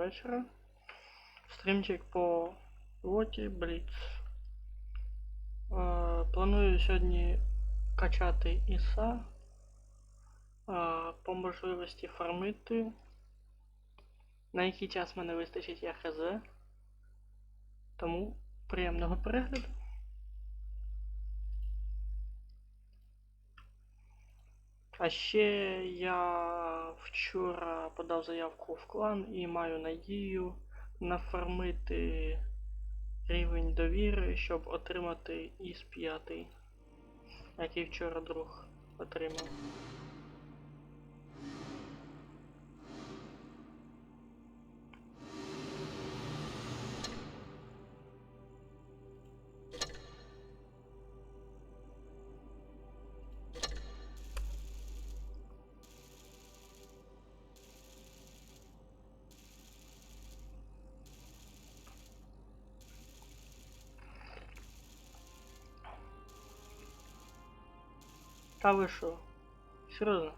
вечора. Стрімчик по Лоті Бліц. Планую сьогодні качати Іса. По можливості фармити. На який час мене вистачить, я хз. Тому приємного перегляду. А ще я вчора подав заявку в клан і маю надію нафармити рівень довіри, щоб отримати ІС 5, який вчора друг отримав. А ви що? Серйозно?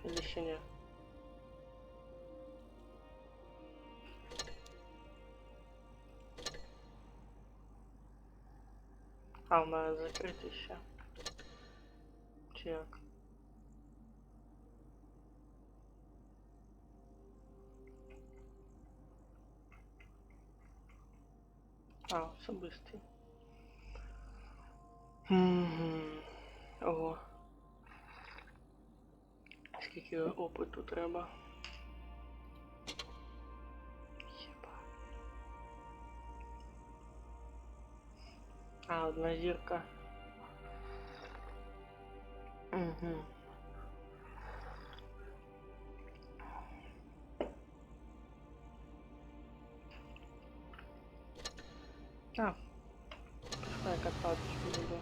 Или ще ні? А, в мене закритий ще. Чи як? А, особистий. Ого. Скільки опиту треба? Єба. А, одна зірка. Угу. А, пускай кататься буду.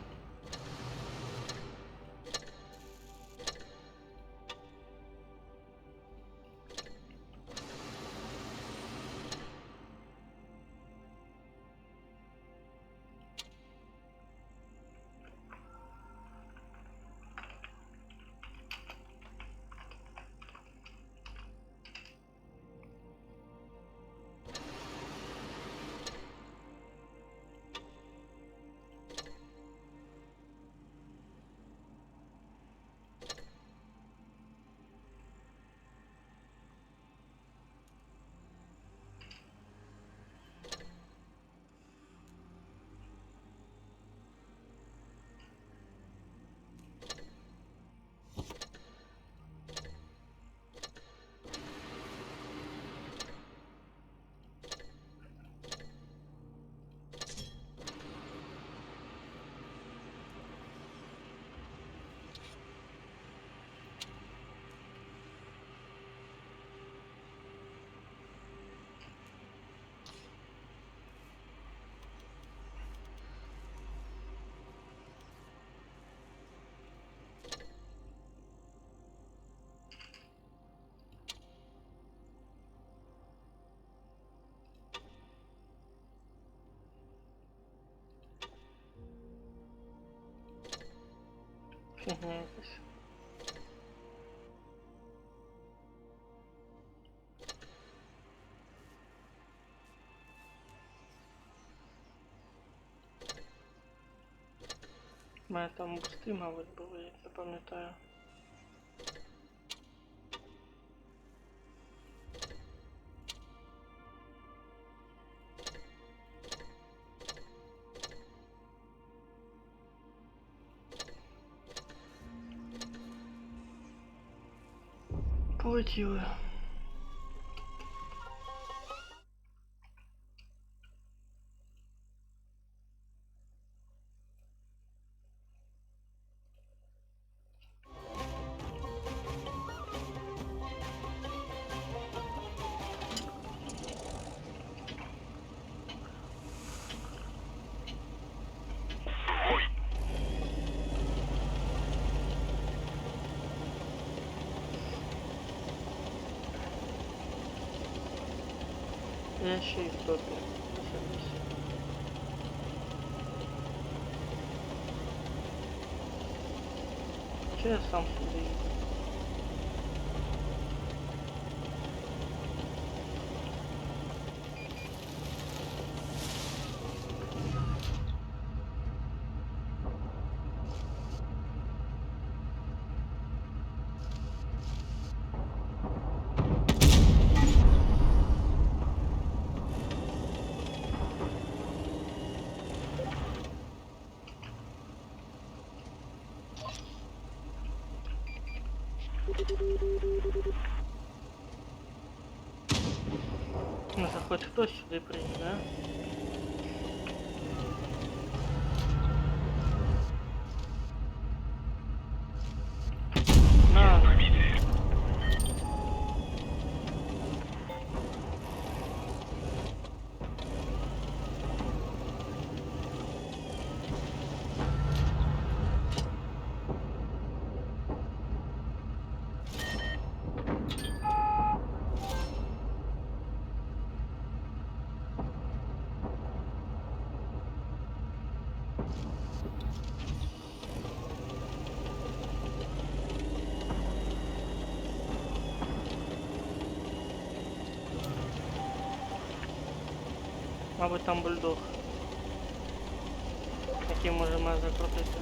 Фігня якась. У мене там бусти, мабуть, були, як я пам'ятаю. Полетіли. Я ще й в топі. Чи я сам сюди їду? Ну, це хоч хтось сюди приїде, да? На. Мабуть, там бульдог, який може мене закрутити.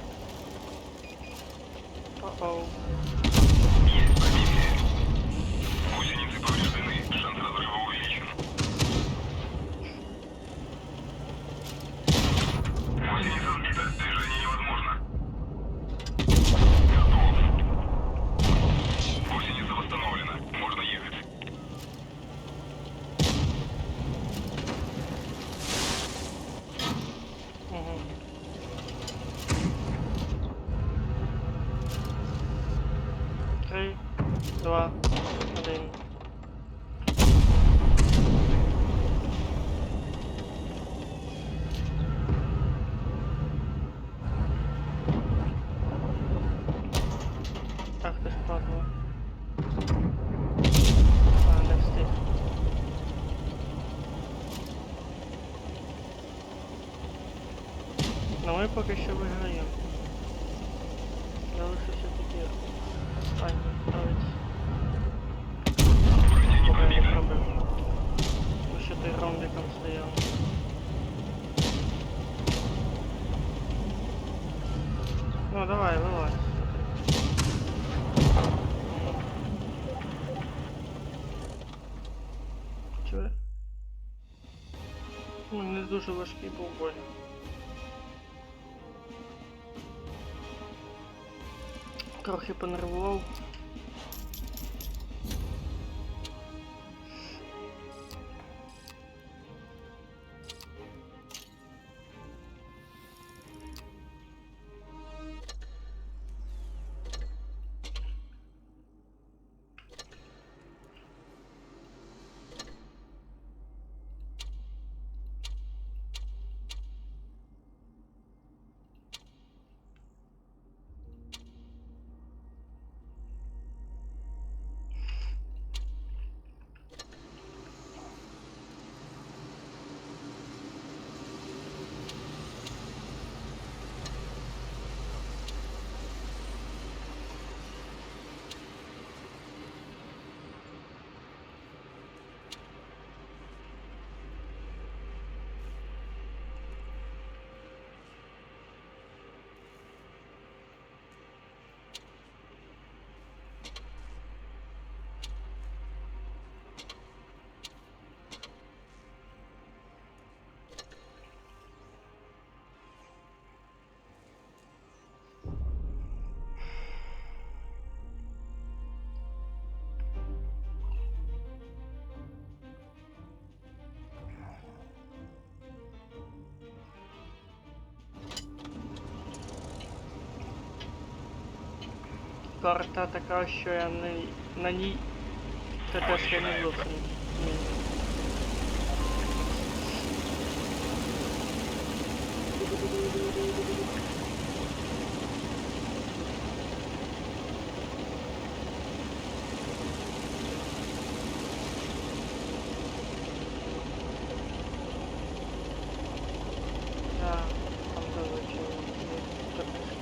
О-оу. Гусеницы повреждены, шанс разрыва увеличен. Гусеница сбита, движение невозможно. Готов. Гусеница восстановлена, можно ехать. Угу. Три, два, один. Ах ти ж падла. А, не встиг. Ну ми поки що виграємо. Залишився тільки останній гравець. Поки я не пробив. Бо що той ромбиком стояв. Ну давай, вилазь. Чує? Ну не дуже важкий був бой. Трохи понервував. Карта така, що я на ній ТТшки не зовсім. Так, там зазвичай є ТТшки.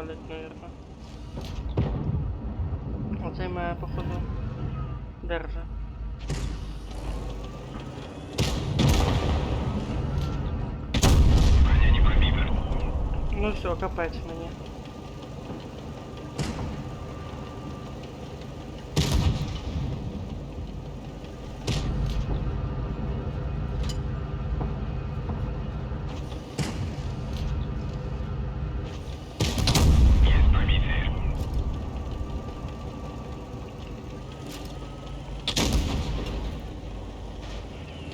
валять, наверное. Оцей мене, походу, держи. Броня не пробита. Ну все, капець мені. Есть пробитие.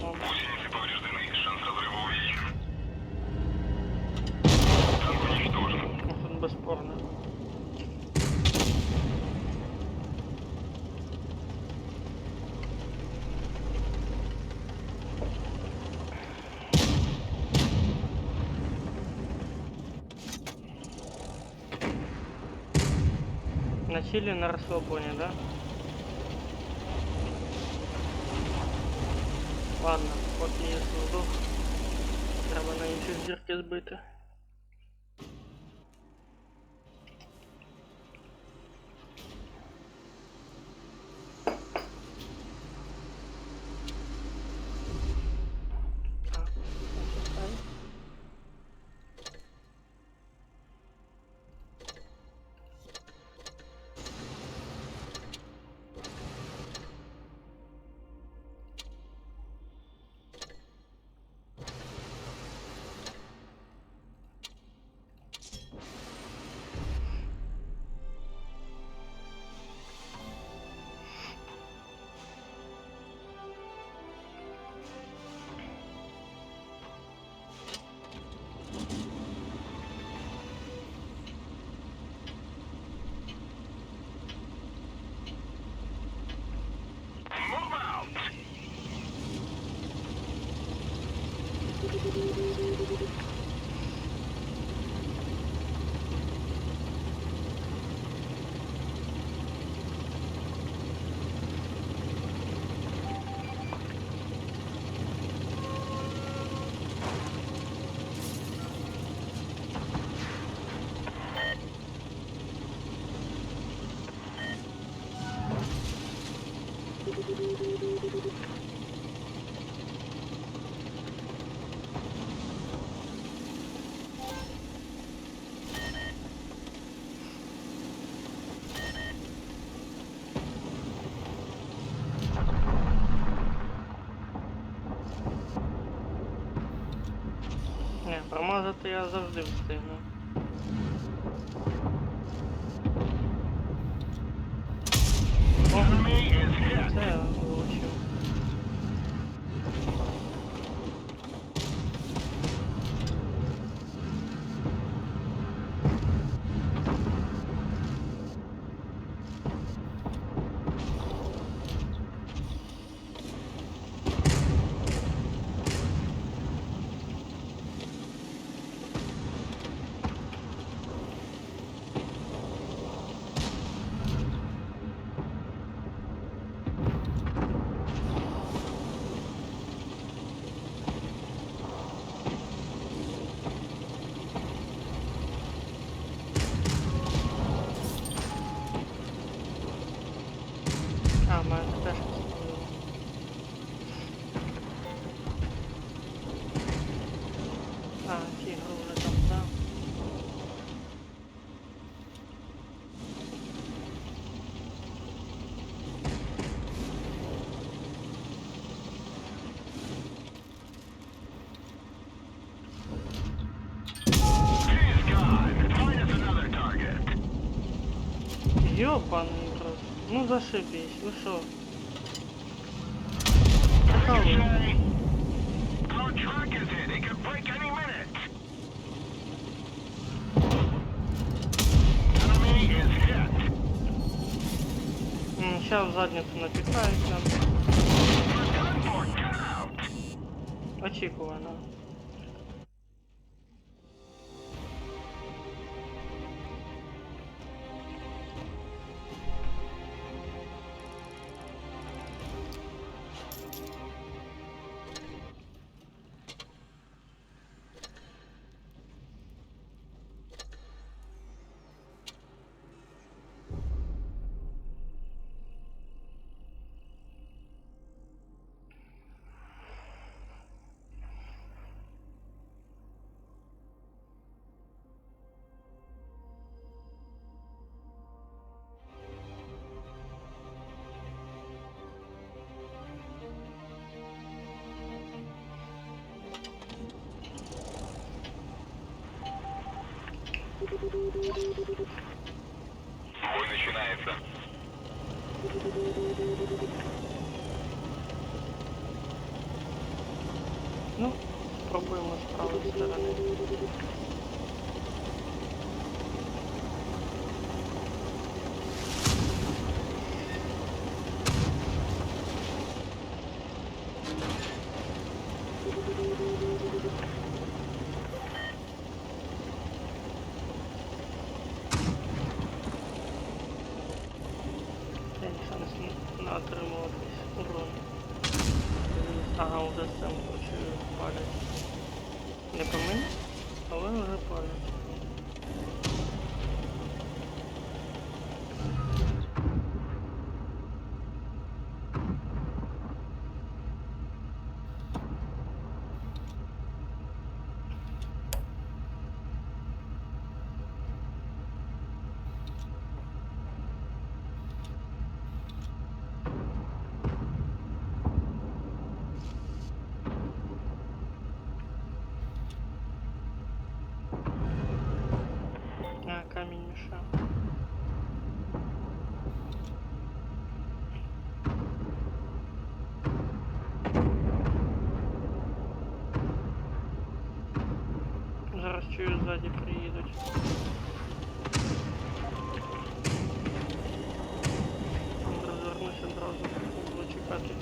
О, Гусеницы повреждены. Шанс разрыва увеличен. Танк уничтожен. ну тут безспорно. На чилі, на розслабоні, да? Ладно, поки є здох. Треба на інші зірки збити. Так, почекай. Move out! Не, промазати я завжди встигну. О, Enemy is hit. це я влучив. А, в мене теж поставило. А, тігр вже там, да. He's gone. Find us another target. Ёбаный рот. Ну зашибись, вы шо? Какого? Ricochet. Our track is hit. It could break any minute. Enemy is hit. Сейчас в задницу напихають нам. We're done for. Get out. Очікувано. Бой начинается. Ну, спробуємо з правої сторони. Я ні шанс не отримуватись урон. Ага, вже з цим почую палять. Не по мені, але вже палять. А, камінь мішав. Зараз чую, ззаді приїдуть. Розвернусь одразу, буду чекати.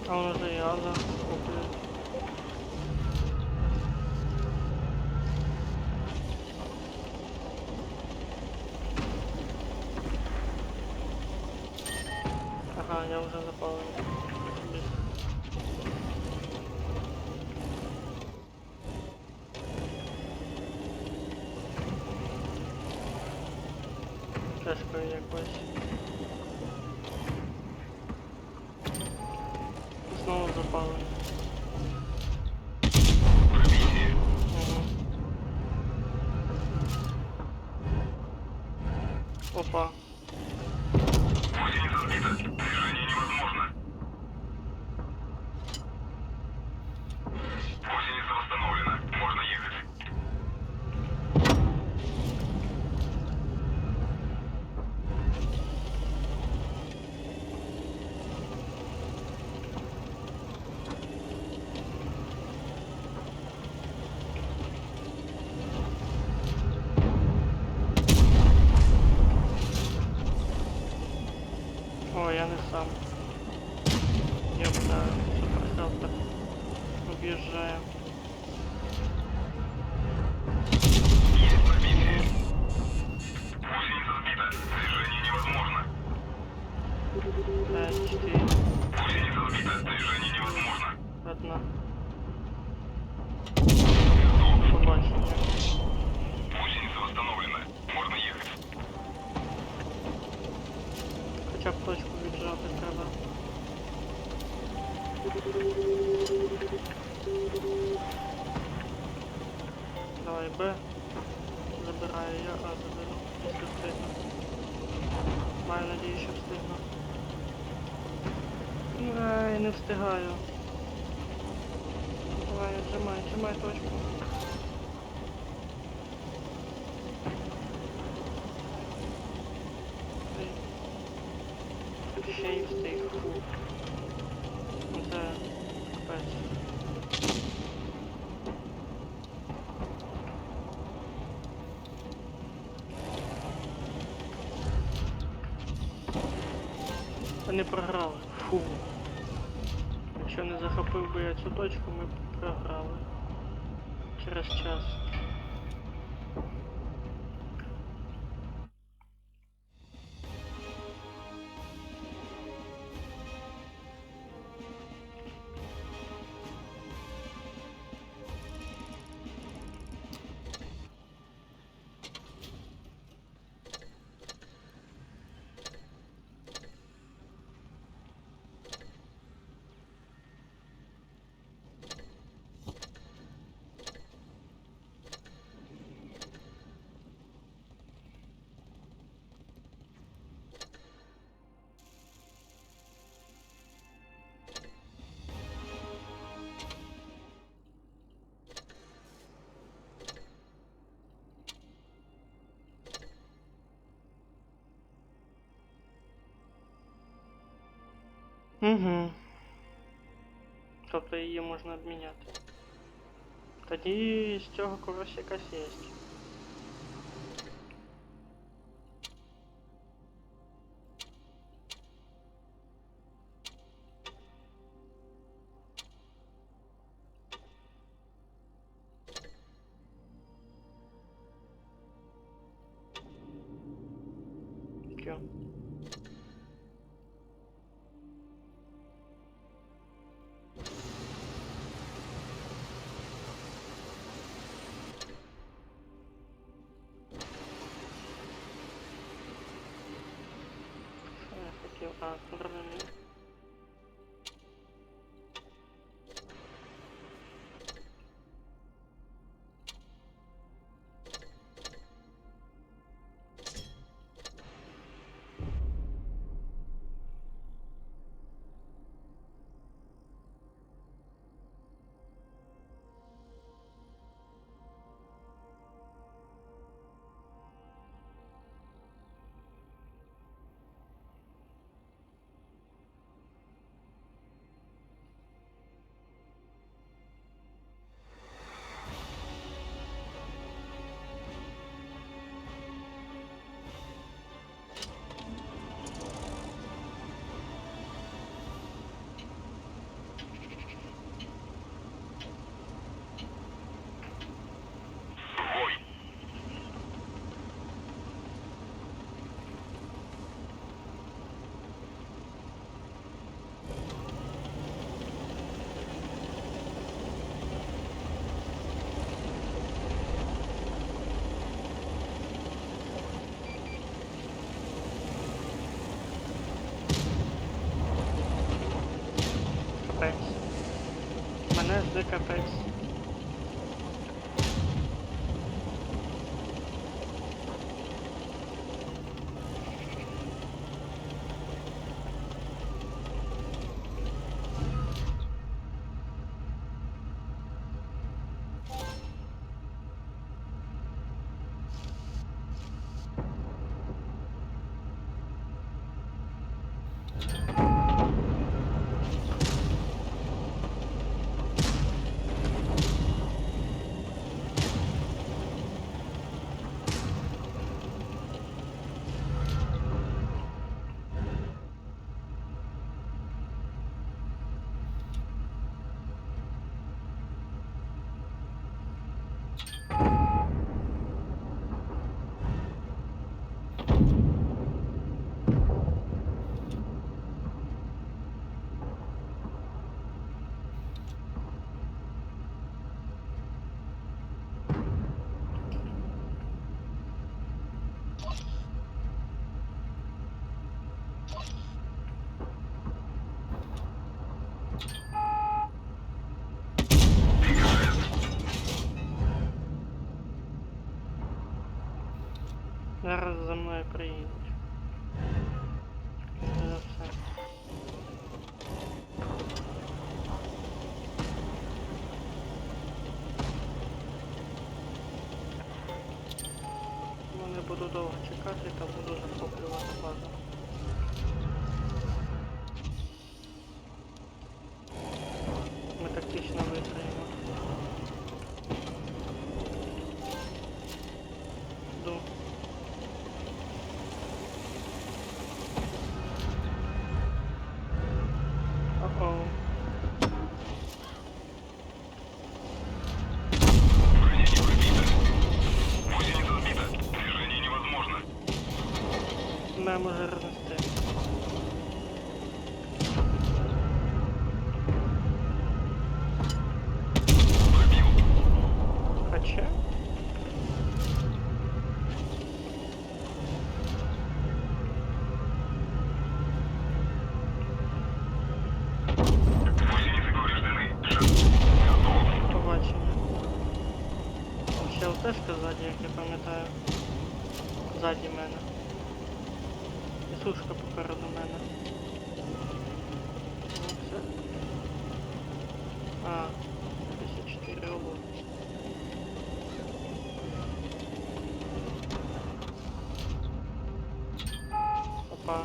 А он уже и Аза купит. Ага, я уже запал. Тяжко якось. Снова запали. Угу. Опа. Гусеница сбита. Движение невозможно. Гусеница восстановлена. Можно ехать. О, я не сам. Ёпта, суперхелпер. Объезжаем. Есть пробитие. Гусеница сбита. Движение невозможно. 5, 4, Гусеница сбита. Движение невозможно. 1. Сдох. Побачення. Гусеница восстановлена. Можно ехать. Хоча б точку віджати треба. Давай Б. Забираю я, а заберу, якщо встигну. Маю надію, що встигну. Ай, не встигаю. Давай, тримай точку. Ще й встиг. Фу. Це капець. Та не програли. Фу. Якщо не захопив би я цю точку, ми б програли. Через час. Угу. Тобто її можна обміняти. Тоді з цього когось якась є. Чо? Що я хотів? А, зрозумів. Капець. Мене жде капець. Зараз за мною приїдуть. За все. Ну, не буду довго чекати, та буду захоплювати базу. Ми тактично витримаємо. Жду. О-оу. Движение невозможно. Мене може рознести. Хоча? Гусеницы повреждены. Готов. Побачення. Ще ЛТшка ззаді, як я пам'ятаю. Ззаді мене. І сушка попереду мене. Ну все. А, 54 облу. Опа.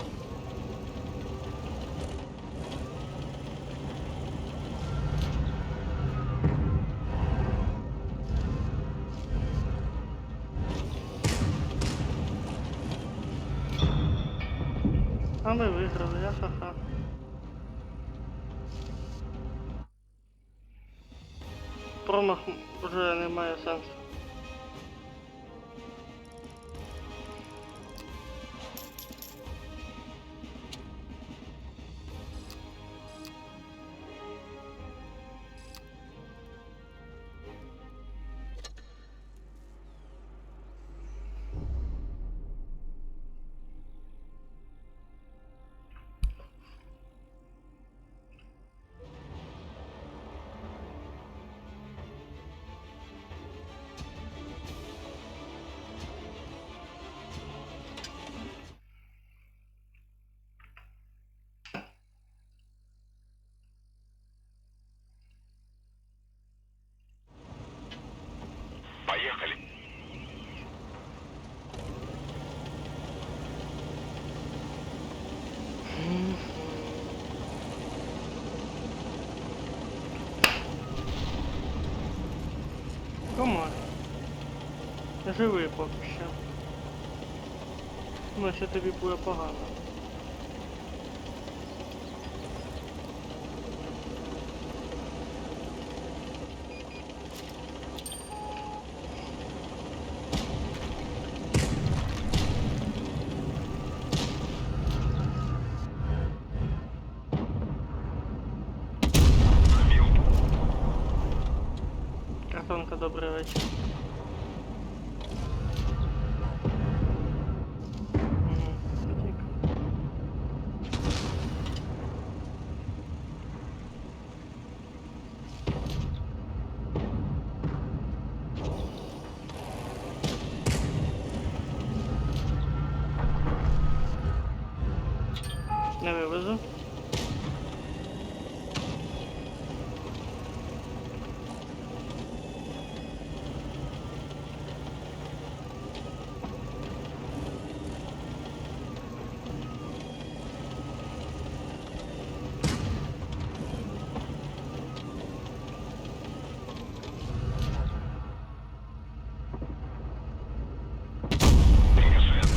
ми виграли, ха-ха. Промах вже не має сенсу. Поехали. Комар. Живи поки що. Ну, ще тобі буде погано. Пробил. Картонка, добрий вечір. Потік. Не вивезу. Рикошет.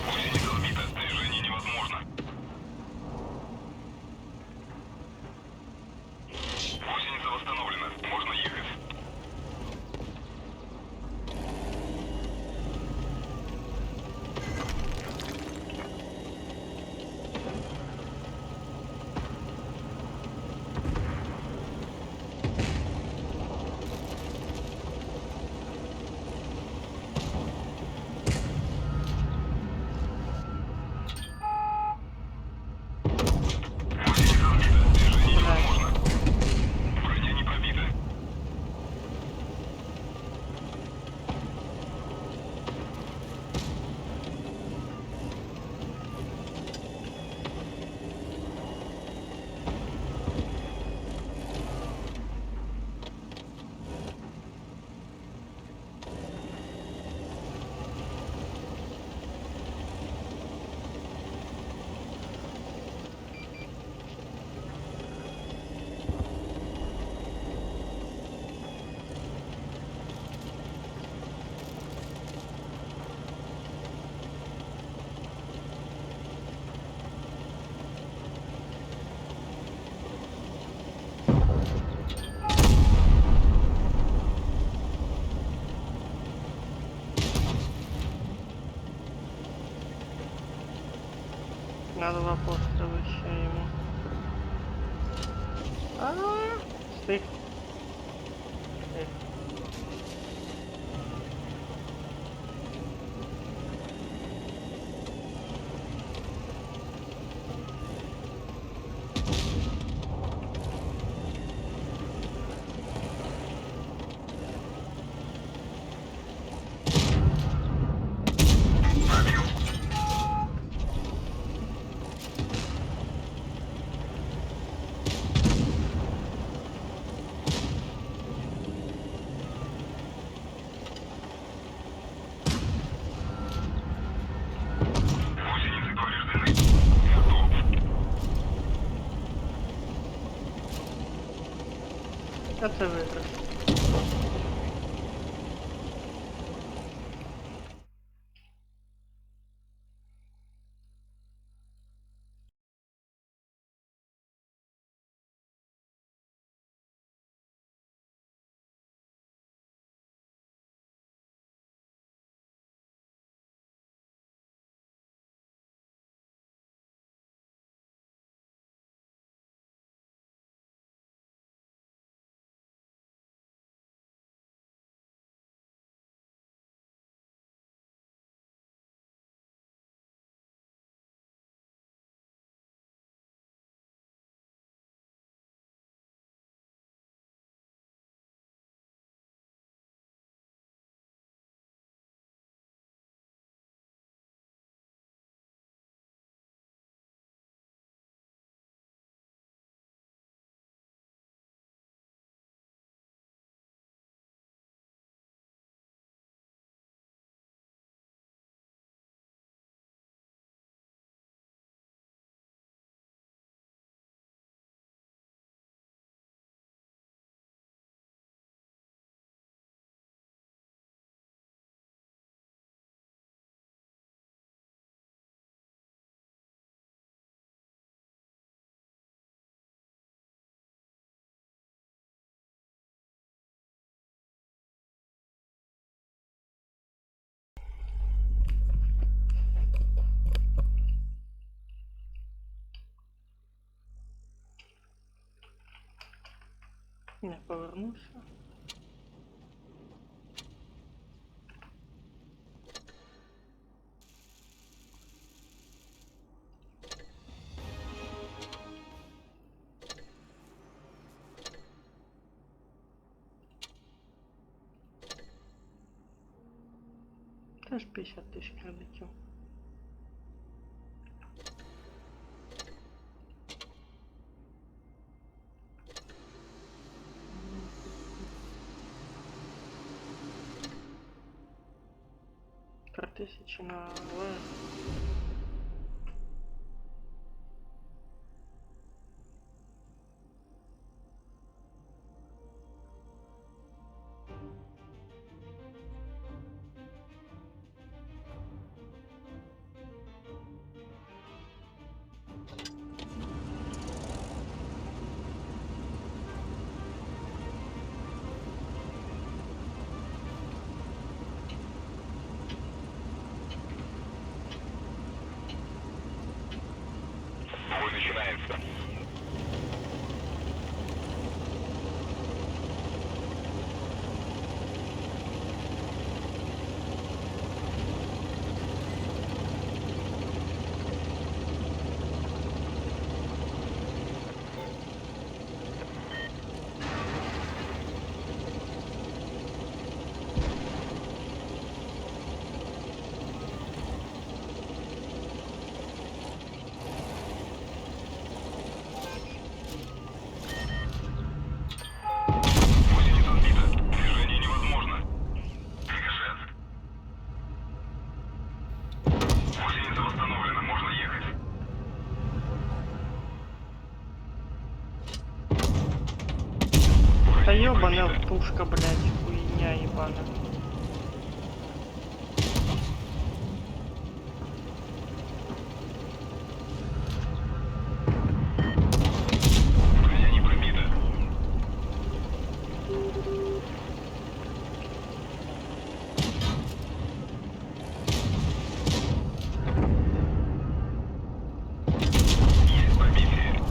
Гусеница сбита. Движение невозможно. Гусеница восстановлена. Можно ехать. Гусеница сбита. Движение невозможно. Броня не пробита. На два постріли ще йому. Стих. Стих. Пробил. Не повернувся. Теж 50 тисяч кредитів. Три тисячі на ВС. Бой начинается. Гусеница сбита. Движение невозможно. Двигай. Гусеница восстановлена. Можно ехать. Та ёбаная пушка, блядь, хуйня ебана. Броня не пробита. Есть пробитие.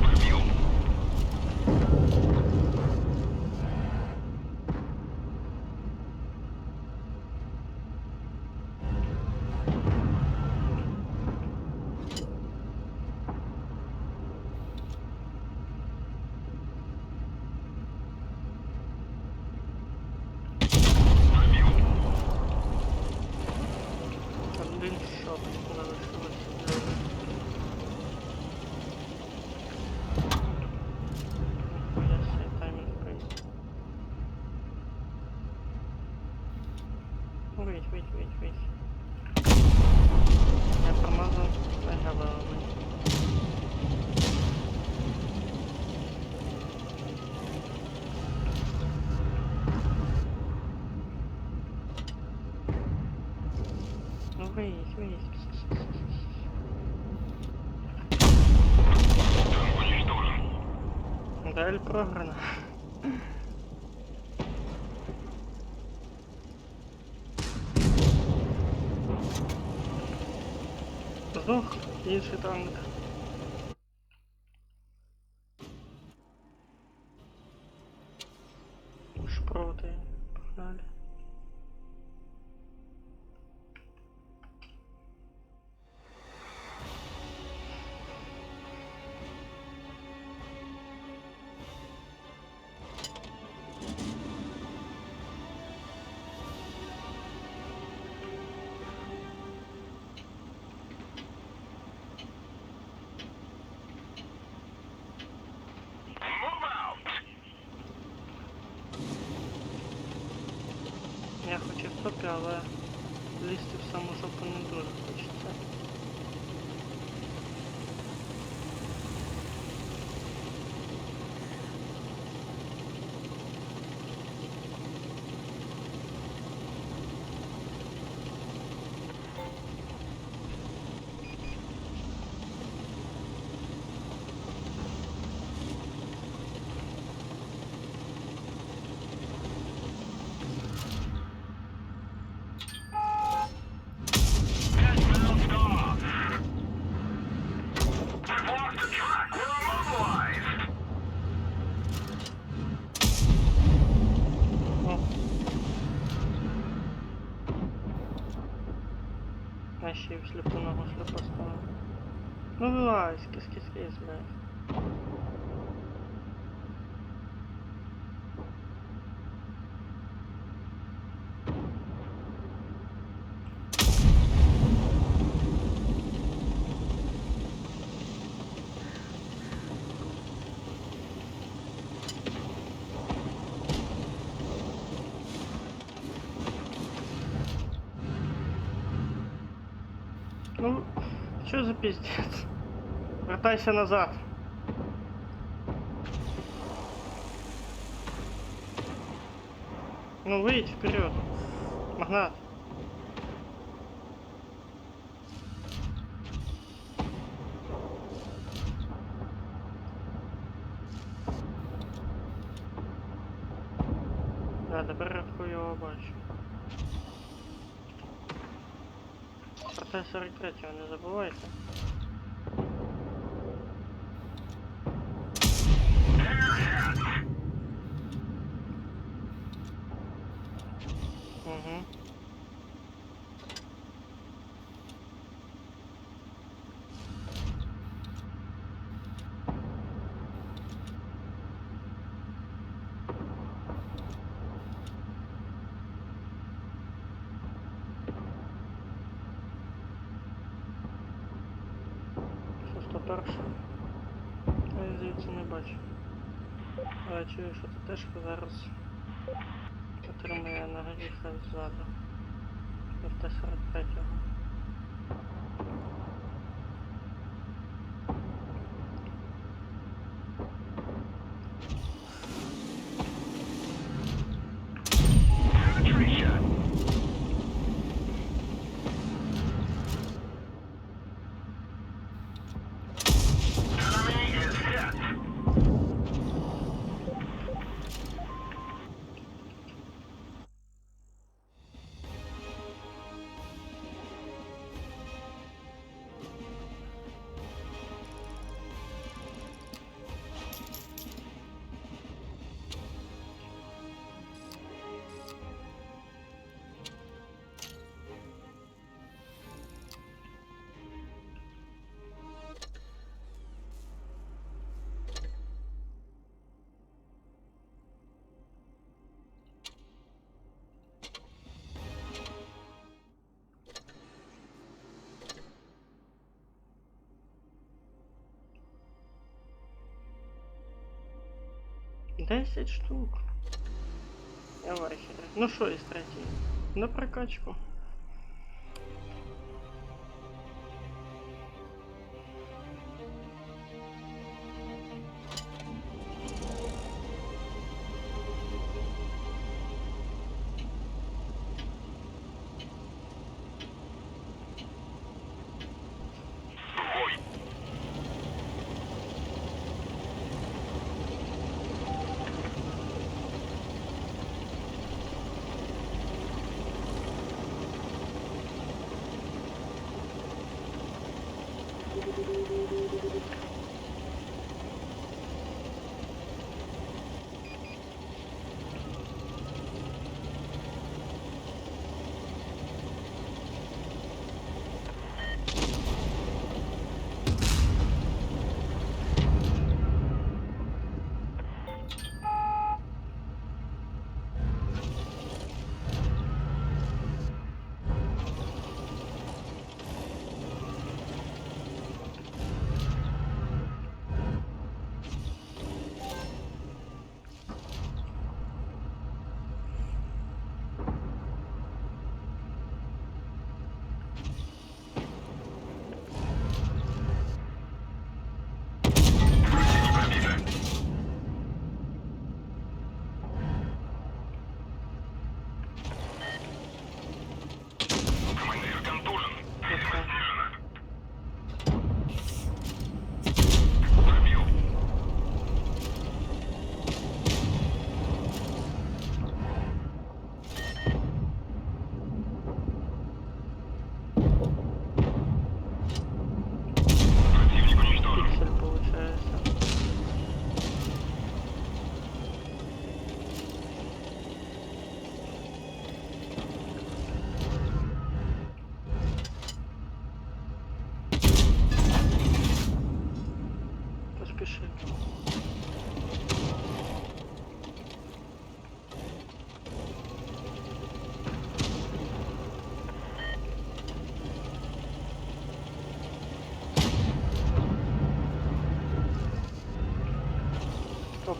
Пробил. Пробил. Один шот залишилося для... Ніхуя себе таймінг прийде. Вийдь. Я промазав, вигравали. Ну вийдь. Танк уничтожен. Даль програна. Здох, інший танк. Шпроти, погнали. але лізти в саму жопу не дуже хочеться. Bounced off. We've lost the truck. We're immobilized. О. А ще й в сліпу ногу сліпо стало. Ну вилазь, кис-кис-кис, блядь. Ну, что за пиздец? Вертайся назад. Ну, выйдь вперед. Магнат. Да, тепер хуйово бачу. Проте 43-го не забувайте. Угу. Що 101? Я звідси не бачу. Але чую, що ти теж зараз отримує на горіха ззаду. ФТ-43-го. Penetration. Enemy is hit. Десять штук. Я в ахері. Ну що із третьої? На прокачку.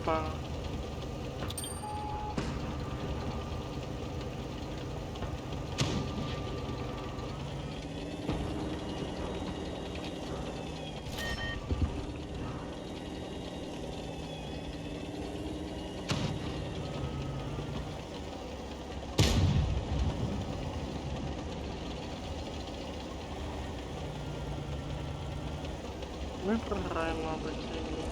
пара. Ми програємо, мабуть, цю ігру.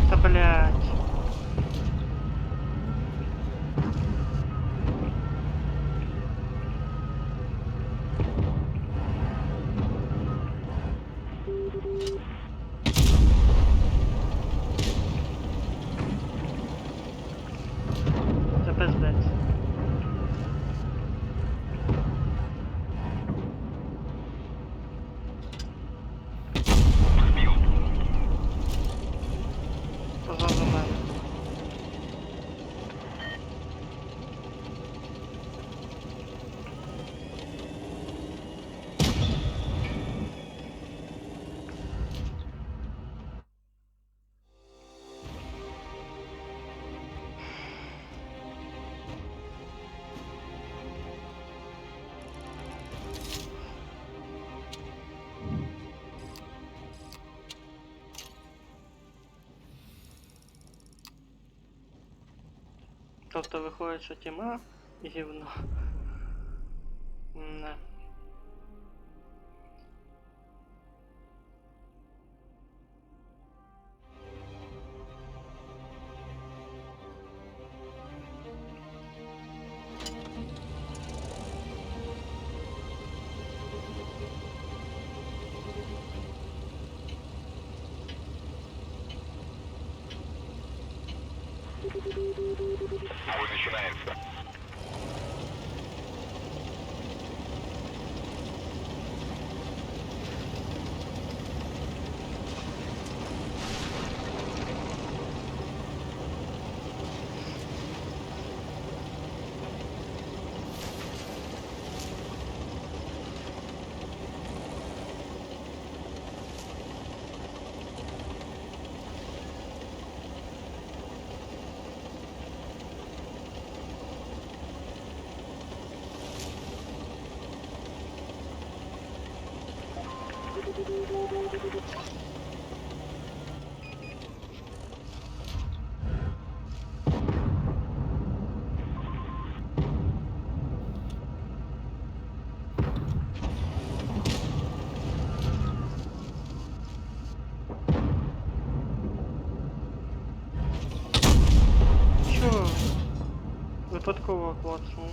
Та блядь. Це пиздець. Позаду мене. Тобто виходить, що тіма гівно. Не. Бой начинается. Чо? Випадково клацнув.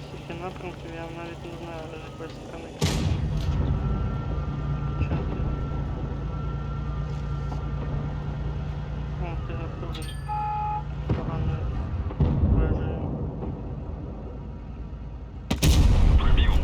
Скільки напрямків, я навіть не знаю, з якої сторони. Чати. О, ти запрыгнув. Поганою вежею. Пробил.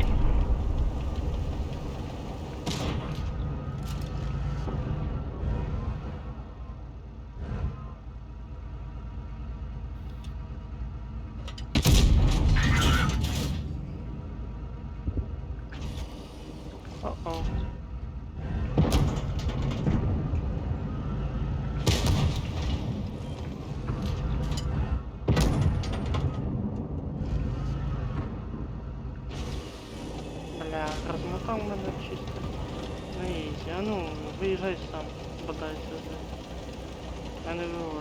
А ну, виїжджай сам, бодайся з. Я не вивожу.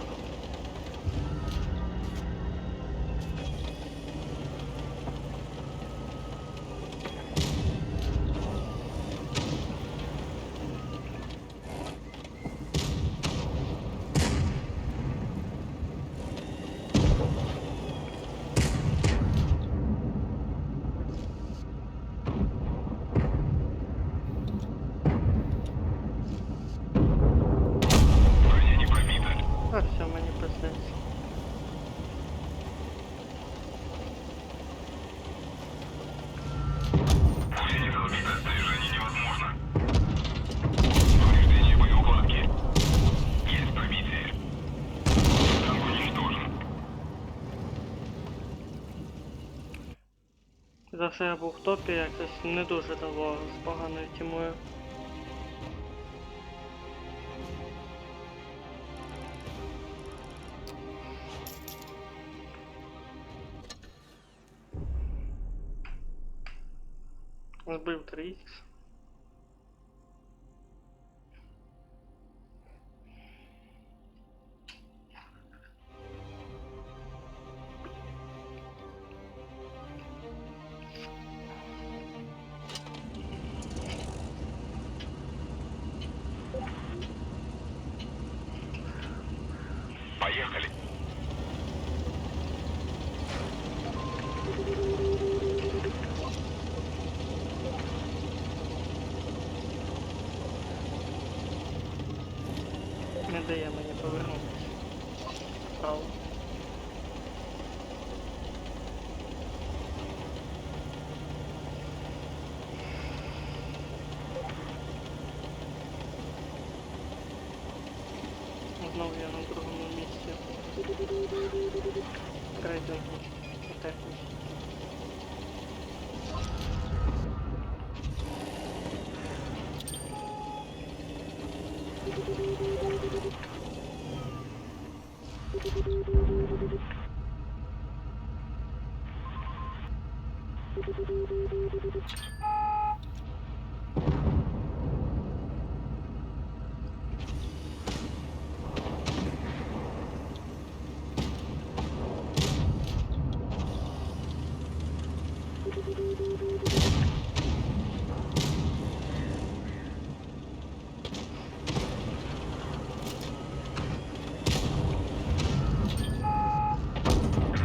Броня не пробита. А все, мені пиздець. Пуля не разбита, движение невозможно. Повреждение боеукладки. Есть пробитие. Танк уничтожен. За все я був в топі, якось не дуже давно з поганою тімою. Збив 3х. Поехали. Не дає мені повернутися. Вправо. Знову я на другому місці. Трейдингу. Техніці.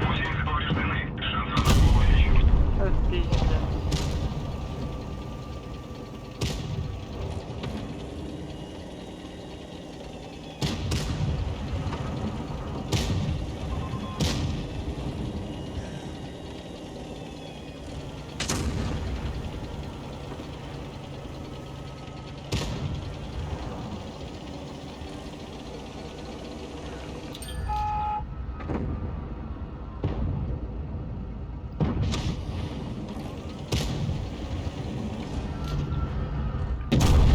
Гусеницы повреждены. Шанс разрыва увеличен. Пиздец.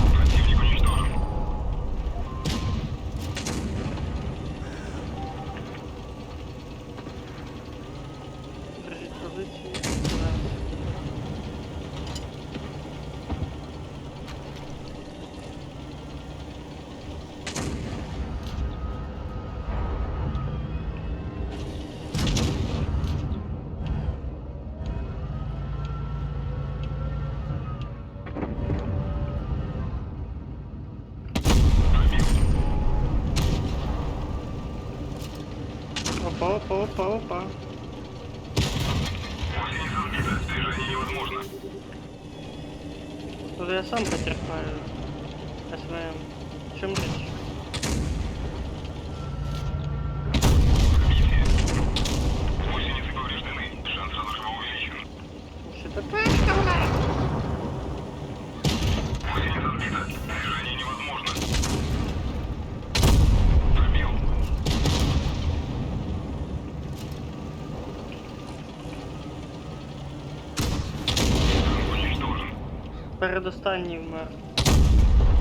Противник уничтожен. Держіть позицію. Зараз. Опа, опа, опа, опа. Гусеница сбита. Движение невозможно. Тут я сам потерпаю. СВМ. В чем речь? Пробитие. Гусеницы повреждены. Шанс разрыва увеличен. Что такое, блядь? Гусеница сбита. Движение невозможно. Пробил. Танк уничтожен. Передостанній вмер.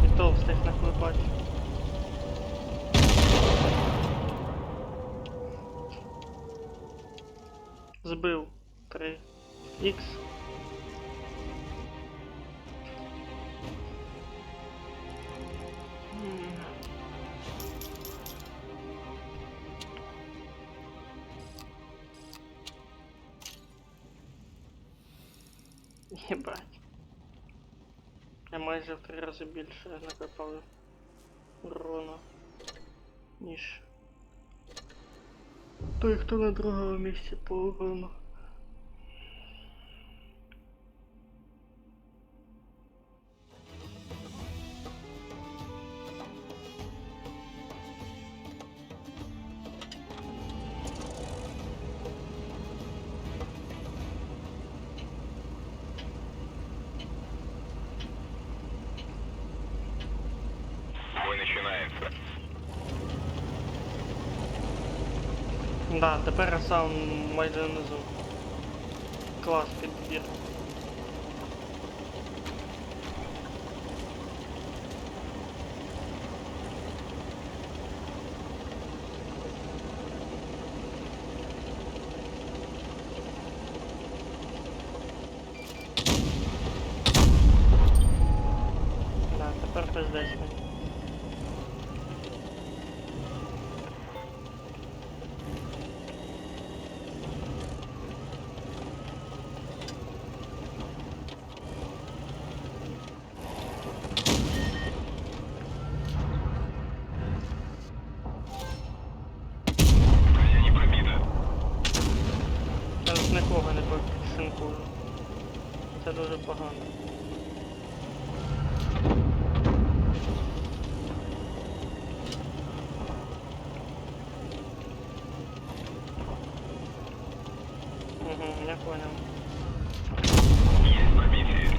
І то встиг наклепати. Збив 3х. Єбать. Я майже в 3 рази більше накопав урону, ніж той, хто на другому місці по урону. Бой начинается. Да, тепер я сам майже внизу. Клас підбір. Да, тепер пиздець мені. Броня не пробита. Я тут нікого не шинкую. Це дуже погано. Угу, я понял. Есть пробитие.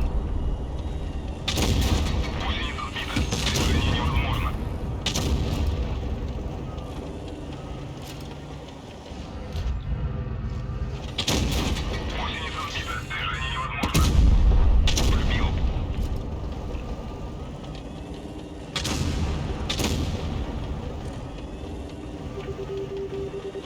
Гусеница сбита. Движение невозможно. Гусеница сбита. Движение невозможно. Пробил. Гусеницы повреждены.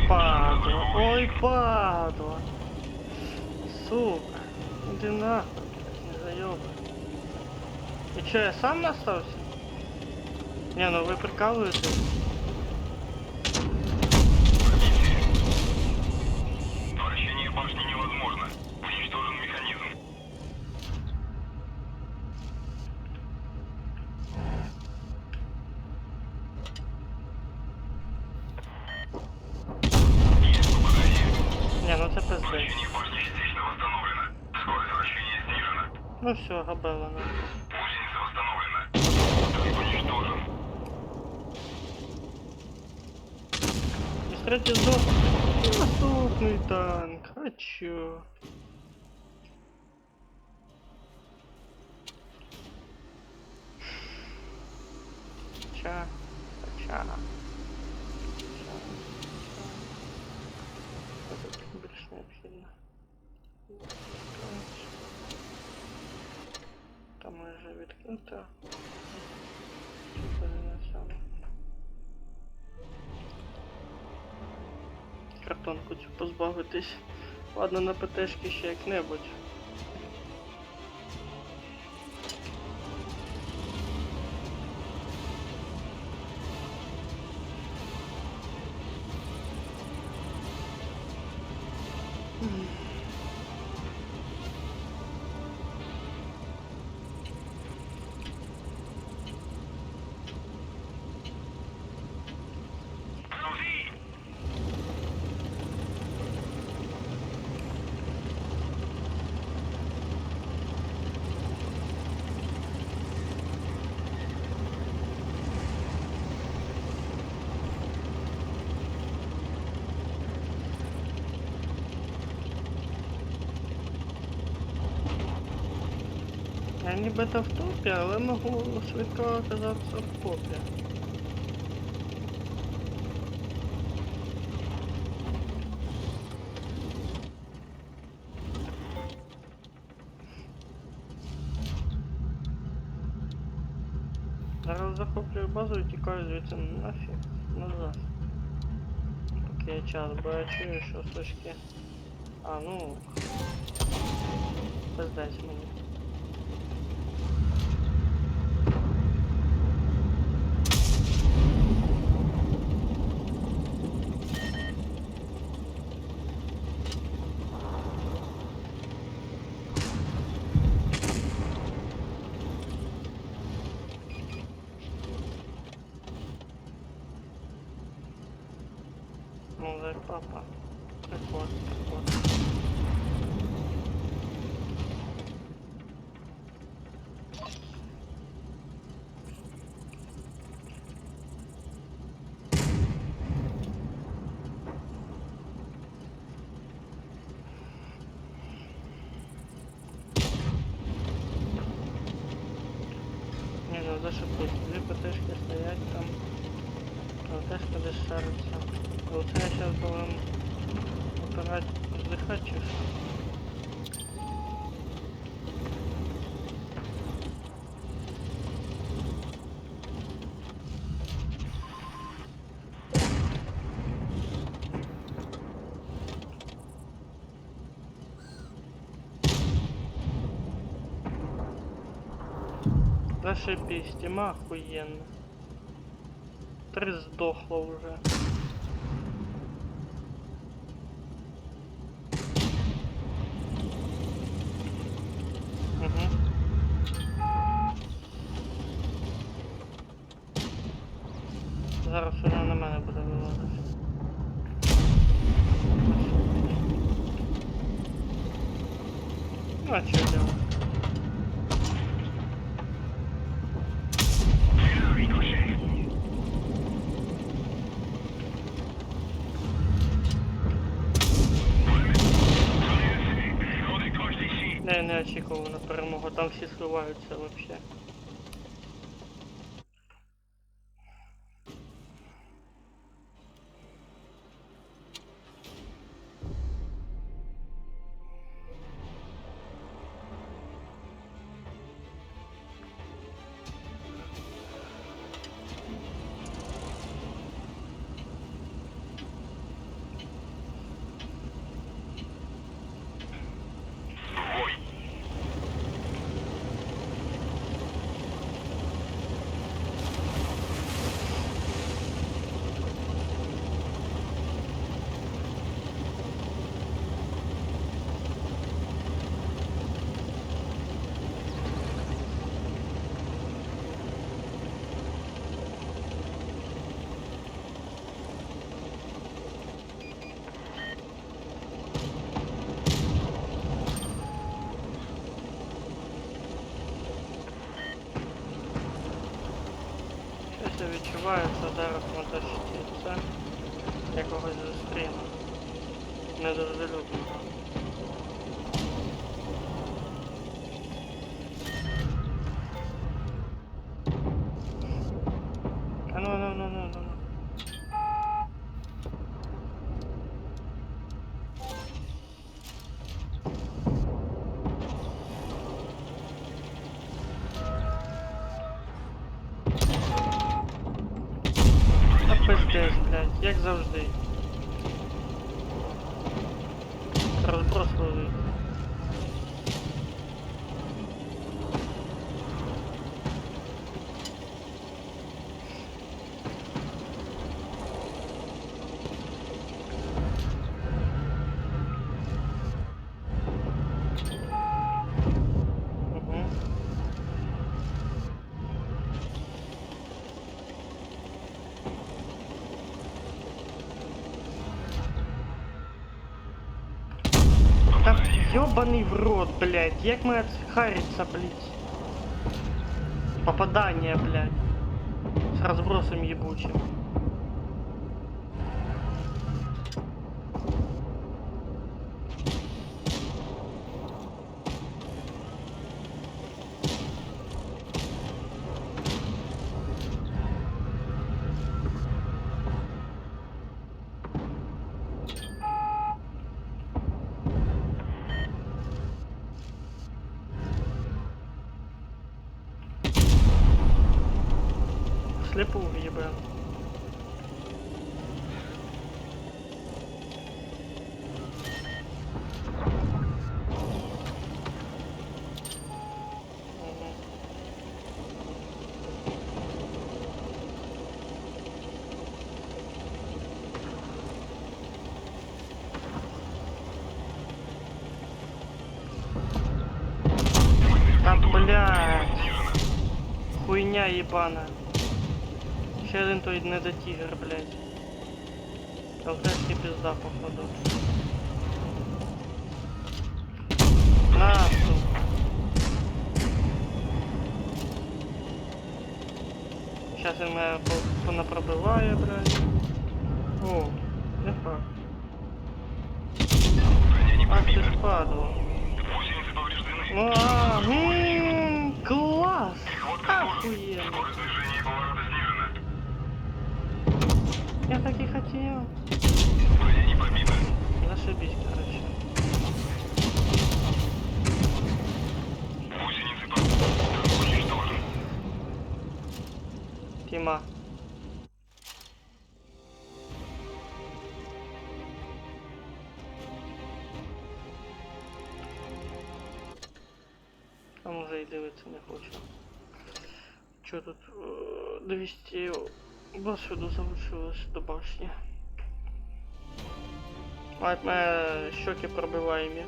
Падла, ой, падла. Сука. Иди нахуй, блядь, не заёбай. И чё, я сам остался? Не, ну вы прикалываетесь. Пробитие. Вращение башни невозможно. Уничтожен механизм. Есть попадание. Не, ну це пиздец. Вращение башни частично восстановлено. Скорость вращения снижена. Ну все, габела на. Гусеница восстановлена. Танк уничтожен. І третій здох. І наступний танк. А чо? Ча. Ча. Тут більш необхідно. Там вже відкрито. Перенесемо. Картонку цю позбавитись. Ладно, на ПТшки ще як-небудь. Грузи! Я нібито в топі, але можу швидко оказатися в попі. Зараз захоплюю базу і тікаю звідси нафіг назад. Поки є час, бо я чую, що з точки... А, ну... Пиздець мені. Молодой папа. Прикольно, прикольно. Не, ну зашибись. Дві ПТшки стоять там. ЛТшка десь шариться. Оце я зараз повинен опирати, здихати чи що? Зашибись, тема охуенно. 3 сдохло уже. Угу. Зараз вона на мене буде вилазити. Ну а чё делать? Я не очікував на перемогу, там всі сховаються вообще. Щось я відчуваю, що зараз мотощиться. Я когось зустріну. Не завжди люблю. А ну. Та пиздець, блядь, як завжди. Розброс ловить. Угу. Та ёбаный в рот, блядь, як ми отхариться, блядь. Попадание, блядь. С разбросом ебучим. Слепу въебаем. Да блядь. Хуйня ебана. Ще один той недотігр, блядь. ЛТшки пизда, походу. На, сука. Сейчас він мене понапробиває, блядь. О, не факт. Ах ти ж падло. Гусеницы повреждены. Ну, класс! Охуенно! Скорость движения и поворота снижена. Я так и хотел. Броня не пробита. Зашибись, короче. Гусеницы уничтожены. Тима. Там уже и дивиться не хочу. Чё тут? 200 досвіду залишилось до башні. А от мене щоки пробиваємі.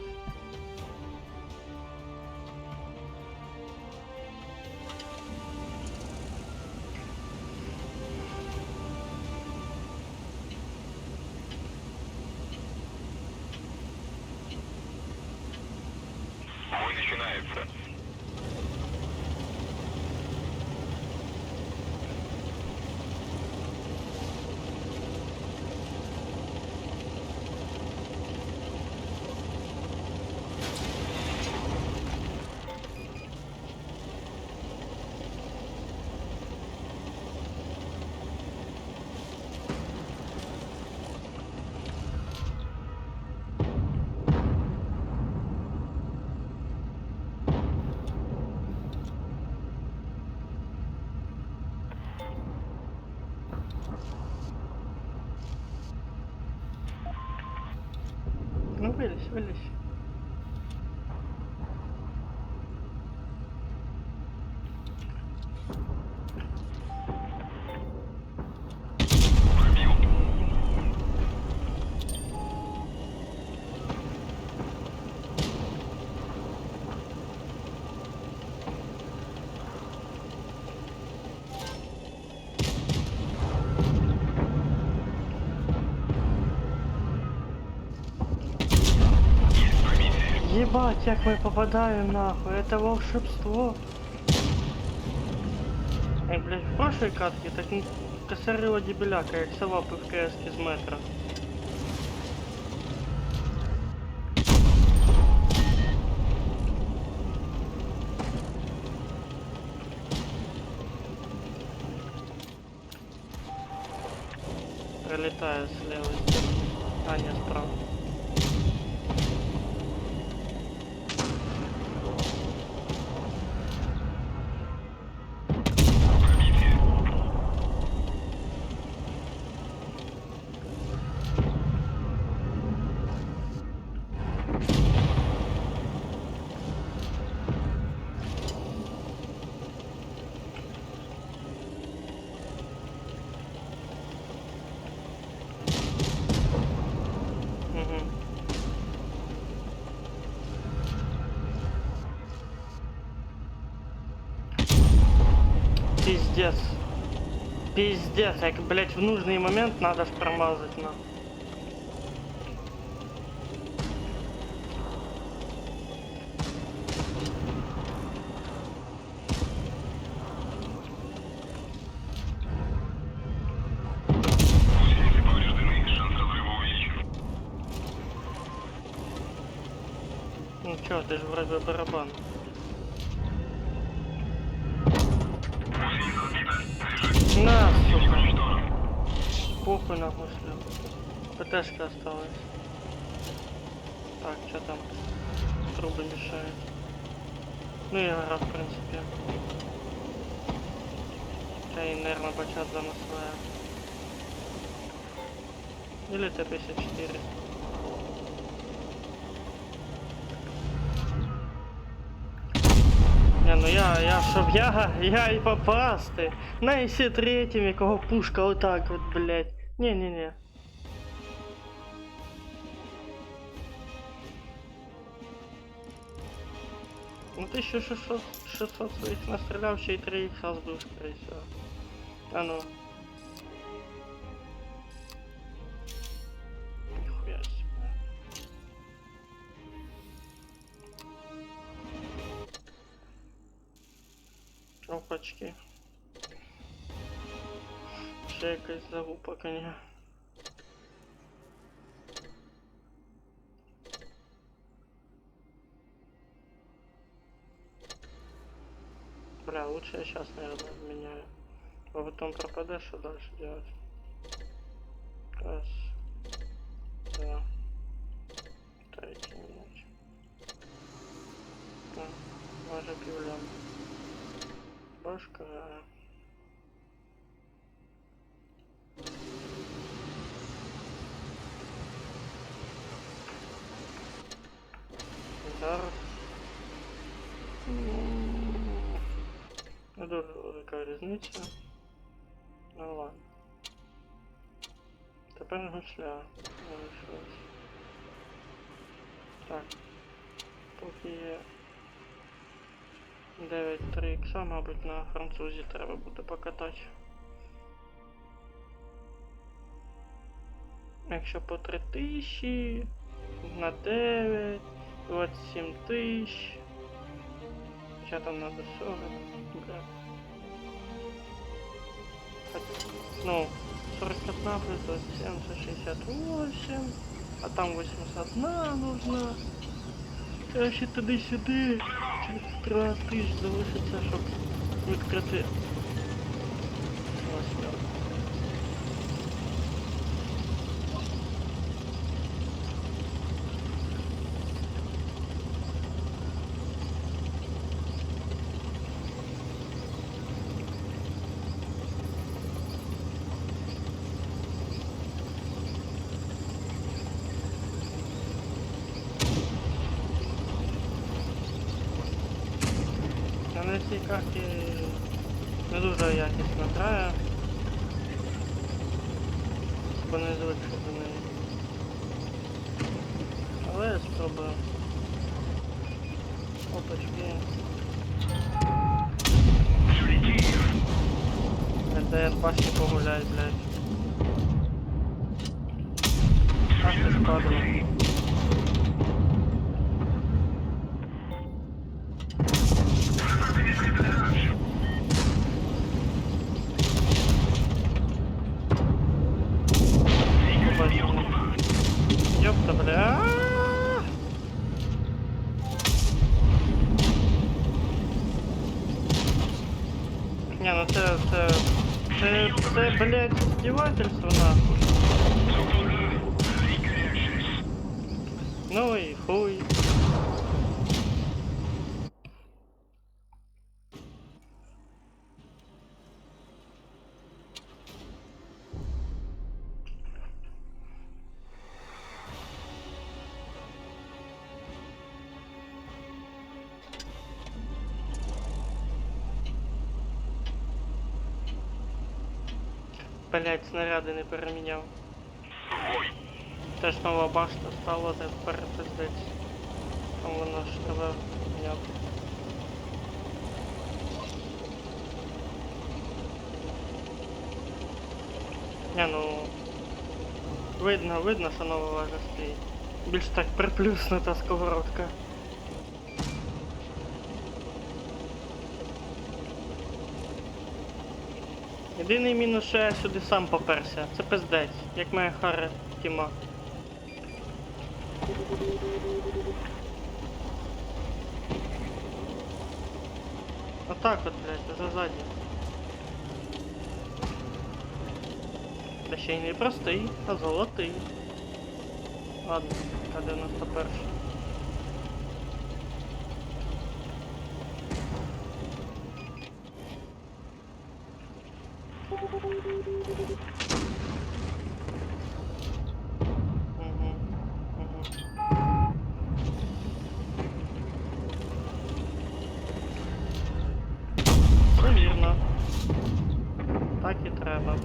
Бой начинается. Ну вылезь, вылезь. Пробил. Есть пробитие. Ебать, как мы попадаем нахуй, это волшебство. Эй, блядь, в прошлой катке так косарила дебіляка, як салапи в КС з метра. Прилетаю с левой стороны. А, не, справа. Пробитие. Угу. Пиздец. Пиздец, как, блять, в нужный момент надо ж промазать, на. Гусеницы повреждены. Шанс разрыва увеличен. Ну чё, ты же вроде бы барабан. Гусеница сбита. Движение. На, Противник сука. уничтожен. Похуй нахуй слил. ПТшка осталась. Так, что там? Трубы мешают. Ну и игра, в принципе. Хотя и, наверное, бачат замыслая. Или Т-54. Не, ну щоб я і попасти. На і всі третім, кого пушка отак от, блять. Не. Ну 1600 своїх настріляв, ще й 3 ікса збив, скоріше всього. А ну. Опачки. Ще якась залупа, коня. Бля, лучше я сейчас, наверное, меняю. А потом пропадешь, что дальше делать? Раз, два, третий менять. А, може півлям. Башка. Зараз. Не дуже велика різниця. Ну ладно. Тепер гусля залишилось. Так. Поки є 9-3 ікса, мабуть, на французі треба буде покатати. Якщо по 3000 на 9, 27 тисяч. Хоча там надо 40, бля. Ну, 41 плюс 27, это 68, а там 81 нужно. Короче, туди-сюди, через 13 тисяч залишиться, щоб відкрити. Восьмерку. На цій карті не дуже якісно грає, бо не звикши до неї. Але я спробую. Опачки. Это я башни погуляю, блядь. Ах ты спадла. Ёпта, бля. Не, ну це, блядь, издевательство нахуй. Ну и хуй. Блять, снаряди не переміняв. Теж нова башта стала, тепер пиздець. Там воно ж тебе міняв. Не, ну... Видно, що нова вежа стоїть. Більш так приплюснута сковородка. Єдиний мінус, що я сюди сам поперся. Це пиздець, як моя хара тіма. Отак от, блядь, зазаді. Та ще й не простий, а золотий. Ладно, К-91. Все вірно. Так і треба.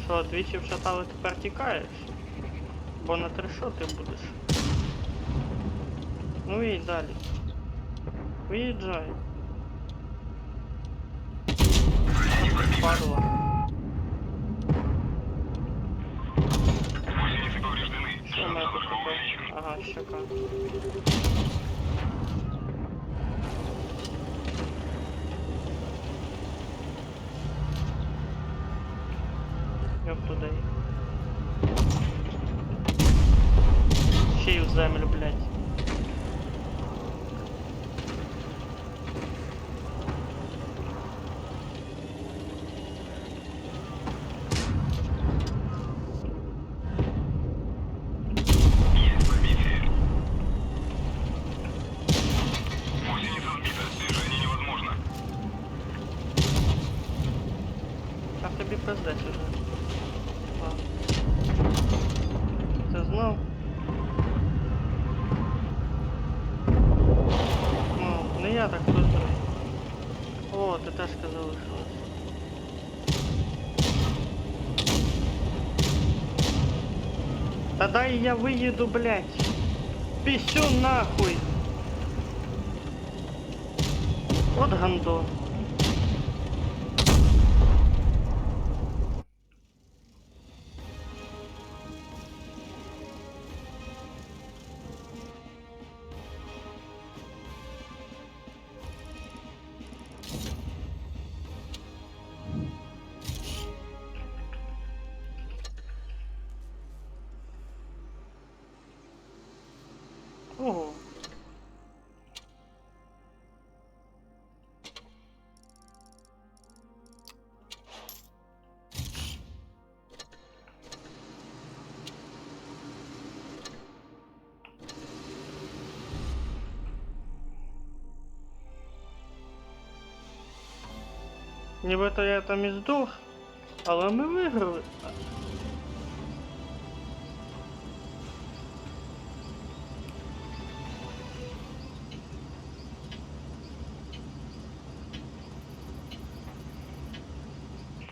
Що, двічі вшатали, тепер тікаєш? Бо на 3 шоти будеш. Ну їдь далі. Виїжджай. Падла. Гусеницы повреждены. Що Шанс мене тут захвата таке? увеличен. Ага, щека. Йоп туди. Ще й в землю, блядь. Есть пробитие. Гусеница сбита. Движение невозможно. А тобі пиздець уже. Ладно. Ти знав? Ну, не я так пиздую. О, ти теж залишилась. Та дай я виїду, блядь. Пісю нахуй. От гандон. Ого. Нібито я там і здох, але ми виграли.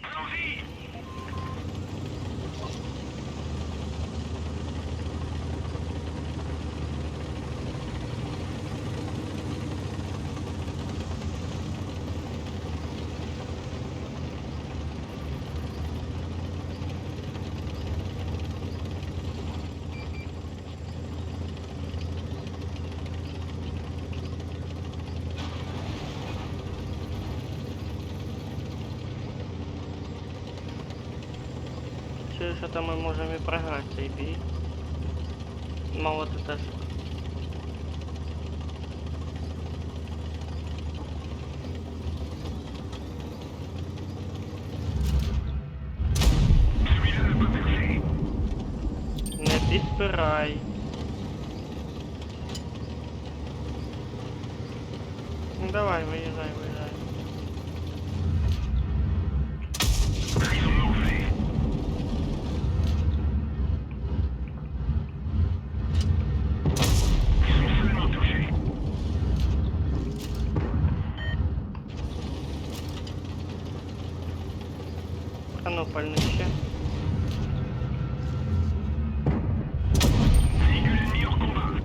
Тормози! Чи що там ми можемо і програти цей бій. Мало ти теж. Терминальная позиция. Не підпирай. Ну давай, виїжджай, виїжджай. Разумнулся. Сильно туши. А ну, пальнище. Двигатель мир комбат.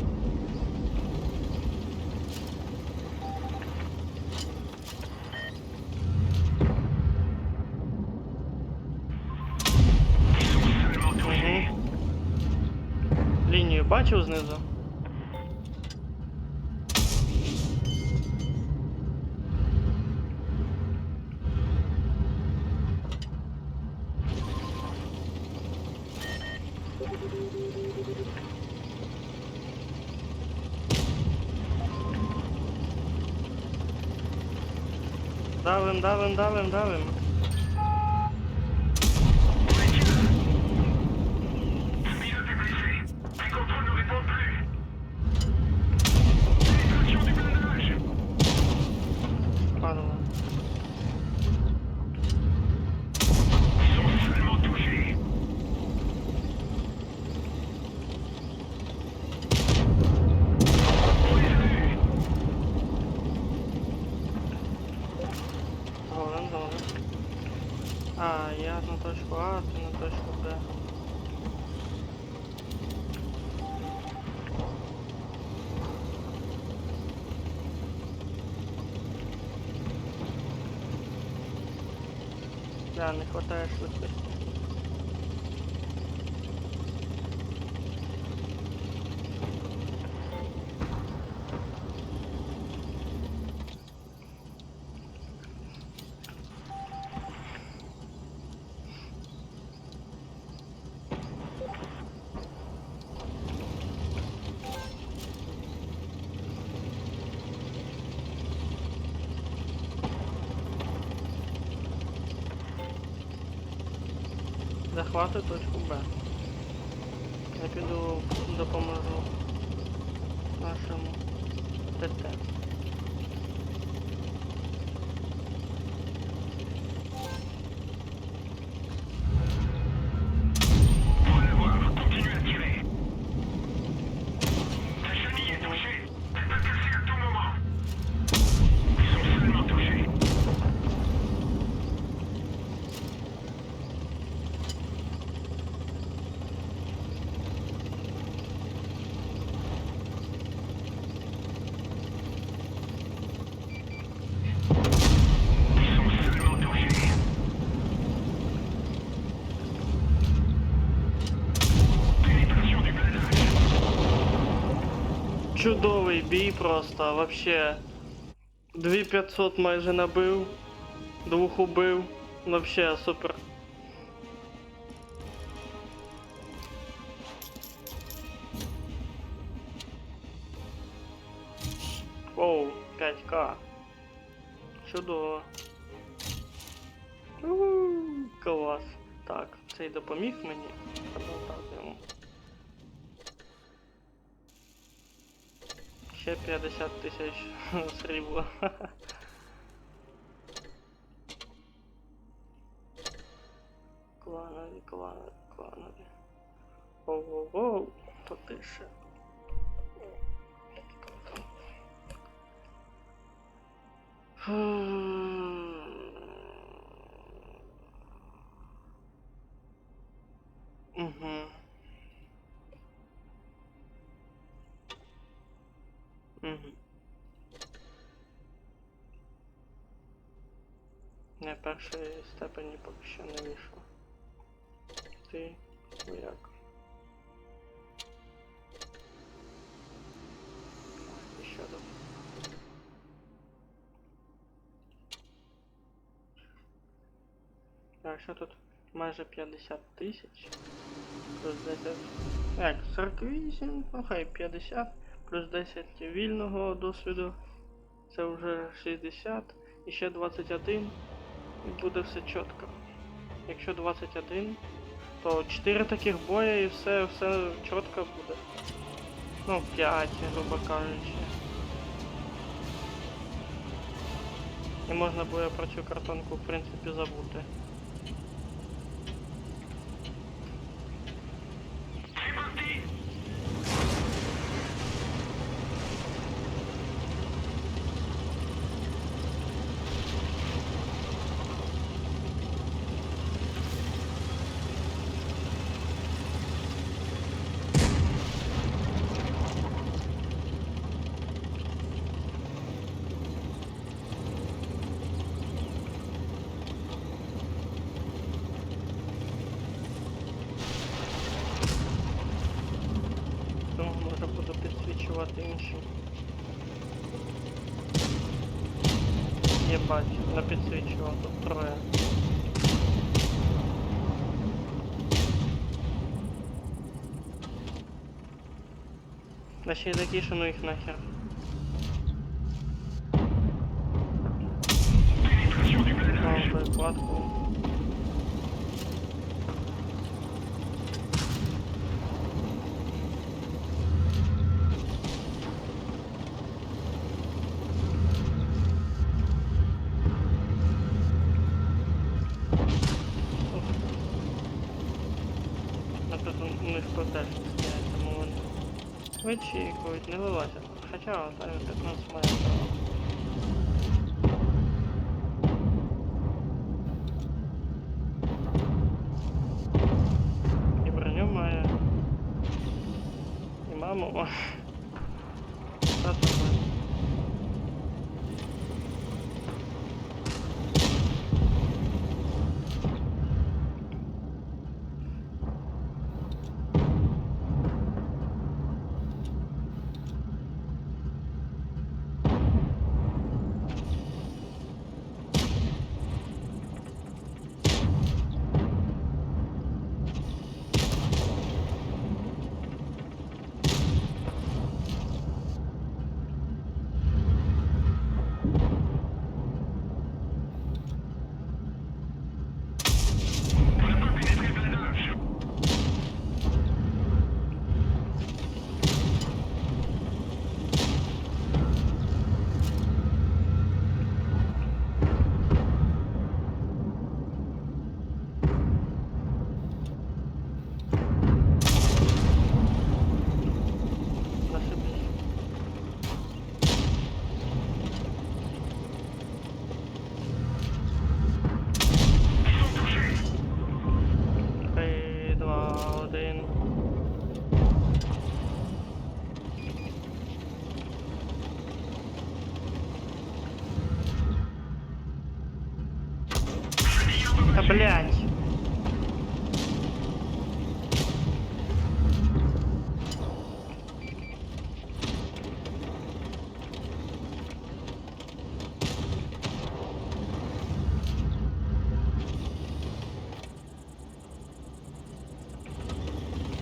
Сильно туши. Угу. Лінію бачив знизу? Давим, давим, давим, давим. Sbire déblessé. Les contrôles ne répondent plus. Pénétration du blindage. Падала. Ils sont seulement touchés. Prévenu. Згоден, згоден. А, я на точку А, ти на точку Б. Да, не хватає швидкості. Захвати точку Б. Я піду допоможу нашому ТТ. Faut la voir, continue à tirer. La chenille est touchée. Elle peut casser à tout moment. Ils sont seulement touchés. Ils sont seulement touchés. Pénétration du blindage. Чудовий бій просто, вообще. 2500 майже набив, 2 убив, вообще супер. Оу, 5К. Чудово. Клас. Так, цей допоміг мені. Подолтати йому. Ще 50 тисяч срібла. Кланові. Оу-оу-оу, то ти ще. Угу. Не першої степені поки що не вийшло. Ти як? І ще добре. Так, що тут? Майже 50 тисяч. Плюс 10. Як, 48, ну хай 50. Плюс 10 вільного досвіду. Це вже 60. І ще 21. І буде все чітко. Якщо 21, то 4 таких боя і все чітко буде. Ну, 5, грубо кажучи. І можна буде про цю картонку, в принципі, забути. C'est parti. Тому може буду підсвічувати інші. Єбать, не підсвічував, тут троє. Да ще й такі, що ну їх нахер. Pénétration du blindage. Мав перекладку. А тут у них теж стоять, тому вони вичікують, не вилазять. Хоча там 15 має право. І броню має. І маму має. Тату має. блядь.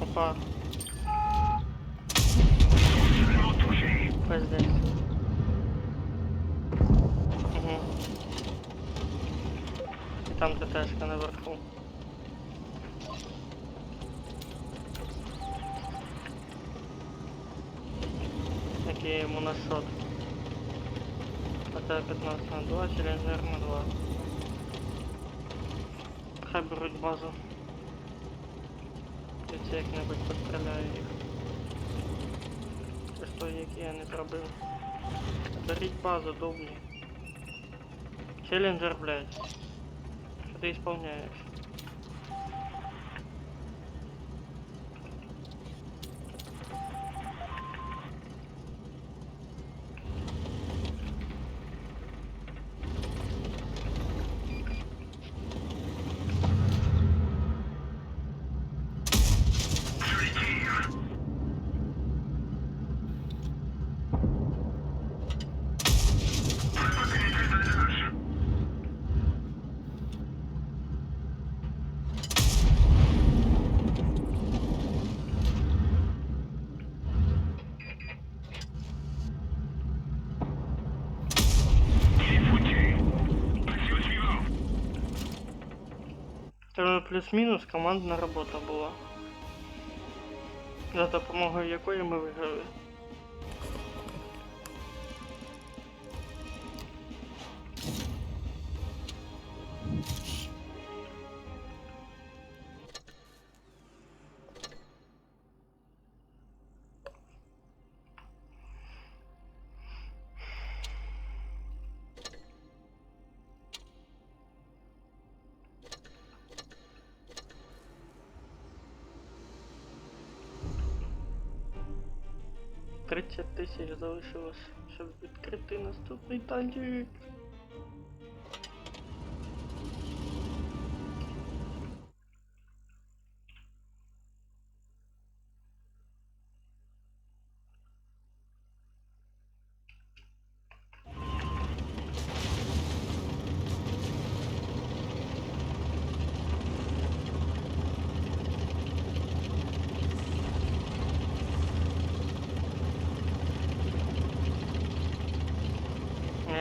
Опа. Seulement touché. Пиздец. Угу. І там ТТшка наверху. Який йому на шот. АТ 15 на 2, Челленджер на 2. Хай беруть базу. Дивіться, як-небудь постріляю їх. Це ж той, який я не зробив. Беріть базу, довбні. Челленджер, блядь. Що ти ісполняєш? Це плюс-мінус командна робота була. За допомогою якої ми виграли. $30 000 залишилось, щоб відкрити наступний танчик.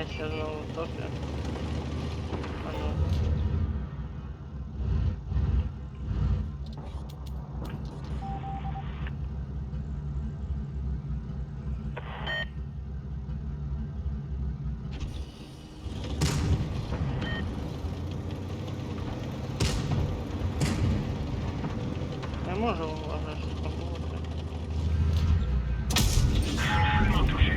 Я ще знову в топі. А ну. Я можу уважати, що там було. Seulement touché.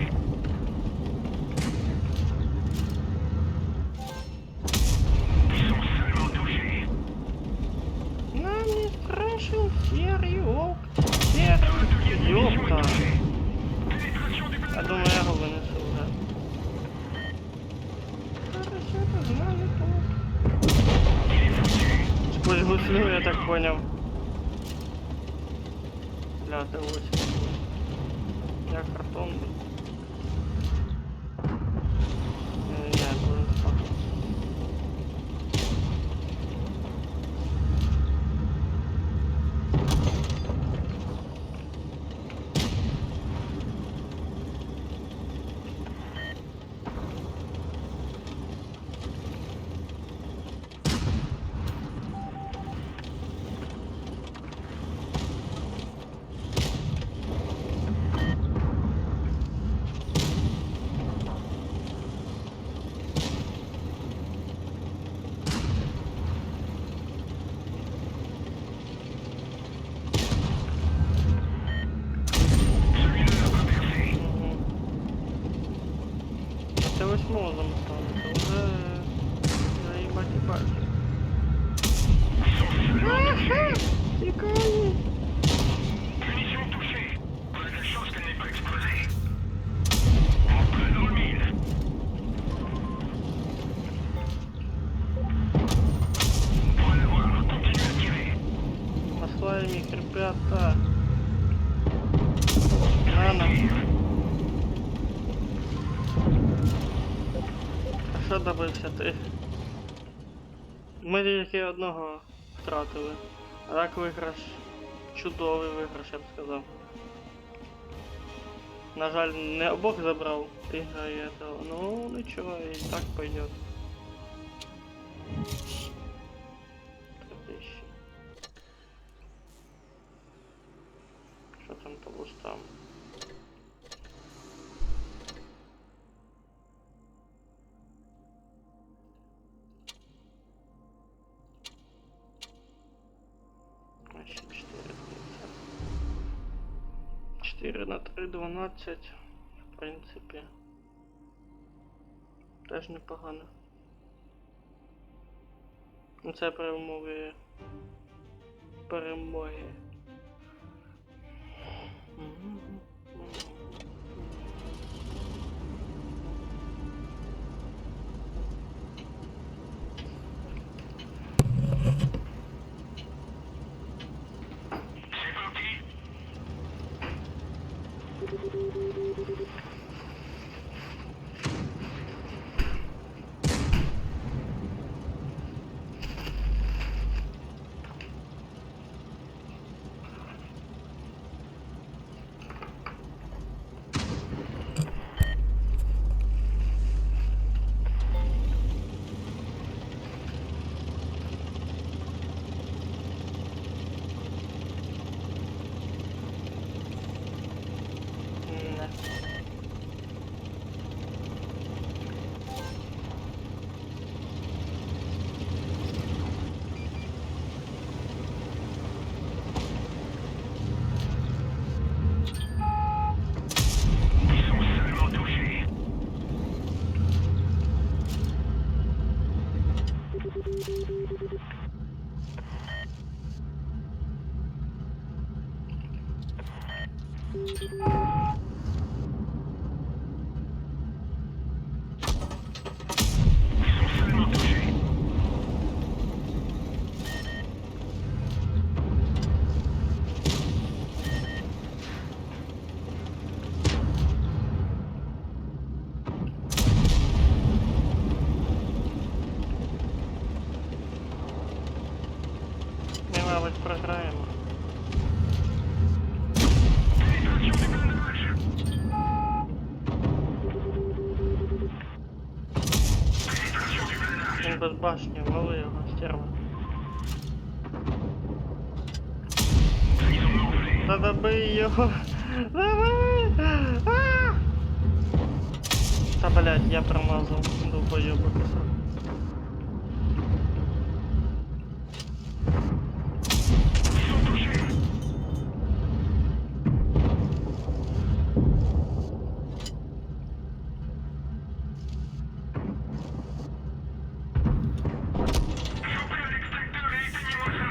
Ils sont seulement touchés. Нам не страшен серый волк. Серый ёпта. Pénétration du Я plan. думаю, я його винесу вже. Хорошо, погнали тут. Сквозь гуслю, я так понял. Бля, Т8. Я картон. Не, должен спать. Т8 замотали, то вже заїбать і бачу. Тікай! Munition touchée. On a de la chance qu'elle n'ait pas explosé. En plein dans le mille. Ребята. Рано. А що добився ти? Ми тільки одного втратили. А так виграш. Чудовий виграш, я б сказав. На жаль, не обох забрав. Тигра і этого. Ну, нічого, і так пойдет. 3000. Що там по бустам? Значит, 4 на 3, 12. В принципі. Теж непогано. Ну, це перемоги. Перемоги. C'est parti. Не. Ils sont seulement touchés. Ils sont seulement touchés. Ми, мабуть, програємо. Pénétration du blindage. Pénétration du blindage. Він без башні, лови його, стерва. Ils ont morflé. Та добий його! Давай! А! Та, блядь, я промазав. Долбоёба кусок. Ils sont touchés. Chopez un extracteur et éteignez-moi ça.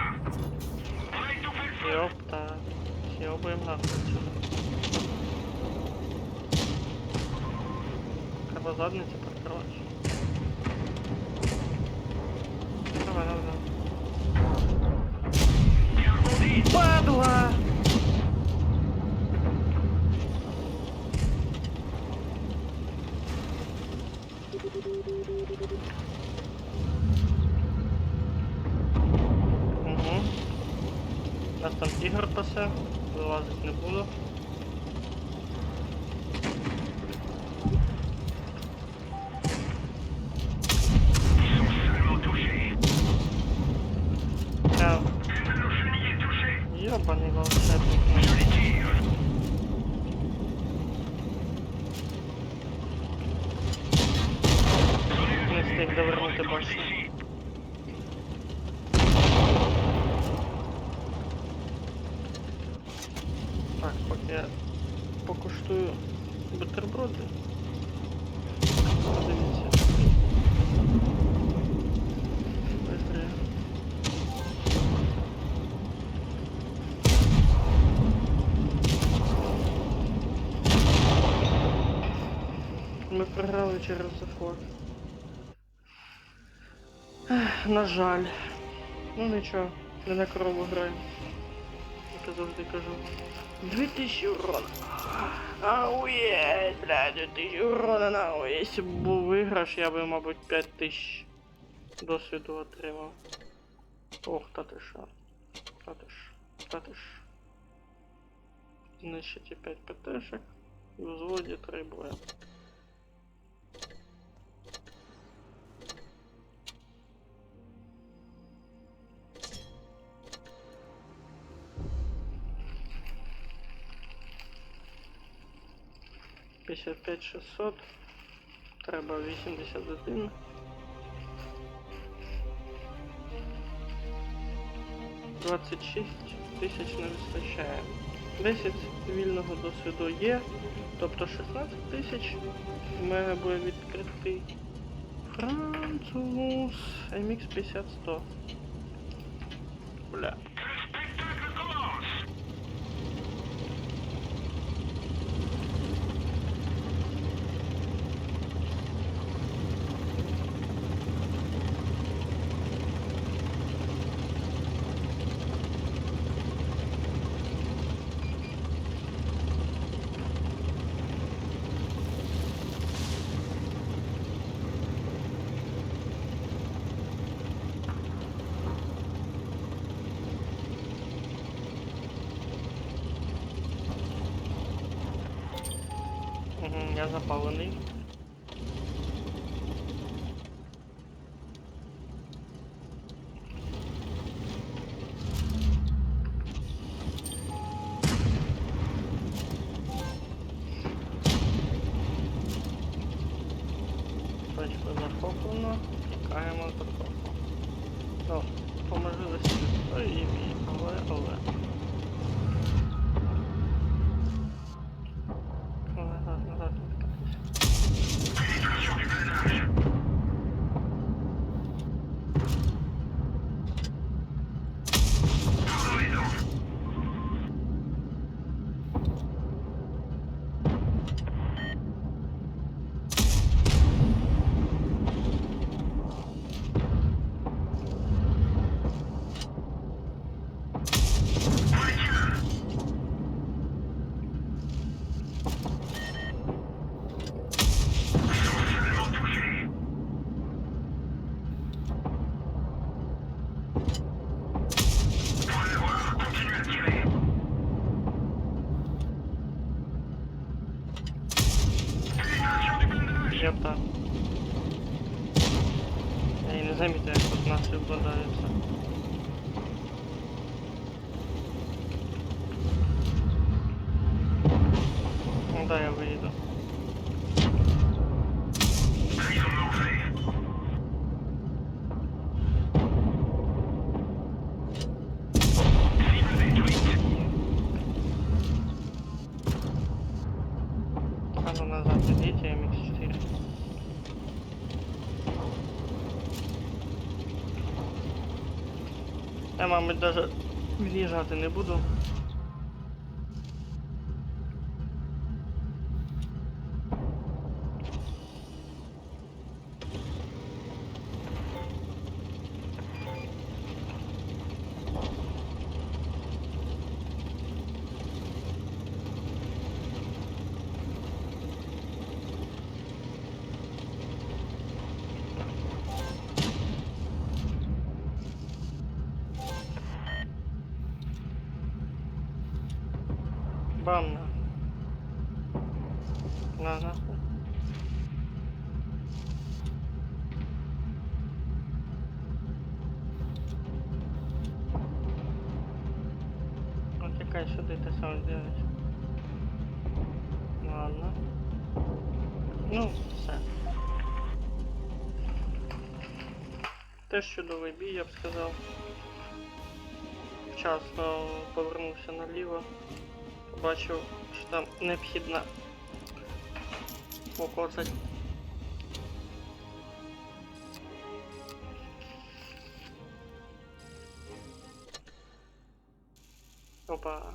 On a étouffé le feu. Ёпта. Съёбуем нахуй отсюда. Треба задниці подкривати. Давай, давай. Падла! Угу. Нас там тигр пасе, вилазить не буду. Ils sont seulement touchés. Я Une de nos chenilles est touchée. ёбаний волшебник. Je les tire. Не встиг довернути башню. Ici. Так, поки я покуштую бутерброди. Подивіться. Быстрее. Ми програли через заход. На жаль. Ну нічого, не на корову граємо. я завжди кажу. 2000 урона. Ауєть, бля, 2000 урона, нахуй. Якщо б був виграш, я би, мабуть, 5000 досвіду отримав. Ох, та ти шо. Та ти ж. Знищити 5 ПТшек. І у взводі 3 боя. П'ятдесят 600. Треба 81. 26 тисяч не вистачає. 10 вільного досвіду є, тобто 16 тисяч в мене буде відкритий француз MX 50-100. Бля. Spectacle commence! Я запалений. Точка захоплена. Тікаємо з захопу. О, по можливості і але. Назад відкатись. Pénétration du blindage! Horizon! Voiture! Sensiblement touché! Point noir, continue à tirer! Pénétration du blindage! Ёпта. Я и не заметил, як тут наши вкладаються. Ну да, я выйду. Prise en danger! Cible détruite! А ну назад идите, MX4. Я, мабуть, даже від'їжджати не буду. Бам. На нахуй. Ну тікай сюди, ти сам зробиш. Ладно. Ну, все. Теж чудовий бій, я б сказав. Вчасно повернувся наліво. Побачив, що там необхідно покоцать. Опа.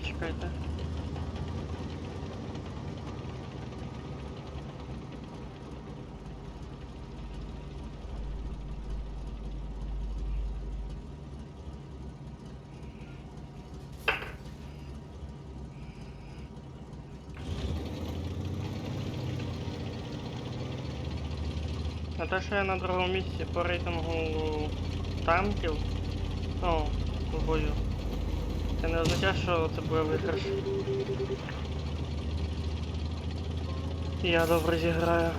чекайте. А те, що я на другому місці по рейтингу танків, ну, в бою, це не означає, що це буде виграш. І я добре зіграю.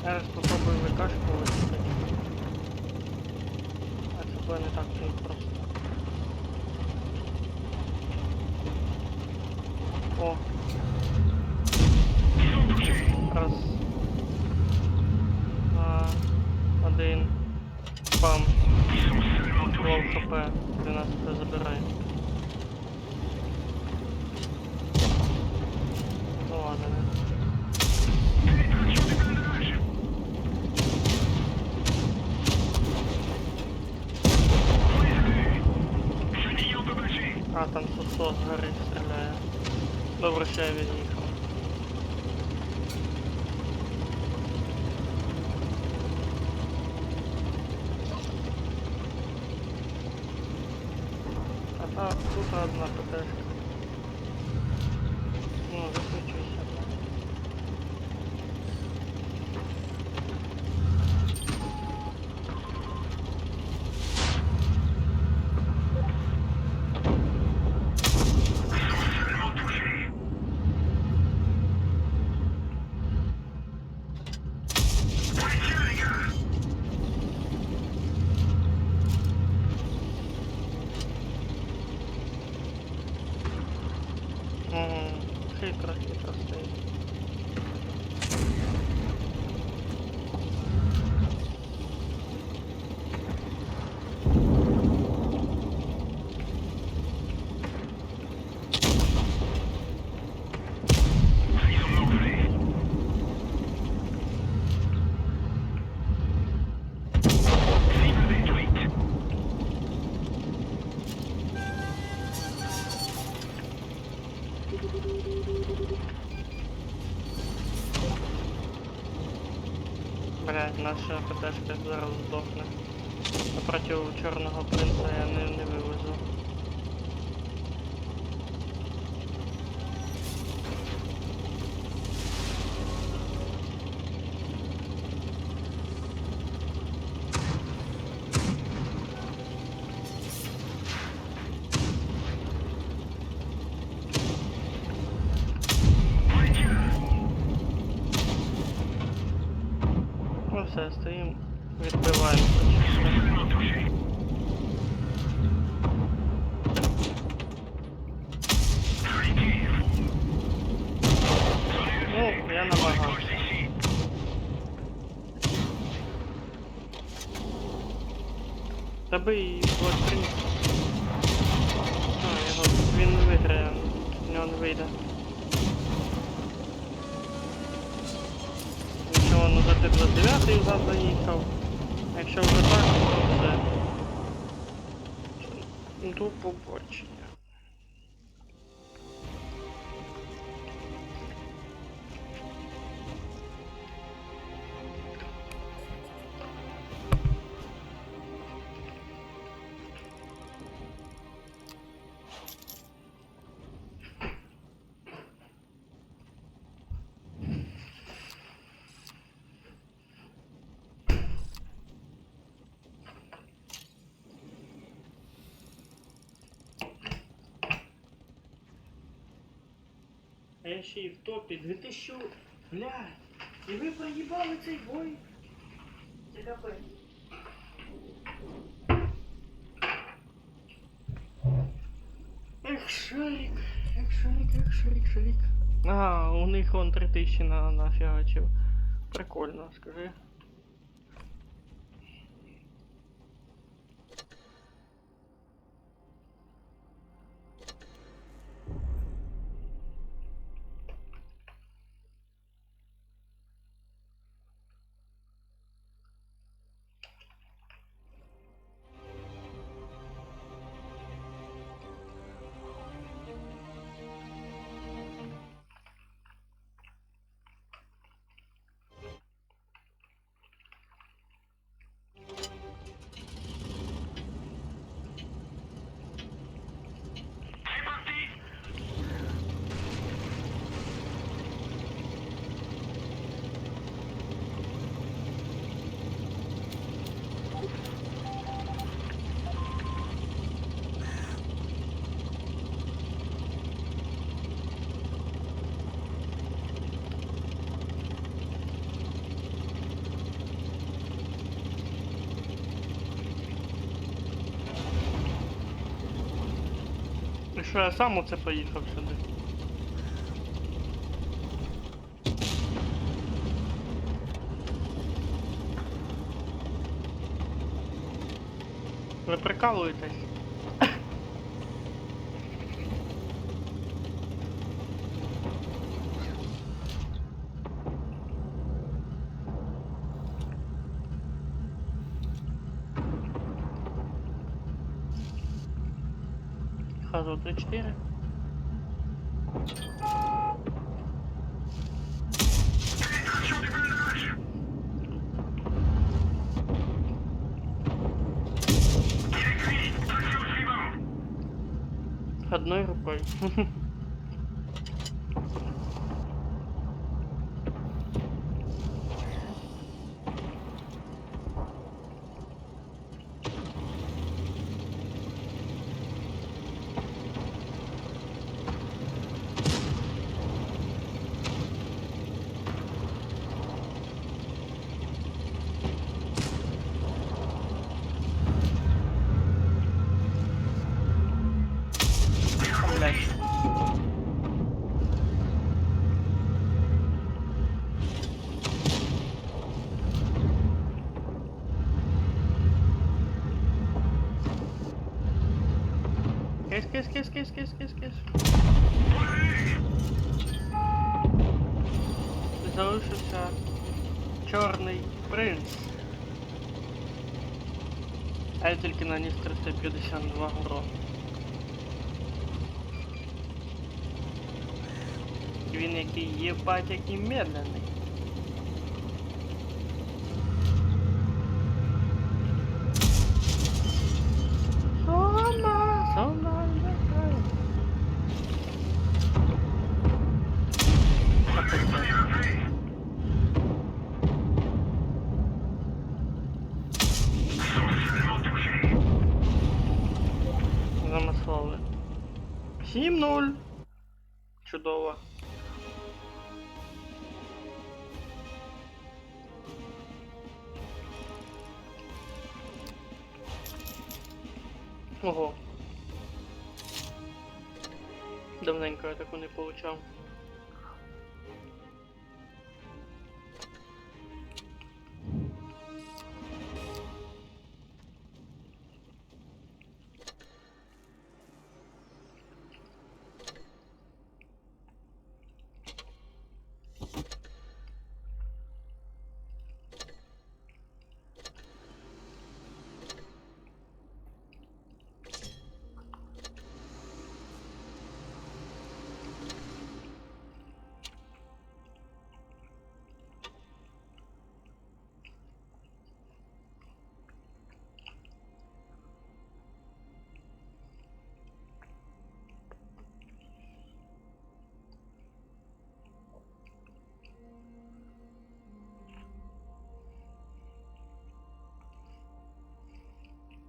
Зараз попробую ВКшку висипати. А це буде не так просто. О! Раз. Два. Один. Бам. Лол хп. 12 забирає. Ну ладно, не. А, там сосо з гори стріляє. Добре, що я від'їхав. А та тут одна ПТшка. Ну, засвічуйся. Хитро стоїть. Блядь, наша ПТшка зараз здохне. Напроти чорного принца я не вивезу. Ну все, стоїмо, відбиваємо. Ну, я намагався. Та бий блокпринт. Він не виграє, в нього не вийде. Якщо він за 29-й взад заїхав, а якщо вже так, то все. До побачення. А я ще й в топі 2000... Блядь! І ви проїбали цей бой? Це капець. Ех, шарик, шарик. А, у них он 3000 нафігачив. Прикольно, скажи. І що я сам оце поїхав сюди? Ви прикалуєтесь? Хазу 3-4. Pénétration du blindage. Il est cuit. Passez au suivant. Одной рукой. Блядь. Кис. Залишився чорний принц. А я тільки наніс 352 урон. Він який єбать, який медленний. Зона, Seulement touché. Замислове. 7-0. Чудово. Ого. Давненько я таку не получав.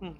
Мгм.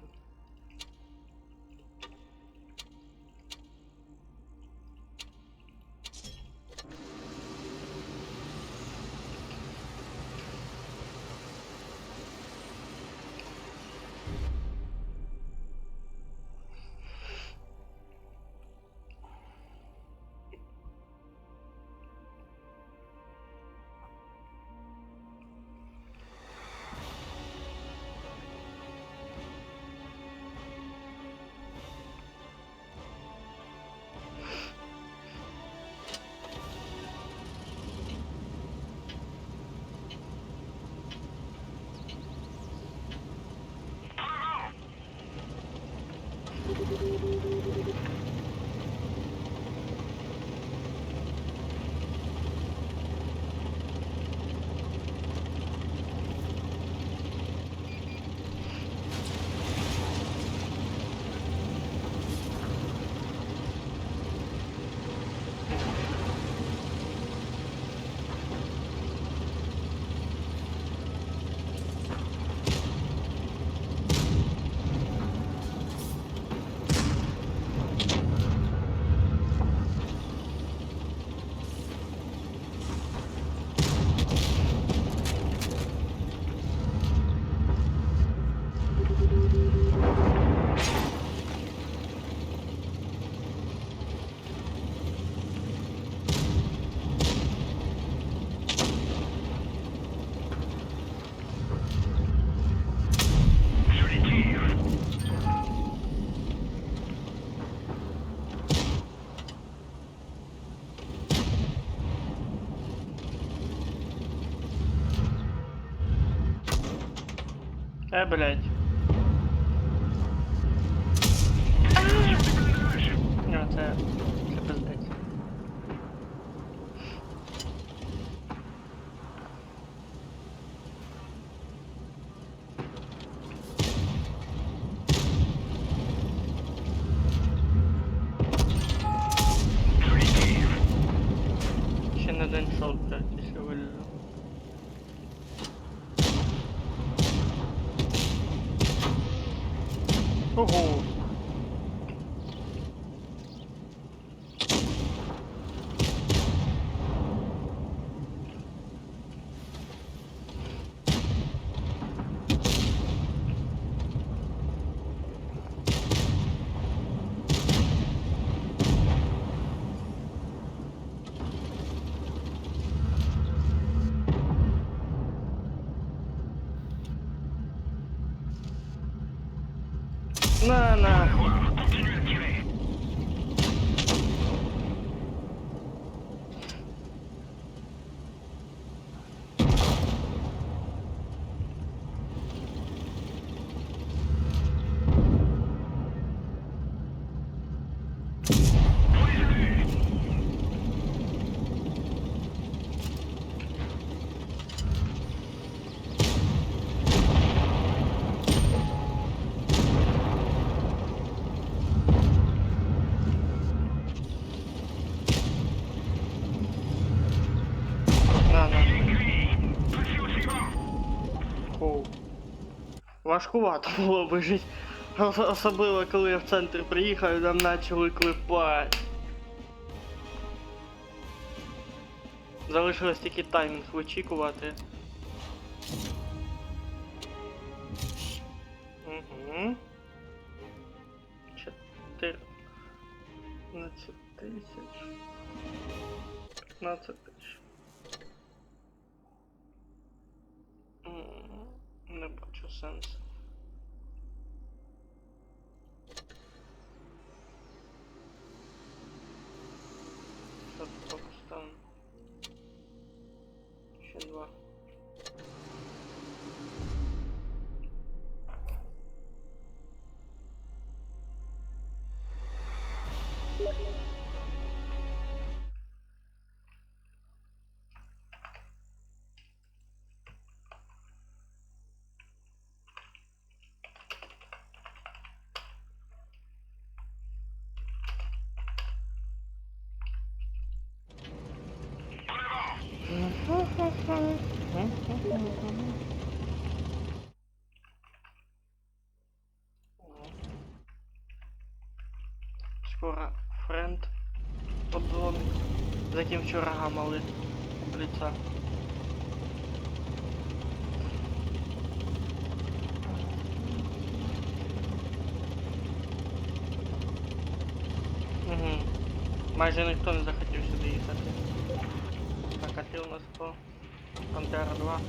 Блядь. Ні, це пиздець. Ще не один шот, блядь, якщо вилізу. Ого! На нахуй. Continuez à tirer. На нахуй. Passez au suivant. Хоу. Важкувато було вижити. Особливо, коли я в центр приїхав і нам почали клепати. Залишилось тільки таймінг вичікувати. Угу. 14 тисяч. 15 тисяч. Не бачу сенсу. Що тут поставимо? Ще 2. Скоро френд подзвонить, за яким вчора гамали лица. Угу. Майже ніхто не захотів сюди їхати. Так, а ти у нас хто? Пантера 2.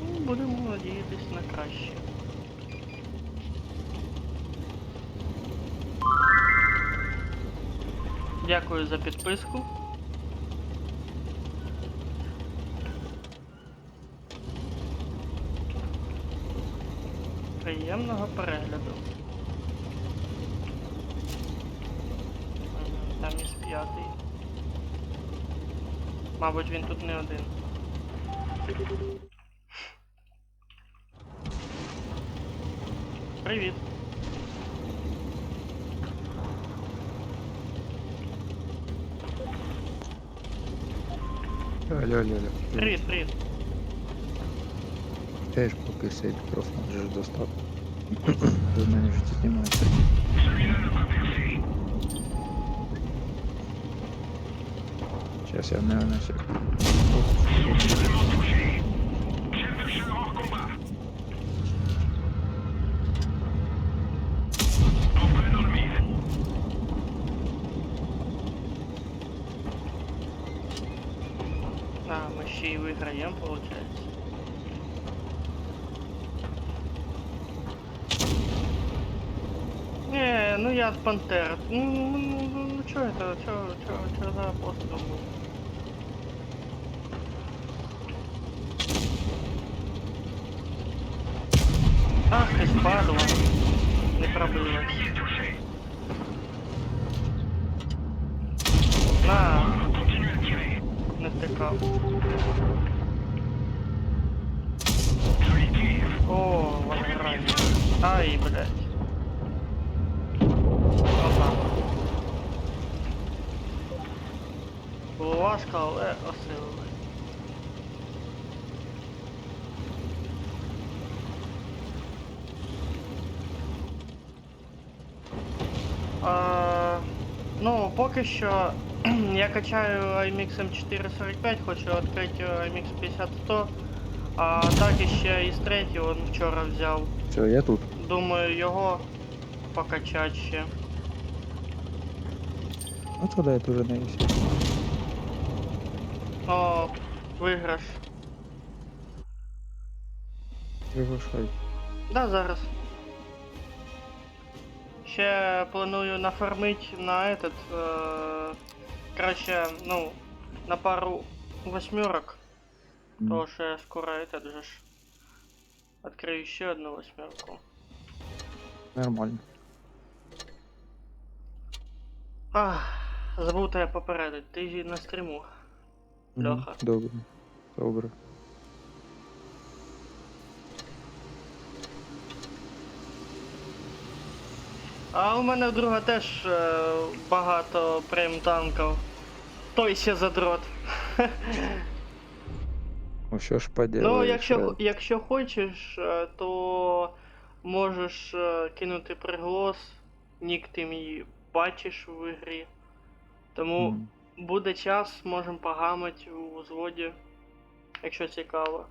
Ну, будемо надіятись на краще. Дякую за підписку. Приємного перегляду. Там із 5-й. Мабуть, він тут не один. Привіт. Алло. Привіт, привіт. Теж поки цей мікрофон вже ж достав. До мене вже тут немає. Celui-là n'a pas percé. Зараз я на сек. Vraiment touché. Chef de chœur hors combat. En plein dans le mille. А, ми ще й виграємо, виходить. Не, ну я з Пантер. Ну чого це? Чого за постріл був? Ах ти ж падла. Не пробилась. Ennemi est touché. На, Continue à tirer. не втикав. Joli tir. О, возгорання. Ай, блядь. Опа. Було важко, але осилили. Ну, поки що я качаю IMX M445, хочу відкрити IMX 50-100, а так іще із третього он вчора взяв. Все, я тут. Думаю, його покачати ще. Ну тогда я тоже на весе. О, виграш. Приглашай. Да, зараз. Ще планую нафармить на этот, короче, ну, на пару восьмерок. Потому что я скоро этот же ж открою еще одну восьмерку. Нормально. Ах, забув тебе попередити, ти на стріму. Льоха. Добре. Добре. А у мене в друга теж багато прем-танків. Той ще задрот. Ну що ж поделаешь? Ну, якщо хочеш, то можеш кинути приголос, нік ти мій бачиш в ігрі. Тому Мгм. буде час, можемо погамити у взводі, якщо цікаво.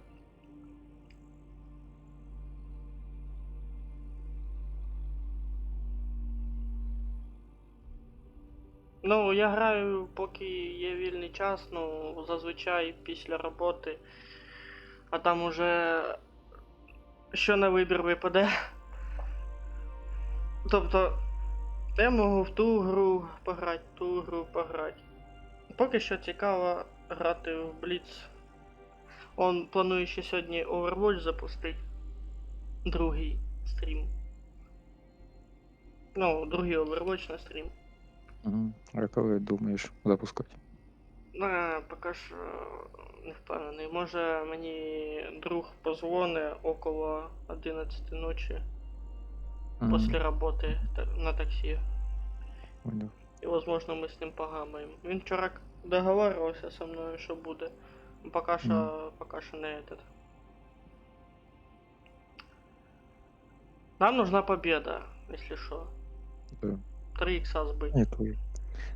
Ну, я граю, поки є вільний час, ну, зазвичай після роботи, а там уже що на вибір випаде. Тобто, я можу в ту гру пограти, ту гру пограти. Поки що цікаво грати в Blitz. Он планує ще сьогодні Overwatch запустити. Другий стрім. Ну, другий Overwatch на стрім. Мгм. А коли думаєш запускати? Поки що не впевнений. Може мені друг позвоне около 11 ночі Мгм. після роботи на таксі. Понял. І, возможно, ми з ним погамаємо. Він вчора договарювався со мною, що буде. Поки що не этот. Нам нужна победа, если что. Да. 3 икса сбыть. Ні, тоже.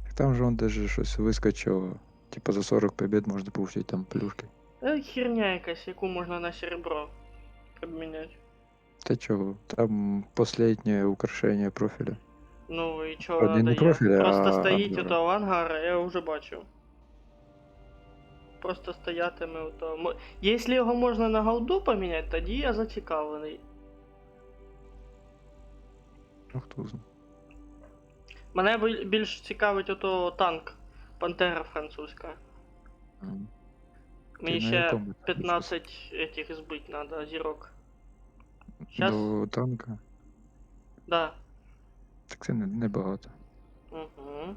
Так там же он даже щось вискочило. Типа за 40 побед можна получить там плюшки. Херня якась, яку можна на серебро обміняти. Та чого? Там последнее украшение профиля. Ну і чого Правда, не надає? профіля, Просто а стоїть ангара. ото ангара, я вже бачив. Просто стоятиме ото. Якщо його можна на голду поміняти, тоді я зацікавлений. Ну хто знає. Мене більш цікавить ото танк. Пантера французька. Мгм. Мені Ти на ще якому етапі 15 этих збить надо, зірок. Щас? До танка. Да. Так це не багато. Угу.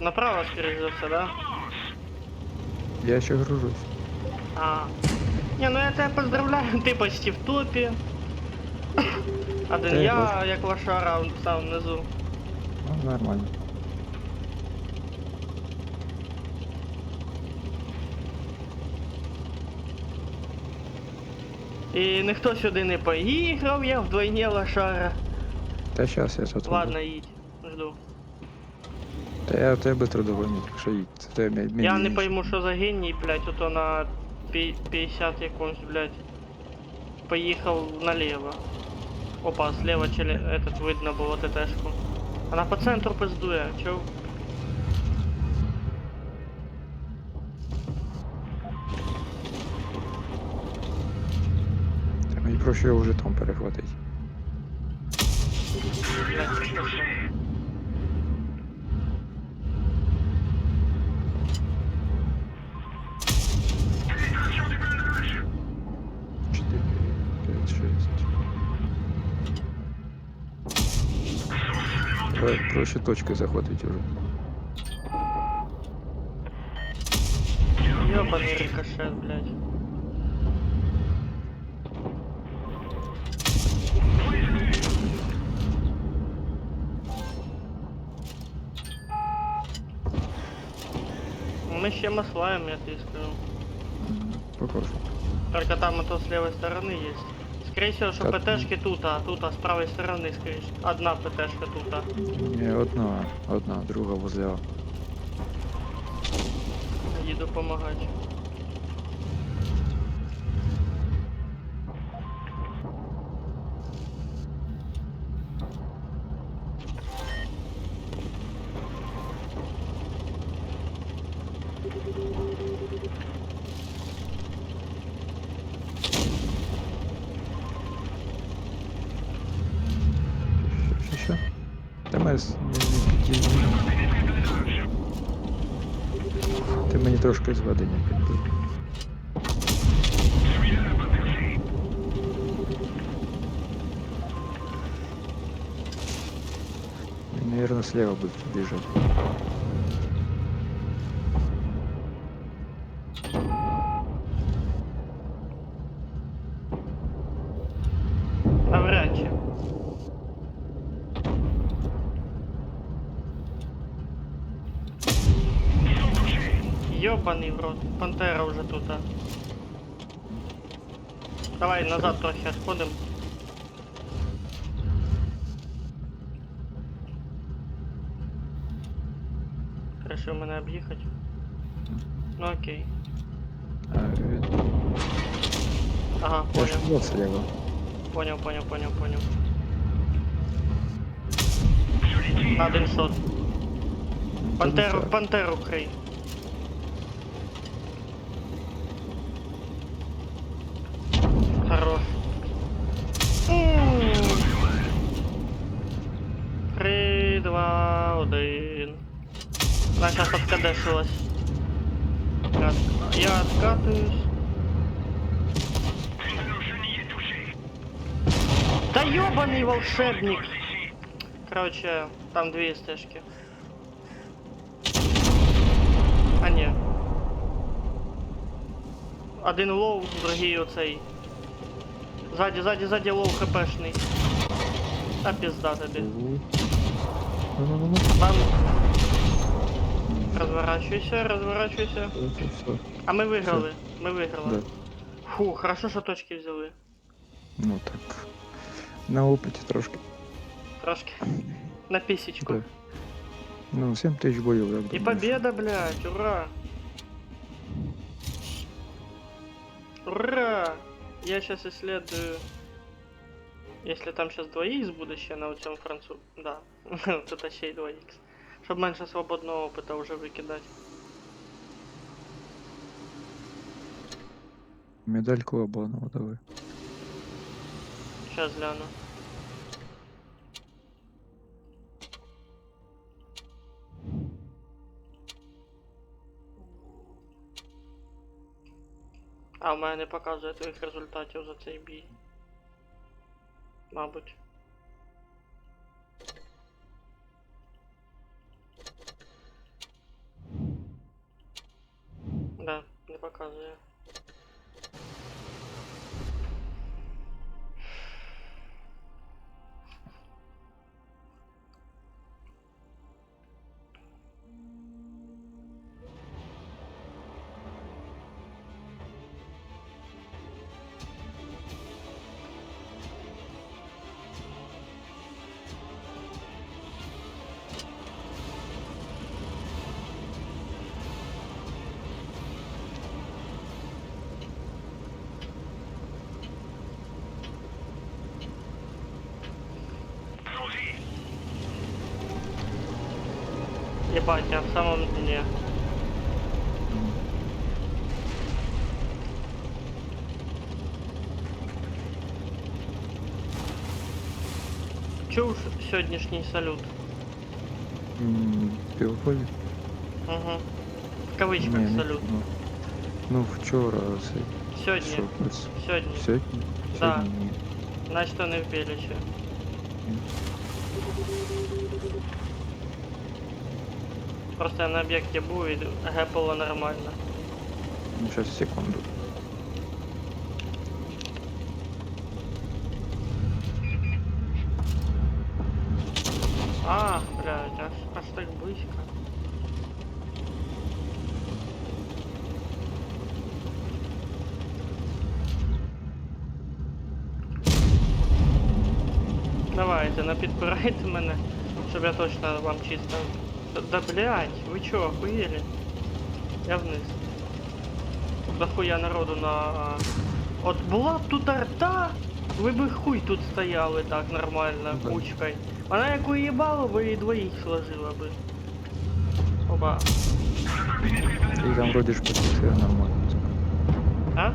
Направо, скорее за все, да? Я ще гружусь. Не, ну я тебя поздравляю, ты почти в топе. Один Та й я, як лошара, он сам внизу. Ну, нормально. І ніхто сюди не поїхав, я вдвойні лошара. Та щас я тут. Ладно, їдь, жду. Та я тебе быстро догоню, так що їдь. Це тебе медленніше. Я не пойму, що за геній, блядь, ото на 50 якомусь, блядь. Поїхав налево. Опа, слева этот видно було ТТшку. Она по центру пиздує, чё? Та мені проще його вже там перехватить. Блядь, що це? Pénétration du blindage. 4, 5, 6. Давай проще точки заходить уже. Ёбаный рикошет, блядь. Мы ще маслаем, я тебе скажу. Попрошу. Только там это с левой стороны есть. Скорее всего, что Так. ПТшки тут, а тут с правой стороны, скорее. Одна ПТшка тут. Не, одна, друга возле А. Їду помогать. Що? Та мене Ти мені трошки зведення підбив. Celui-là n'a pas percé. Він, наверное, слева буде біжати. Навряд чи. Ёбаный в рот. Пантера уже тут. Давай назад трохи отходим. Решив мене об'їхати. Ну окей. А, він... Ага, Я ж понял. казав слева. Понял. Solitude. На один шот. Пантеру. Пантеру крий. Хорош. 3, 2, 1. Она сейчас откадешилась. Я откатываюсь. Une de nos chenilles est touchée. Да ёбаный волшебник! Ici. Короче, там две стежки. А ні. Один лоу, другий оцей. Ззаді лоу хпшний. Та пізда тобі. Ну. Там. Розворачуйся. Все. А ми виграли. Да. Фу, хорошо, що точки взяли. Ну так. На опиті трошки. Трошки. На пісечку. Да. Ну, 7 тисяч боїв, я И думаю, победа, блядь, ура! Ура! Я сейчас исследую... Если там сейчас 2х буде ще на цьому францу... Да, тут ще й 2х. Щоб менше свободного опита вже викидати. Медальку Обанова давай. Сейчас гляну. А, в мене не показує твоїх результатів за цей бій. Мабуть. Да, не показує. Ебать, я в самом дне. М. Чув сьогоднішній салют? Півополі? Угу. В кавичках Ні, не салют. ну, ну вчора це Сьогодні. що ось Сьогодні. сьогодні? Да. Сьогодні ні. Значить, не в Білічі. Ні. Просто я на об'єкті був і гепало нормально. Ну, зараз секунду. А, блядь, аж так близько. Давайте, підпирайте мене, щоб я точно вам чисто... Да блядь, ви чо, охуєли? Я вниз. Дохуя народу на... От була б тут арта, ви би хуй тут стояли так нормально, Да. кучкой. Вона як уїбала, ви і двоїх сложила би. Оба. І там вроді ж пофіксили нормально. А?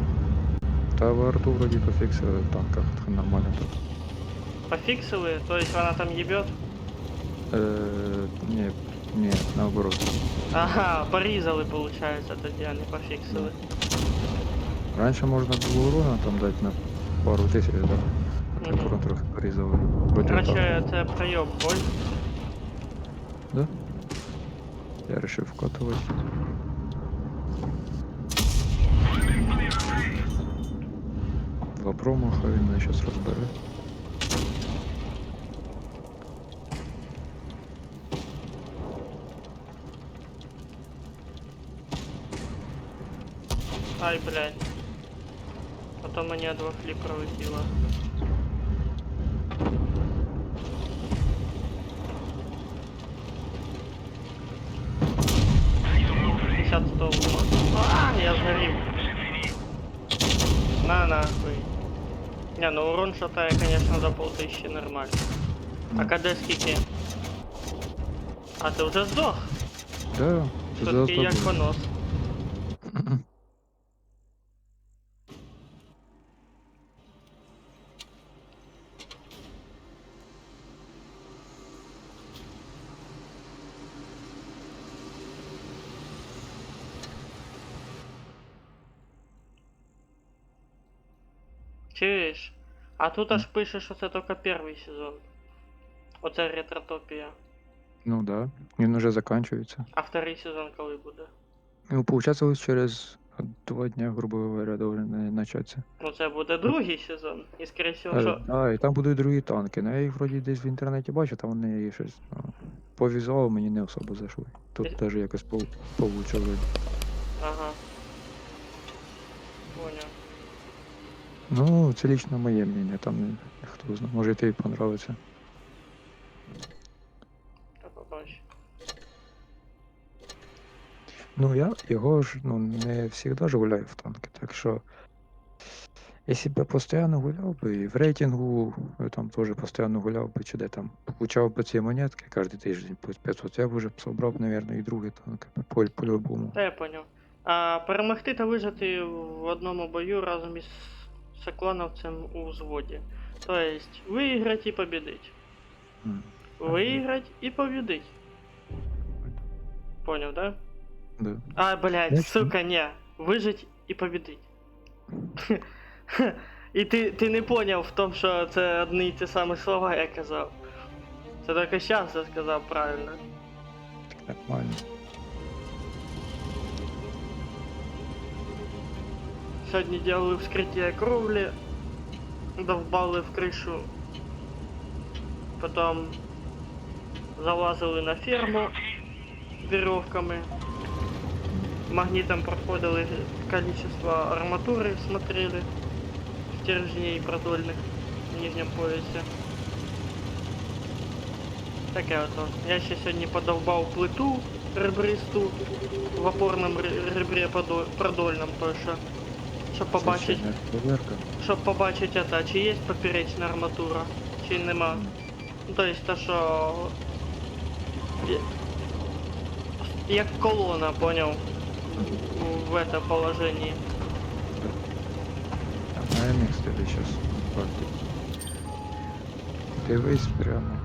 Та в арту вроді пофіксили в танках нормально тут. Пофиксили? То есть она там ебет? Ні, ні, наоборот. Ага, порізали, получается, тоді, а не пофіксили. Раніше можна було урона там дати на пару тисяч, так? А так Мгм. урон трохи порізали. Вроді так. Короче, це пройоб, боль. Да? Я решив вкатувати. Два промаха, він мене зараз розбере. Ай, блядь. Потом мені два фліп пролетіло. А, я згорів. На нахуй. Не, ну урон шатає, конечно, за 5000 нормально. А КД скільки? А ти вже здох? Да, Все-таки як заставив. понос. Чуєш? А тут аж пише, що це тільки перший сезон. Оце ретротопія. Ну да, він уже заканчивается. А второй сезон коли буде? Ну, получается, вот через 2 дня, грубо говоря, должен начаться. Ну це буде другий сезон. І скоріше всього, що. Да, і там будуть другі танки. Ну, я їх вроді десь в інтернеті бачу, там вони щось по візуалу мені не особо зайшли. Тут теж якось получше вроді. Ага. Понял. Ну, це лично моє мнение, там хто знає, може тобі понравиться. Та побачу. Ну, я його ж не завжди ж гуляю в танки, так що. Якщо б я постійно гуляв би, і в рейтингу там теж постійно гуляв би, чи де там получав би ці монетки кожен тиждень по 500, я б вже б собрав, мабуть, і другий танк по-любому. Та я понял. А перемогти та вижити в одному бою разом із соклановцем у взводі. То есть выиграть и победить. М. Выиграть и победить. Понял, да? Да. А, блядь, Я сука, не. Выжить и победить. І ти не поняв в тому, що це одні й ті самі слова я казав. Це тільки зараз я сказав правильно. Так нормально. Сьогодні делали вскриття кровлі, довбали в кришу, потім залазили на ферму веревками, магнитом проходили количество арматури, смотрели, стержней продольных в нижнем поясе. Таке ото. Я ще сьогодні подовбав плиту ребристу в опорному ребре продольном, то що, щоб побачити. Це ще не проверка. Щоб побачити это, чи є поперечна арматура, чи нема. Ну, то есть то, що як колона, понял? В это положение. А на МХ тебе сейчас хватит. Дивись прямо.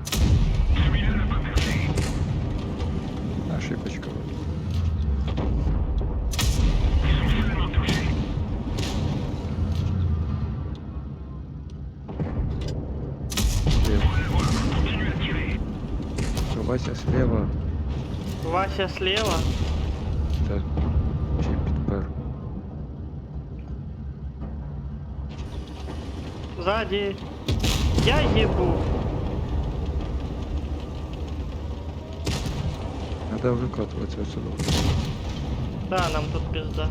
Ошибочка. Вася слева. Вася слева. Да. Чи підпер. Сзади. Я ебу. Надо выкатываться отсюда. Да, нам тут пизда.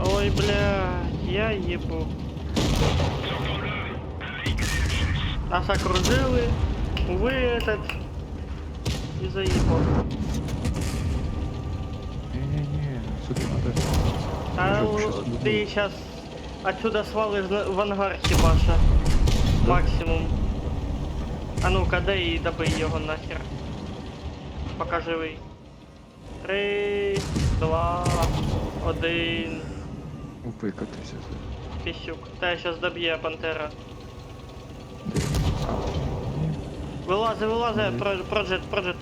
Ой, бля, я ебу. Нас окружили, увы, этот, и заебал. Не-не-не, сюда надо. А Жопу щас не ты сейчас отсюда свалишь в ангар хибаша. Максимум. А ну-ка, дай и добий його нахер. Пока живий. 3, 2, 1. Выкатайся. Пісюк. Та сейчас доб'є пантера. Де? А, ні. Вилази, проджет.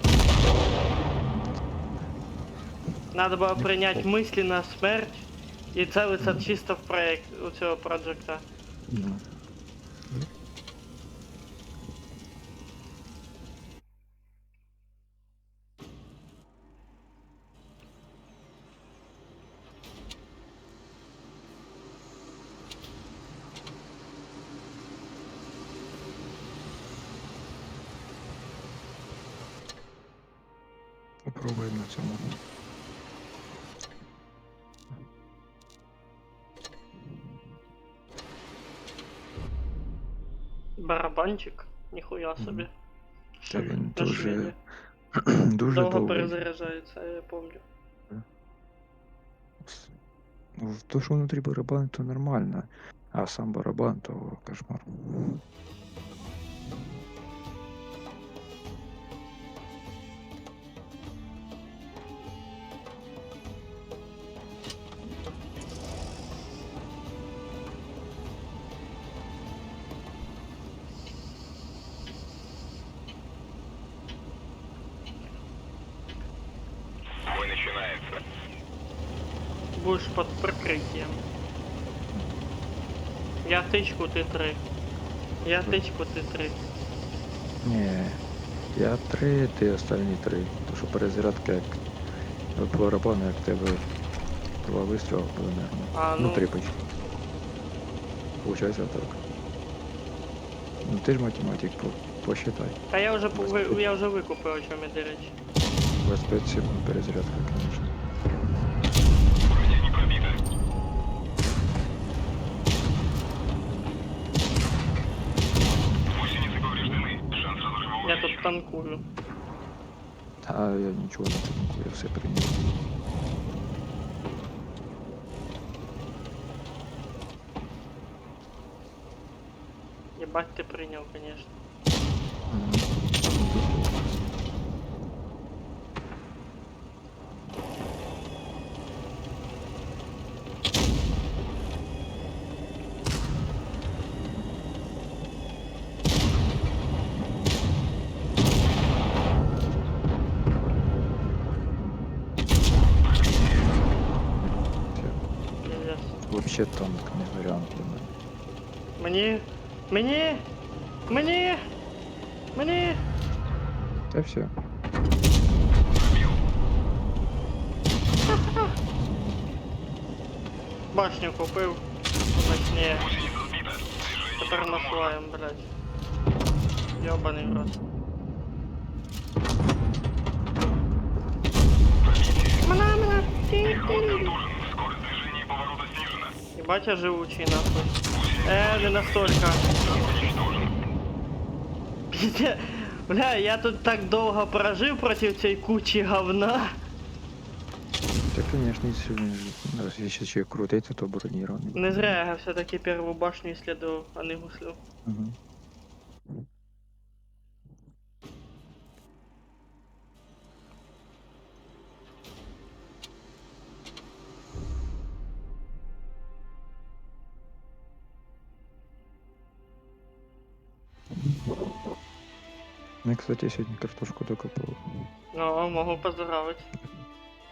Надо було прийняти мислі на смерть і целиться чисто в проект у цього проджекта. Ну. Попробуем на цьому. Барабанчик? Ніхуя собі. Та він На дуже, шведі. дуже Довго довгий. перезаряджається, я помню. Ну, то, що внутрі барабан, то нормально, а сам барабан, то кошмар. Бой начинается. Будеш під прикриттям. Я тичку, ти 3. Я тичку, ти 3. Ні, я 3, ти останні 3. То що перезарядка як барабан, як в тебе 2 вистріли примерно. А, Ну, ну. 3 почти. Получається так. Ну ти ж математик, посчитай. Та я вже викупив, о чому йде річ. 25 секунд перезарядка, конечно. Броня не пробита. Гусеницы повреждены. Шанс разрыва Я тут танкую. А я нічого не танкую, я все прийняв. Ебать ти прийняв, конечно. Пиздец. Вообще танк не варіант для мене. Мені! Та все. Башню купив. Точніше. Тепер насуваєм, блядь. Ёбаний в рот. Мене! Скорость движения и поворота снижена. Ебать я живучий, нахуй. Не настолько. Пиздец. Бля, я тут так довго прожив проти цієї кучі говна. конечно, если ще крутити, то бронірований. Не зря я все-таки первую башню исследовал, а не гуслю. Мгм. Я, кстати, сьогодні картошку докопав. Ну, могу поздравить.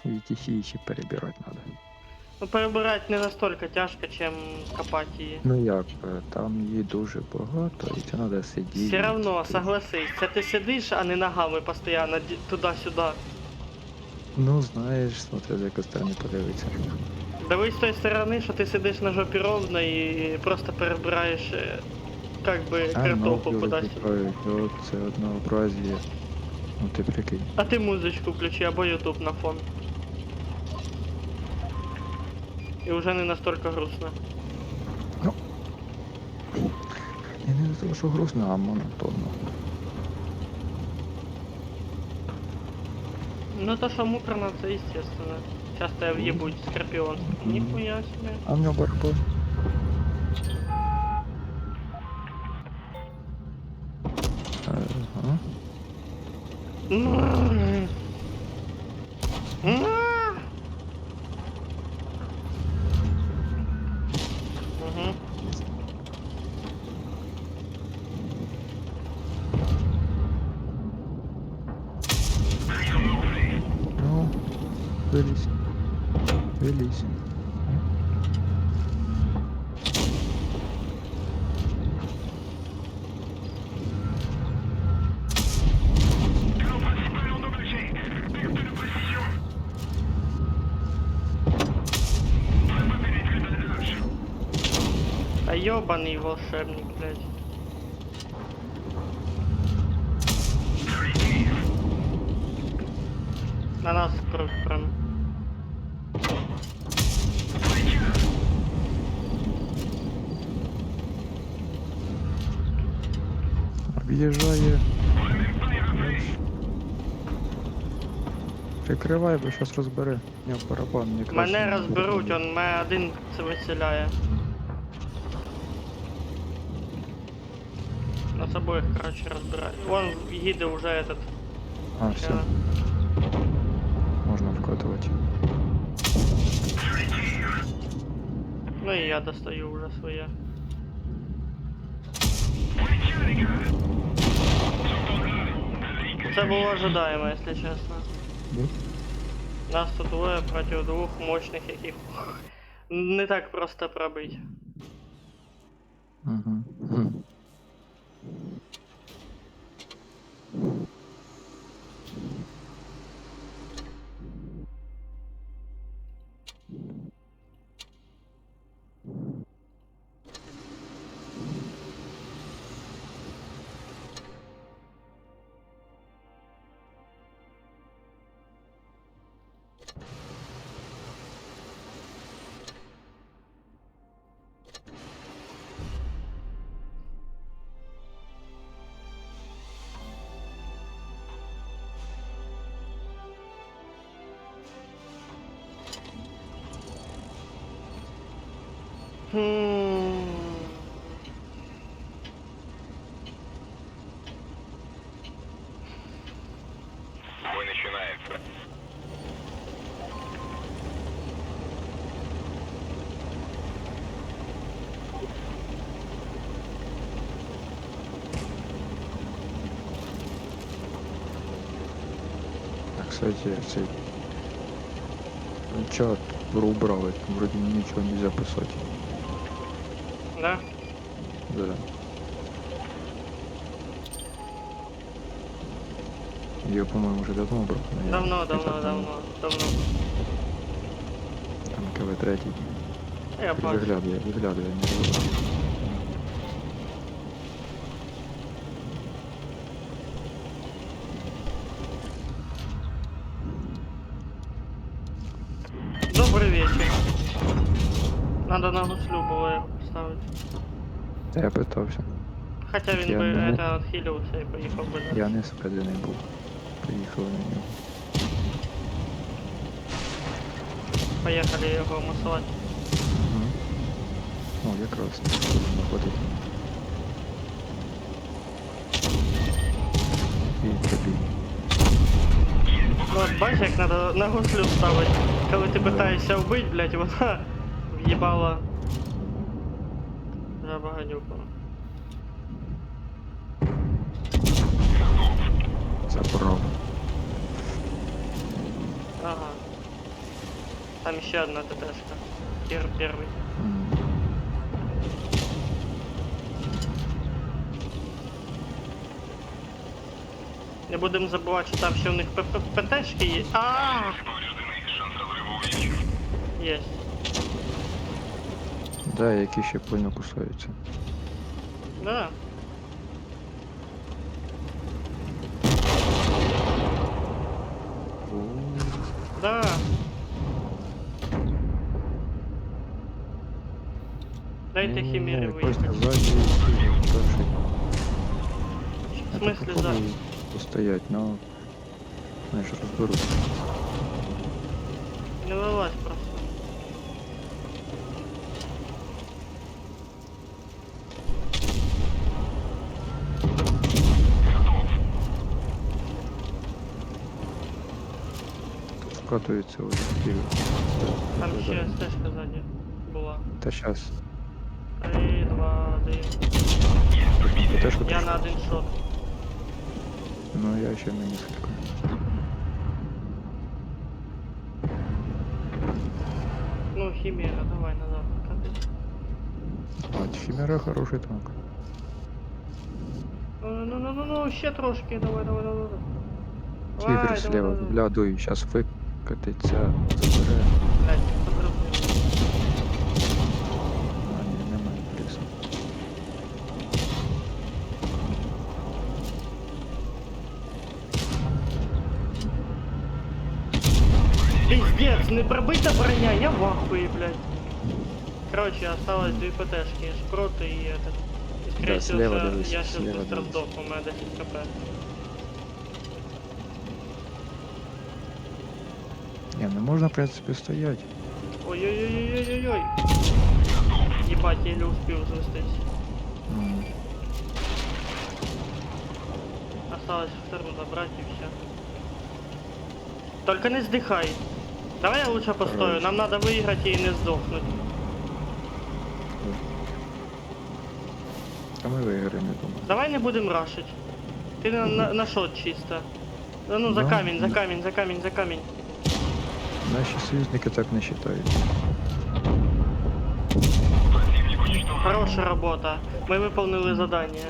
І ті ще перебирати треба. Ну, перебирать не настолько тяжко, чем копать її. Ну як, там її дуже багато, і це треба сидіти. Все равно, і- согласись, це ти сидиш, а не ногами постійно туди-сюди. Ну, знаєш, смотри, з якої сторони подивитися. Дивись з тої сторони, що ти сидиш на жопі ровно і просто перебираєш, как би, картоху кудись. Це однообразие. Ну ти прикинь. А ти музичку включи або YouTube на фон. І вже не настолько грустно. І не за того, що грустно, а монотонно. Ну то, що муторно, це естественно. Часто я въебуть скорпион. Ніхуя себе. А в нього барабан. Ага. Угу. Ну, вилізь. Вилізь. Canot principal endommagé. Perte de précision. On n'a pas pénétré l'allage. А ёбаный волшебник, блядь. На нас кровь прям. Об'їжджає. Прикривай, бо щас розбере. У нього барабан якраз. Мене розберуть, он мене один це виселяє. Нас обоих, короче, розбирає. Вон їде уже этот. А, все. Можна вкатувати. Ну і я достаю уже своє. Це було ожидаемо, якщо чесно. Да? Нас тут двоє проти двох мощних, яких не так просто пробити. Угу. Бой начинается. А, кстати, цей чат убрали, вроде ничего нельзя писать. Да? Да. Ее, по-моему, уже давно убрал. но я Давно, хотя давно, бы давно, давно. Там КВ-3. Я бачу. Выглядывай, не забывай. Добрий вечір. Надо на гуслю було його поставити. Та я питався. Хоча він Я би не- це відхилився і поїхав би Я далі. не спедений був. Приїхали на нього. Поехали його масувати. Мгм. О, якраз знаходить. І тобі. Ну от бачиш, як треба на гуслю ставити. Коли ти питаєшся вбити, блядь, вона в'їбала за баганюку. Забрав. Ага. Там ще одна ТТшка. Первый. М. Не будемо забувати, що там ще в них ПТшки є. Повреждены. Шанс разрыва увеличен. Єсть. Да, які ще больно кусаються. Да. Да. Дайте хімери Костя виїхати. ззаді перший. В смысле за? Постоять, но знаєш, розберуться. Не вилазь просто. Вкатується ось такі. Там ще стежка ззаді була. Та щас. 3, 2, 1. Теж Я на один шот. Ну я ще на несколько. Ну, хімера, давай назад. Катись. А, Хімера хороший танк. Ну, ще трошки, давай. Тігр слева, давай. бля, дуй, щас викатиться, забере. Блядь, подрозумів. А, ні, немає плюсу. Пиздец, не пробита броня, я в ахуе, блядь. Короче, осталось 2 ПТшки, шпрот и этот. И, скорее Да, всего, слева я дивись, сейчас слева быстро дивись. сдохну, у меня 10 хп. Ні, не можна, в принципі, стоять. Ой-ой-ой-ой-ой-ой. Ебать, еле успел запустить. М. Осталось вторую забрать и все. Только не сдыхай. Давай я лучше постою, Короче. нам надо выиграть и не сдохнуть. А ми виграємо, я думаю. Давай не будем рашить. Ты на шот чисто. Да ну, за Ну, камень, за да. камень, за камень, за камень. Наші союзники так не вважають. Противник уничтожен. Хорошая работа. Мы выполнили задание.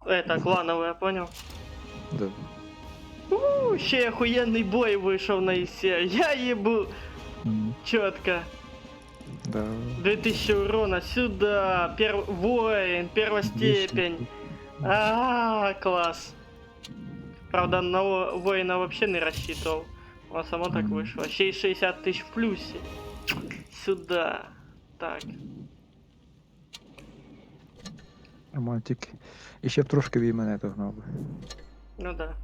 Это, клановое, понял? Да. Ще охуенный бой вышел на ИСе. Я ебу. М. Четко. Да. 2000 урона сюда. Воин, первая степень. Класс. Правда, на воина вообще не рассчитывал. А само так Мгм. вышло. Ще и 60 тысяч в плюсе. Сюда. Так. Романтик. І ще б трошки він мене догнав би. Ну да.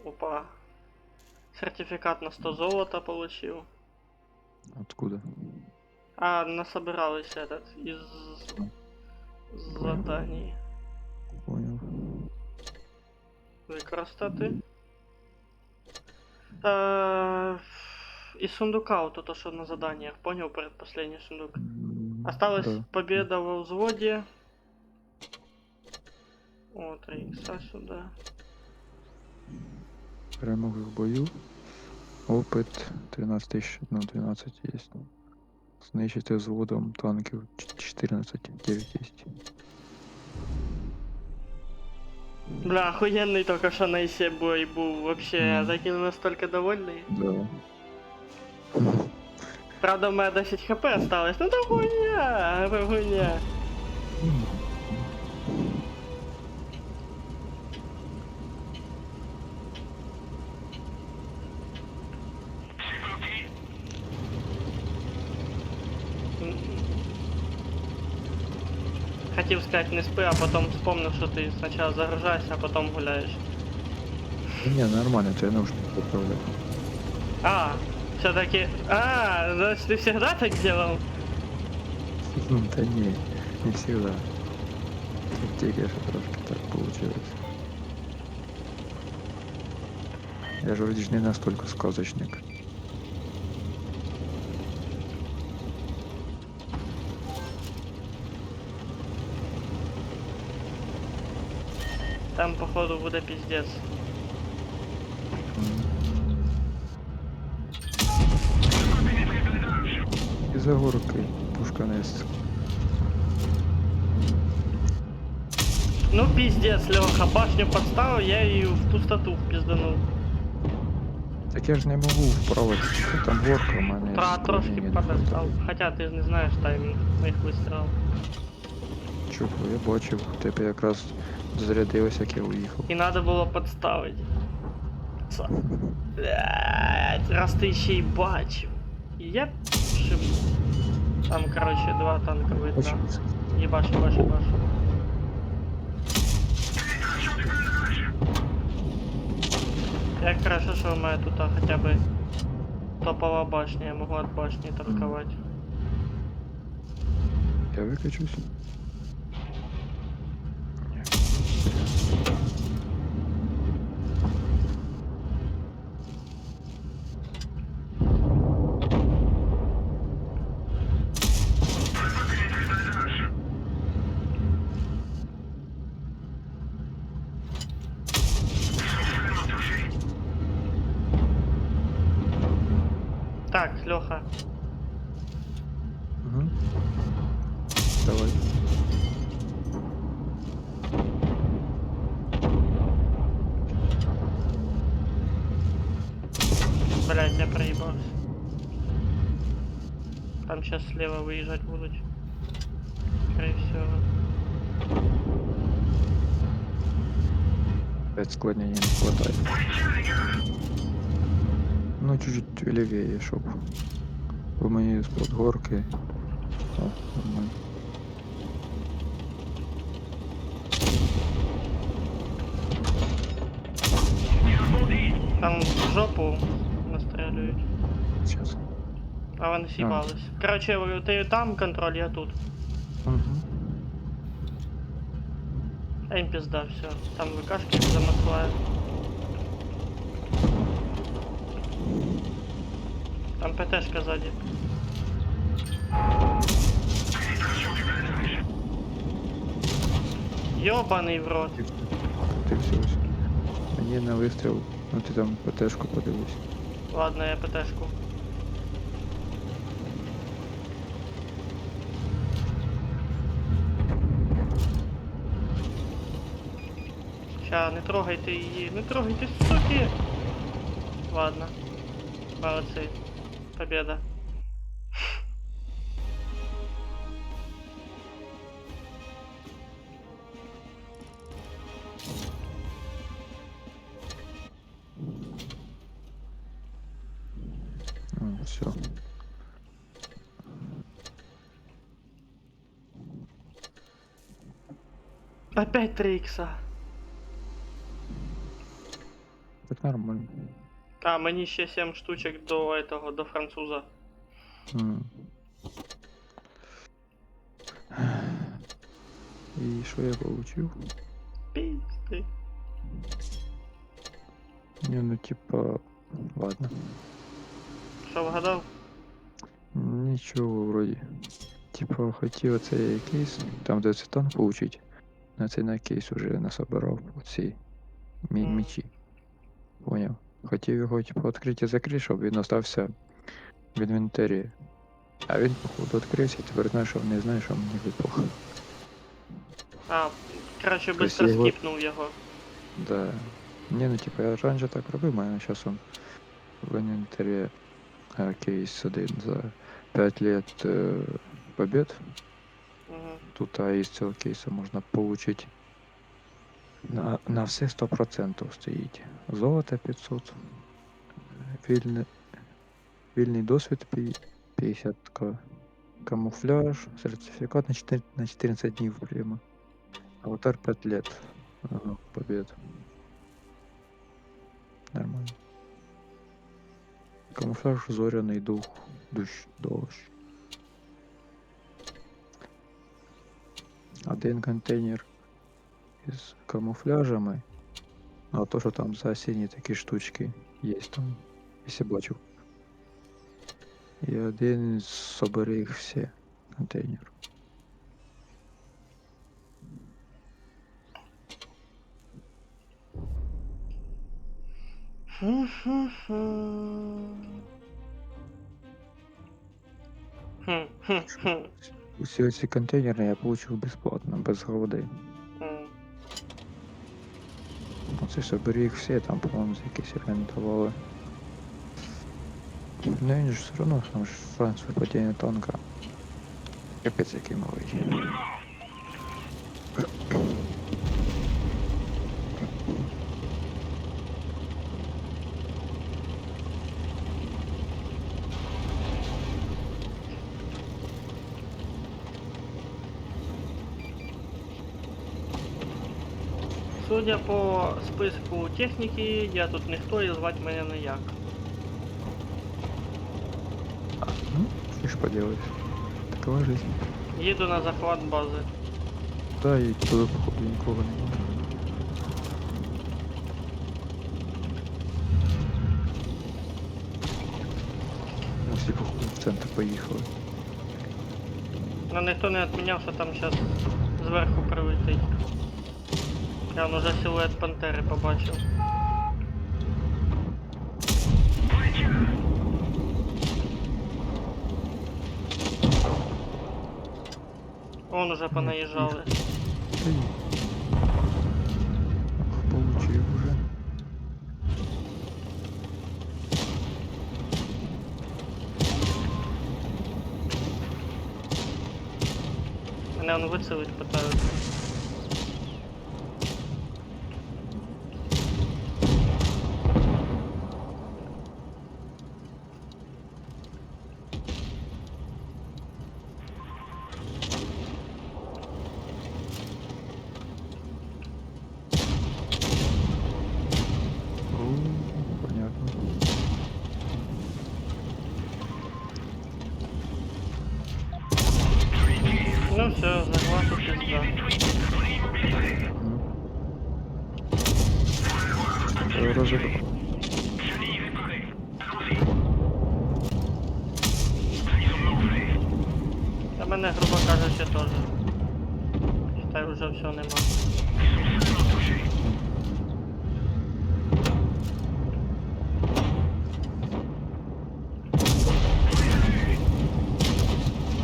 Опа. Сертификат на 100 золота получил. Откуда? Насобиралось этот из заданий. Понял. Використати. Из сундука вот то, что на заданиях. Понял, предпоследний сундук. М, Осталась да. победа во взводе. О, 3 икса сюда. Перемоги в бою. Опит 13 тисяч, ну 12 є. Знищити взводом танків 14, 9 є. Бля, охуенный только что на исе бой был. Вообще, я Мгм. таким настолько довольный. Да. Правда, у меня 10 хп осталось. Ну это хуйня, это хуйня. Все внутри. Хотел сказать не спи, а потом вспомнил, что ты сначала загружаешься, а потом гуляешь. Не, нормально, то я наушники поправляю. А, все-таки... А, значит, ты всегда так делал? Да не всегда. Тут тільки що трошки так получилось. Я же вроде ж не настолько сказочник. Там, походу, буде пиздец. І за горкою пушка несется. Ну, пиздец, Леха, башню подставил, я ее в пустоту пизданул. Так я ж не можу вправити. Там горка, в мене Трошки склонення не подостал. хватає. Хотя ты же не знаешь тайминг моих выстрелов. Чого, я бачив, тебе якраз зарядилось, як я уїхав. И надо было подставить. Блядь, раз ты еще и бачив. Я шиб. Там, короче, два танка видно. Бачив. Ебашь, ебашь, ебашь. Як хорошо, що у мене тут хоча б топова башня, я можу від башні танковать. Я виключусь. Так, Леха, Угу. Давай. блядь, я проебался. Там сейчас слева выезжать будут. Скорее всего. 5 склонения не хватает. Ну, чуть-чуть левее, чтоб у меня из-под горки. О, нормально. Там в жопу настреливают. Сейчас. А вони сібались. Короче, ты там контроль, я тут. Угу. А им пизда, все. Там ВКшки замаслают. Там ПТшка сзади. Ёбаный в рот. Ти все. Мені на вистріл. Ну ти там ПТшку подивись. Ладно, я ПТшку. Ща, не трогайте її, не трогайте, суки! Ладно. Молодцы. Победа. Все. Опять 3 икса. Так нормально. А, мені ще 7 штучек до этого, до француза. М. І що я получив? Пизды. Не, ну типа. Ладно. Що вгадав? Нічого вроді. Типа хотів оцей кейс, там де цитан получить. На цей на кейс уже насобирав оці мечі. Поняв. Хотів його типу відкрити і закрити, щоб він остався в інвентарі. А він, походу, відкрився і тепер знає, що не знає, що мені випало. А, короче, Тобто быстро його- скіпнув його. Да. Не, ну типа я раніше так робив, а зараз он в інвентарі кейс один за 5 лет побед. Угу. Тут из цього кейса можна получить на все 100% стоїть. Золото 500, вільний досвід 50к, камуфляж, сертифікат на 14 днів прямо. Аватар 5 лет. Ага, побед. Нормально. Камуфляж, зоряний дух, дощ. Один контейнер із камуфляжами, а то, що там за сині такі штучки є там, якщо бачив. І один собери їх всі контейнер. Хм. Усі ці контейнери я получив безплатно, без голоди. Оце собери їх всі, там, по-моєму, за якісь орієнтували. Ну він ж все одно, там ж шанс випадіння танка. Капець який малий. Судя по списку техніки, я тут ніхто і звати мене ніяк. Ну, что ж поделаешь. Такова жизнь. Їду на захват бази. Да, і туди, походу, нікого немає. Ну, всі, походу, в центр поїхали. Ну ніхто не відміняв, що там зараз зверху прилетить. Я вон уже силует пантери побачив. Вон уже понаїжджали. Ой. Ах, получив уже. Мене он вицелить питаються. О, понятно. Ну все, захвату пизда. Розібрав. Та мене, грубо кажучи, теж. Та вже все нема.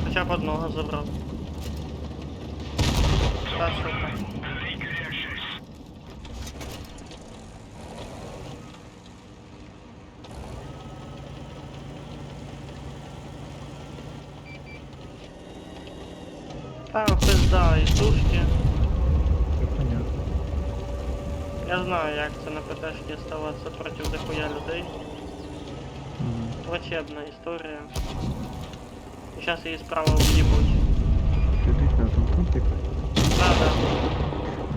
Хоча б одного забрав. Та сука. Та пизда, і сушки. Все понятно. Я знаю, як це на ПТшці ставатися проти дохуя людей. Мгм. Плачебна історія. І зараз її справа в'їбуть. Сидить на тому танки. Да.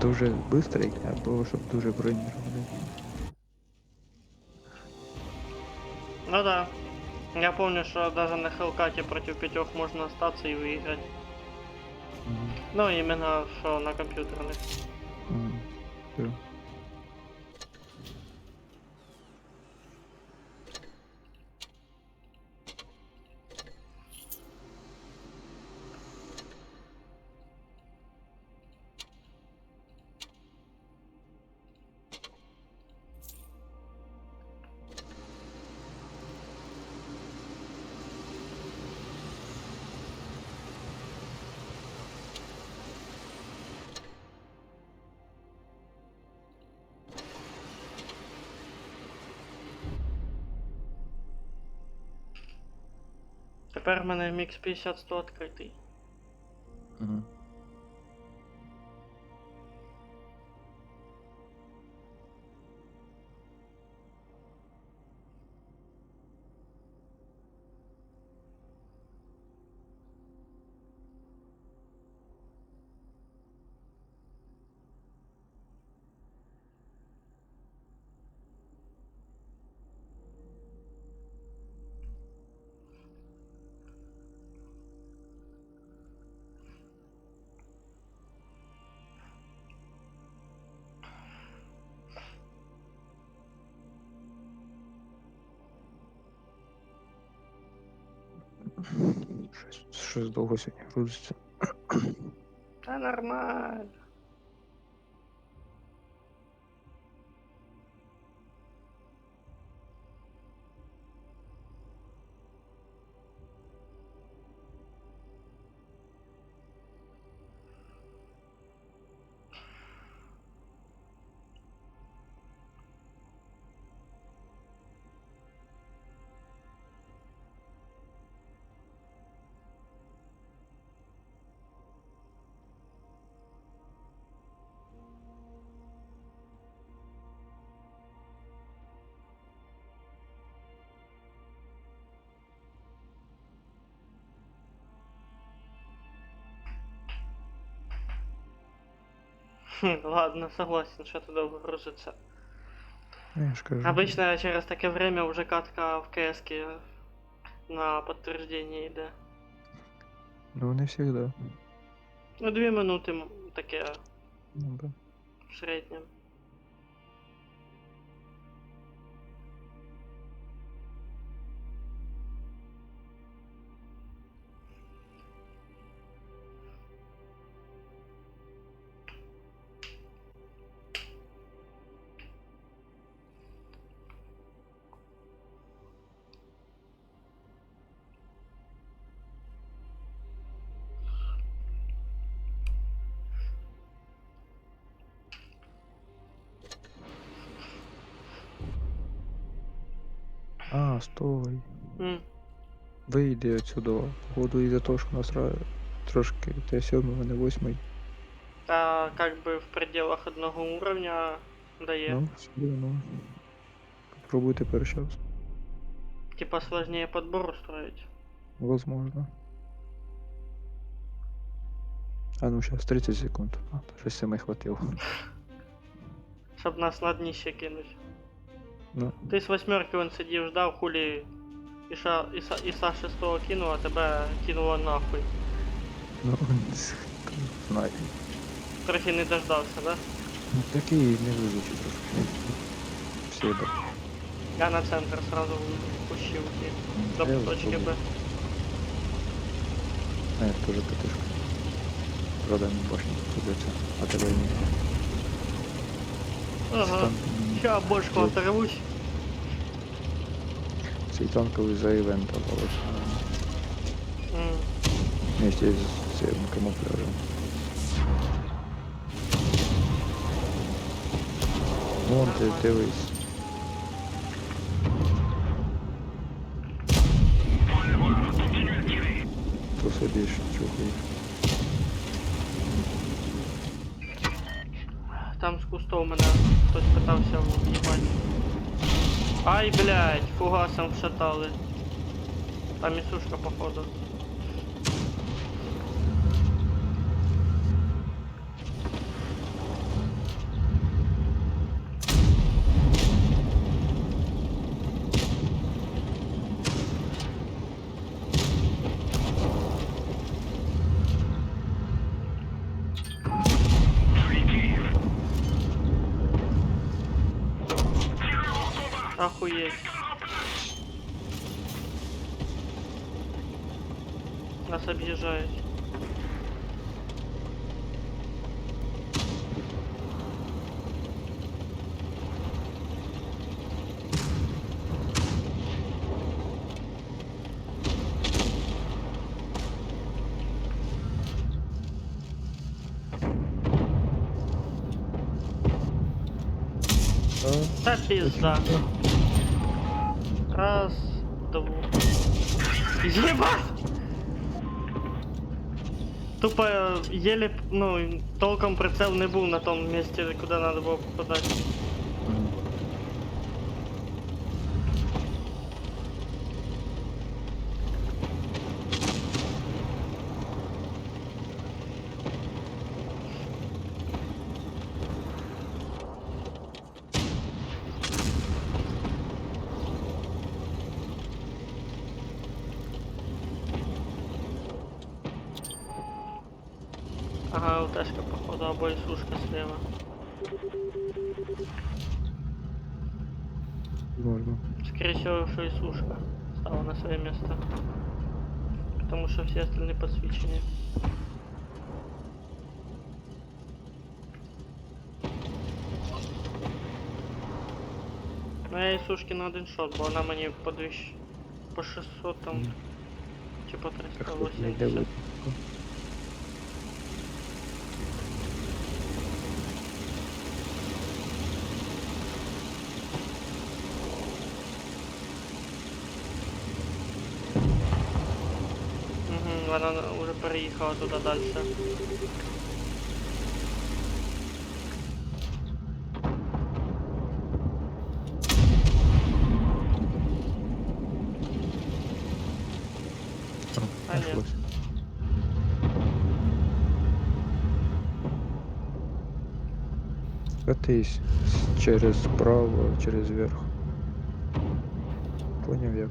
Дуже бистрий, або щоб дуже бронірований. Ну да. Я помню, что даже на Хелкате против 5 можно остаться и выиграть. Мгм. Ну, именно что на компьютерных. Мгм. Все. Тепер в мене мікс 50-100 відкритий. Мгм. Щось довго сьогодні грузиться. Та нормально. Ладно, согласен, что это долго грузится. Ну, я ж кажу. Обычно через такое время уже катка в КС на подтверждение йде. Ну, не завжди. Ну, 2 минути таке Ну, да. в середньому. А, стой. М. Вийди отсюда. Походу із-за того, що у нас трошки Т7, а не 8. Та как бы в пределах одного уровня дає. Ну, все одно. Попробуй тепер щас. Типа сложнее подбор устроить. Возможно. А ну сейчас 30 секунд. А, даже 7 хватило. Чтоб нас на днище кинуть. Ну, Ти з 8 он сидів, ждав, хулі Іса 6 кинув, а тебе кинуло нахуй. ну, знаю. Трохи не дождався, да? Ну, такий невезучий трошки. Всі до. Я на центр сразу пущив до Я точки Б. пробую. А я теж ПТшка. Правда, не башня придется. А тебе ні. Ага. Там, Ща бошку оторвусь. цей танковий за івент обалось. М. Вместе з цим камуфляжем. Вон ти Нормально. дивись. То собі ж чухаєш. Там з кустов мене хтось питався в'їбати. Ай, блядь, фугасом вшатали. Там місушка, походу. Охуеть. Нас объезжают. Да пизда. Раз, два. Ебать! Тупо еле, ну, толком прицел не був на том месте, куда надо было попадать. Ага, ЛТшка, походу, обои сушка слева. Можно. Скорее всего, что и сушка стала на свое место. Тому що всі остальні посвідчені. Ну я і сушки на один шот, бо вона мені по 600 там, Мгм. чи по Так, хто не йде 380. видно. Угу, вона вже переїхала туди далі. О, А, ні. знайшлось. Катись через право, через верх. Поняв як?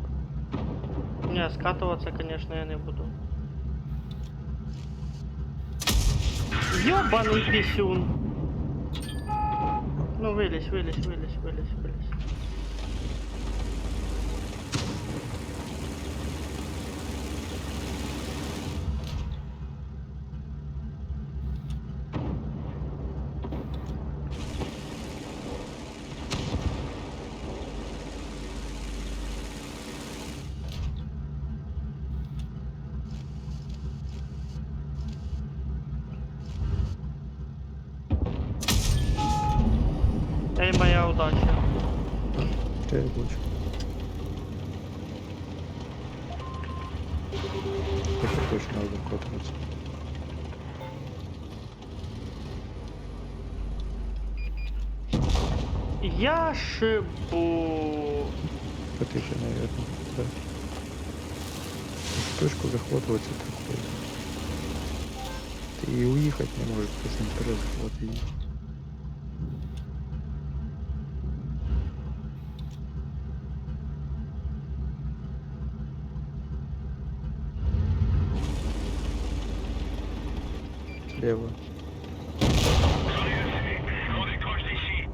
Ні, скатуватися, звісно, я не буду. Йобаний пісюн! Ну вилізь. Ей, моя удача. Я бачу. Тепер точно треба вкатуватися. Я шибу. Потихо, наверное. Да. Точку захватываться такое. Ты и уехать не можешь, если не захватывать. Слева. On décroche d'ici.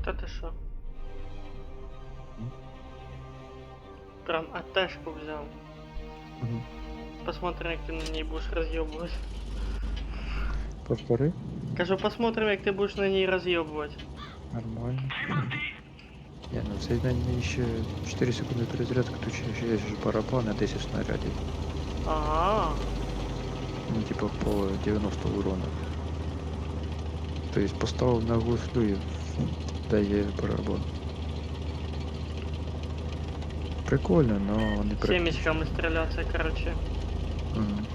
Та ти що? Прям АТшку взяв. Угу. Посмотрим, як ти на ній будеш роз'єбувати. Повтори. Кажу, посмотрим, як ти будеш на ній роз'єбувати. Нормально. Не, ну це мені ще 4 секунди перезарядки, тут ще є ж барабан на 10 снарядів. Ага. Ну, типа по 90 урона. Тобто поставив на гуслю і дає барабан. Прикольно, но не прикольно. Семечками стріляться, короче. Мгм.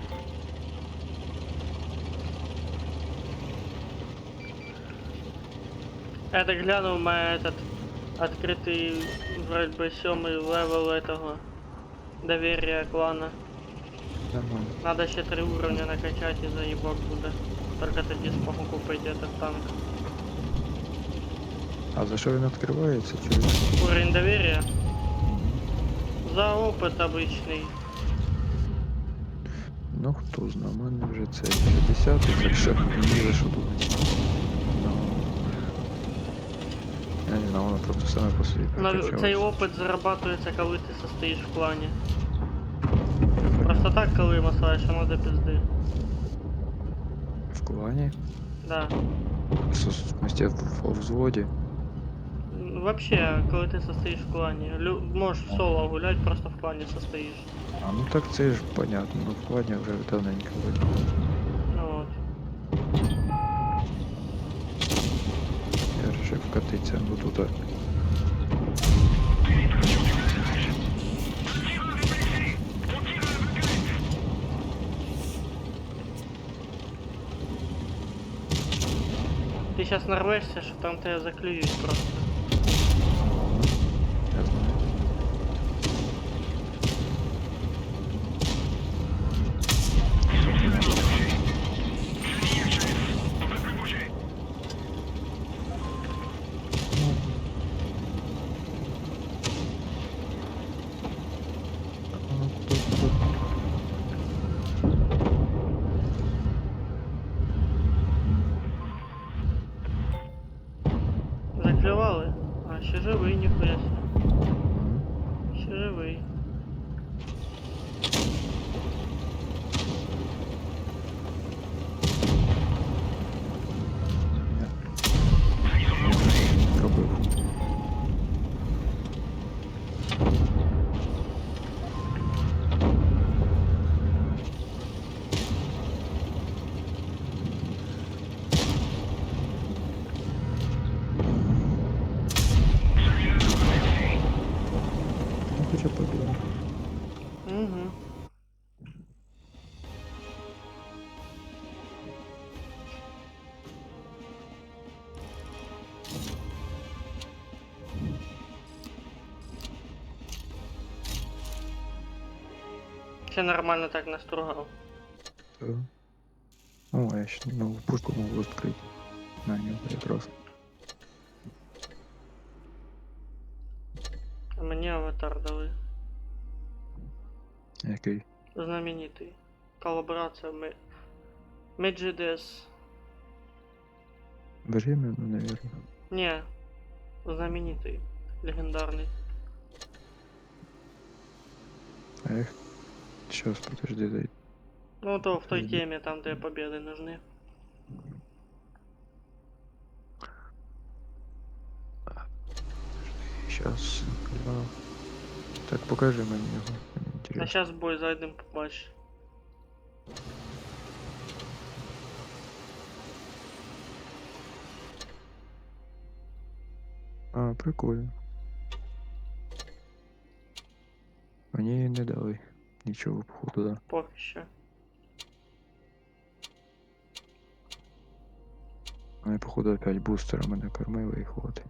Я так глянул, у меня этот открытый вроде бы 7 левел этого доверия клана. Нормально. Надо еще 3 уровня накачать и заебок буде. Только тоді смогу купить этот танк. А за що він відкривається? Через... Уровень доверия? За опыт обычный. Ну хто знає, у мене вже це 60, так що не за що думати. Ну, я не знаю, воно просто саме по собі прокачалось. Цей опыт зарабатывается, коли ти состоїш в клані. Просто так, коли масаєш, воно до пизди. В клані? Да. В смысле, в взводі? Вообще, коли ти состоїш в клані. Можеш в соло гулять, просто в клані состоїш. А ну так це ж понятно, ну в клані вже давненько видно. Ну от. стой. Pénétration du blindage. Un tireur est blessé. On tire à l'aveuglette. Ти зараз нарвешся, що там тебе заклюють просто. Я знаю. Source avis touché. Fini HF. On peut plus bouger. Заклювали? А, ще живий, ніхуя собі. Ще живий. Trahison morcelée. Пробив. Celui-là doit remercier. Ну, хоча б побіг. Угу. Ще нормально так настругав. Так. О, я ще нову пушку можу відкрити. На нього якраз. А мені аватар дали. Який? Знаменитий. Коллаборация Меджидес. Временно, наверное. Не, знаменитый, легендарный. Эх. Сейчас, подожди, дай. Ну то в той Мгм. теме, там где победы нужны. Сейчас. Так, покажи мені його. Мені А інтересно. сейчас бой зайдем побачиш. А, прикольно. Мені не дали нічого, походу, да. Поки що. Вони, походу, опять бустерами накормили і хватить.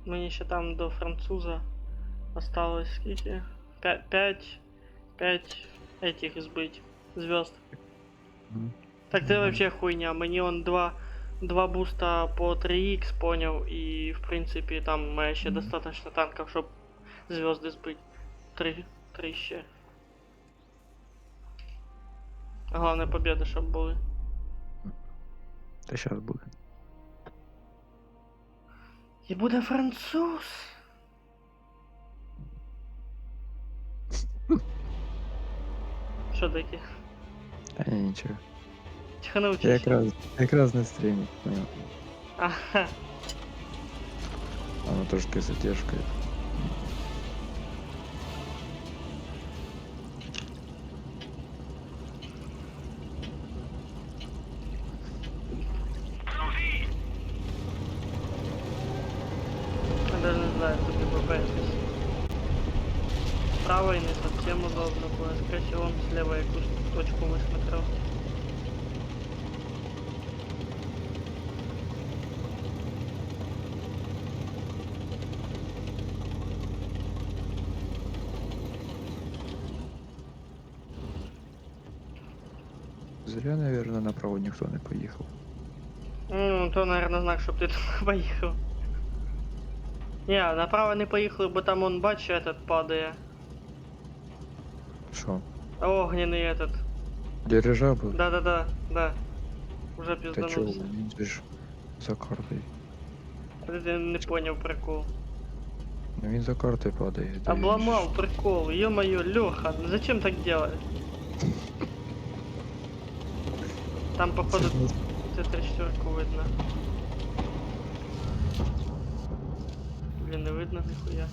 Мені ще там до француза осталось скільки? 5 этих сбыть звезд. Мгм. Так це вообще хуйня. Мені он два буста по 3х понял, і в принципі там у мене ще Мгм. достаточно танків, щоб звезди збити. Три ще. Головне победи, щоб були. Та щас буде. І буде француз. Що таке? Та ні, нічого. Чого Я навчишся? якраз на стрімі, понял. Ага. Воно трошки з задержкою. Allons-y. Я даже не знаю, куди попастись. Справа и не совсем удобно было. Скорее всего, он слева якусь точку высмотрел. Зря, наверное, направо ніхто не поїхав. Ну, то, наверное, знак, щоб ти туди поїхав. Ні, направо не поїхали, бо там он, бачиш, этот падає. Що? Огненный этот. Дирижабль? Да. Уже Та чого? пизданувся. Він же ж за картою. Ти не поняв прикол. Ну він за картою падає. та він же ж- Обломал прикол, ё-моё, Леха, ну зачем так делать? Там, походу, Це ж не- Т-34 видно. Блін, не видно ніхуя.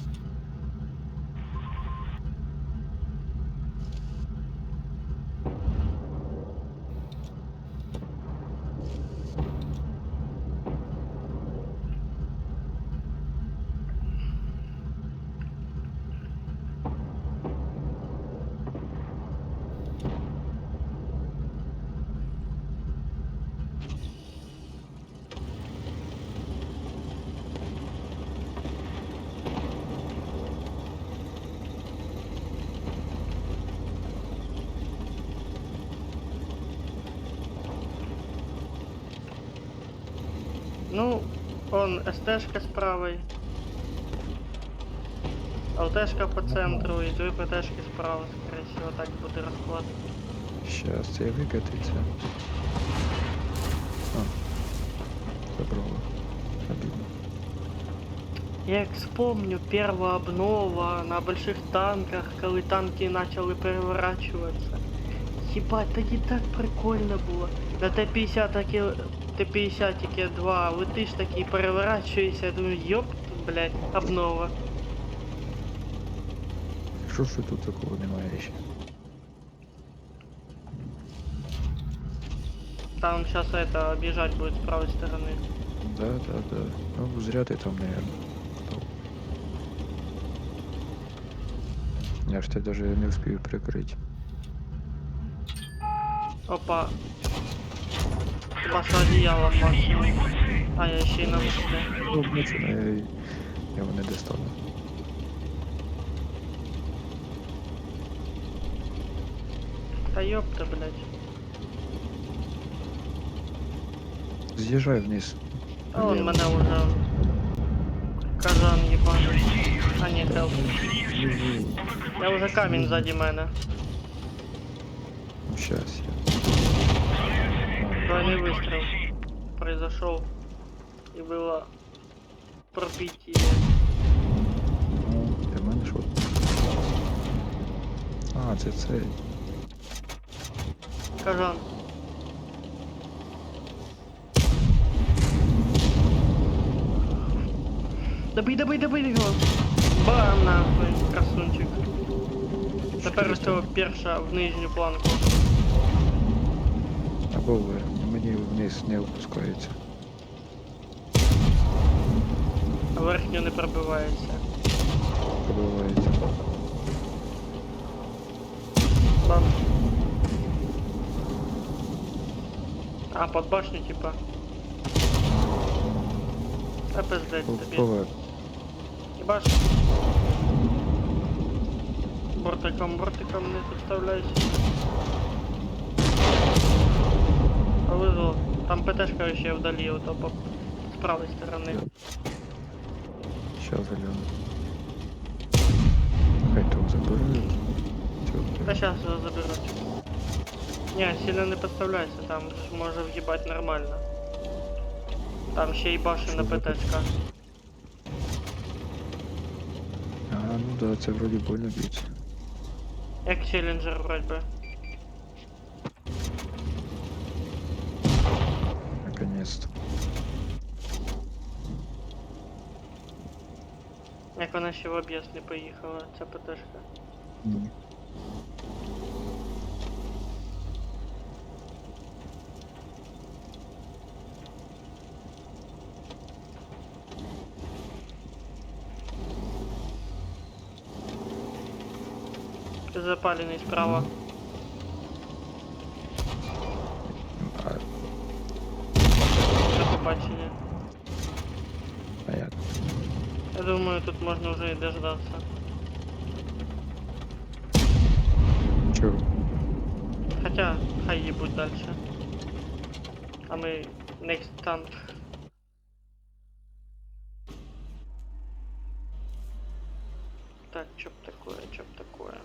Ну, он СТшка с правой. ЛТшка по центру и две ПТшки справа, скорее всего, так буде розклад. Щас, це викатиться. А, забрало. Обидно. Я як вспомню, перша обнова на больших танках, коли танки почали переворачуватися. Єбать, тоді так прикольно було. На Т-50 таки, Т-50 тільки 2, летиш такий, переворачуєшся, я думаю, йоп, блядь, обнова. Що ж тут такого немає ще? Там сейчас это, объезжать будет с правой стороны. Да, да, да. Ну, зря ты там, наверное. Я ж тебя даже не успею прикрыть. Опа. Ваше одеяло максимум. А, я ще й на вихіде. Ну, бачу, я його не достану. Та ёпта, блядь. З'їжджай вниз. А он Вліво. мене уже... Кажан ебаный. А, не, хелп. Я уже камень сзади мене. Ну, щас я. Двойный выстрел произошел. И было пробитие. Ну, для мене що? А, це цей. Кажан. Добий, добий, добий його. Бам, нахуй, красунчик. Тепер ось цього перша в нижню планку. Або вверх. Мені вниз не опускається. А верхню не пробивається. Пробивається. Бам. А, под башню типа. А пиздец тобі. Поверх. Ебаш. Бортиком не підставляйся. Повезло. Там ПТшка ще вдалі, ото по з правої сторони. Щас гляну. Хай того забираю. Та щас його заберуть. Не, сильно не підставляйся, там ж може в'їбать нормально. Там ще й башена Що за ПТшка. А, ну да, це вроді больно б'ється. Як челленджер вроде. Наконец-то. Як вона ще в об'їзд не поїхала, ця ПТшка. Ні. Запалений справа. А, До побачення. понятно. Я думаю, тут можна вже і дождатися. Чого? Хотя, хай їбуть дальше. А ми next tank. Так, чё б такое, чё б такое.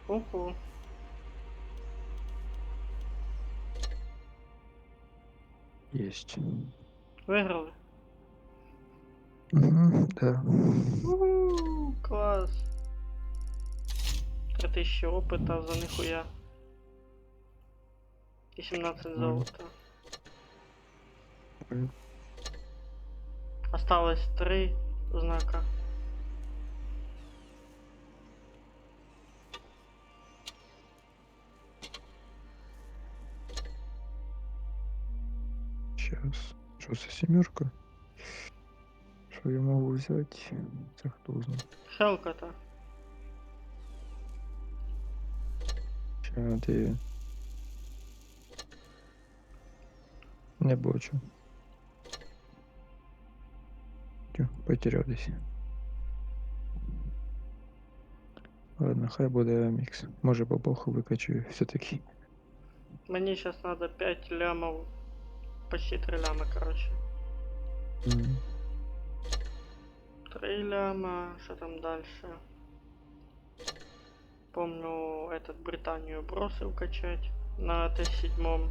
Уху. Есть. Виграли. Да. Уху, клас. 3000 опыта за нихуя. І 17 золота. Прикольно. Осталось 3 знака. Сейчас. Что за семерка? Что я могу взять? Это кто знает. Хелка-то. Сейчас я не бачу. Потерялись. Ладно, хай буде мікс. Може бабаху викачую все-таки. Мені сейчас надо 5 лямов. Почти 3 ляма, короче. 3 ляма, что там дальше? Помню, этот Британию бросил качать на Т7.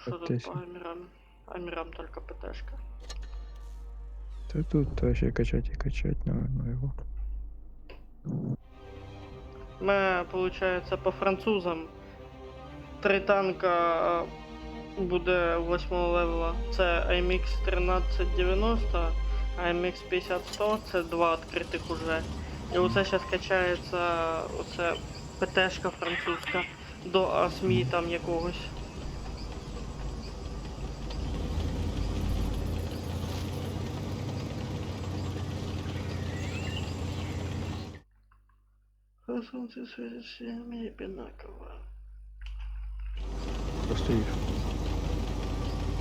Что тут по Т7. Амирам? Амирам только ПТшка. Та тут вообще качать и качать, ну его. Мы, получается, по французам 3 танка буде 8 левела. Це AMX 1390, AMX 50-100, це 2 відкритих уже. І оце зараз качається оце ПТшка французька до АСМІ там якогось. Солнце светит всеми одинаково. Постоишь.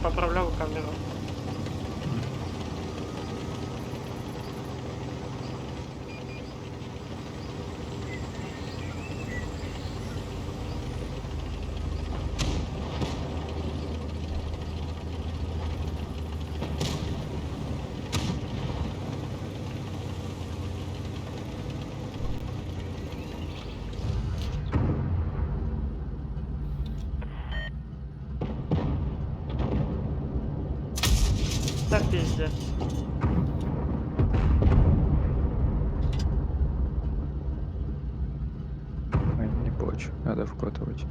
Поправлял камеру. Так пиздец. Ой, не бачу. Надо вкатывать.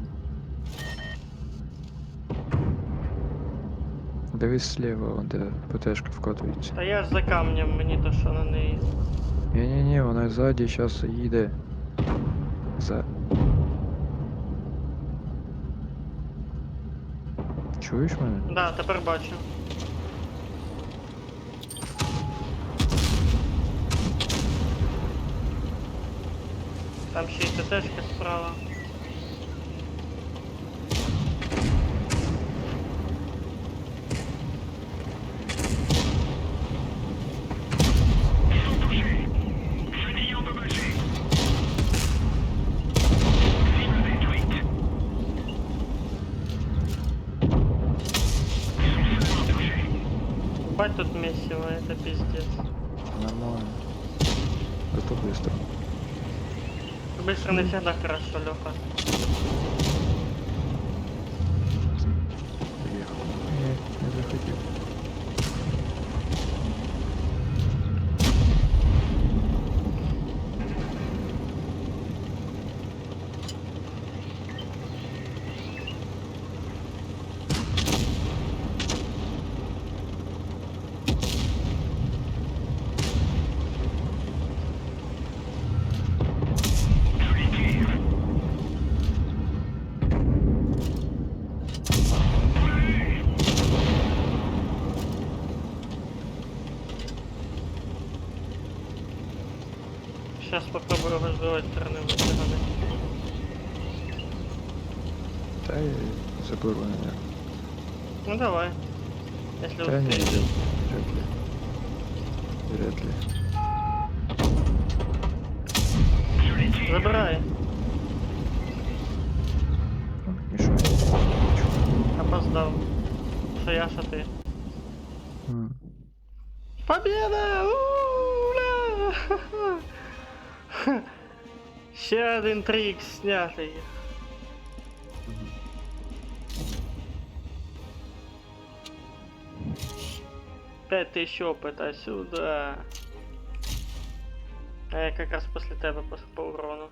Дивись слева, вон де ПТшка вкатується. Та я ж за камнем, мені то що на неї. Ні-ні-ні, вона ззаді зараз їде. За. Чуєш мене? Да, тепер бачу. Там ще й ТТшка справа. Ils sont touchés. Chenille endommagée. Cible détruite. Ils sont seulement touchés. Бать тут месиво, это пиздец. Нормально. Зато быстро. Быстро не всегда хорошо, Леха. Приехал. Не захотел. Joli tir. Сейчас попробую его с другой стороны вытянуть. Та я заберу, наверное. Ну давай. Если Та не, успеешь. вряд ли. Вряд ли. Joli tir. Забирай. Ну, мешает. Опоздал. Что я, что ты. Победа! Ура! Ще один трик снятий. 5000 опыта сюда. А я как раз после тебя по урону.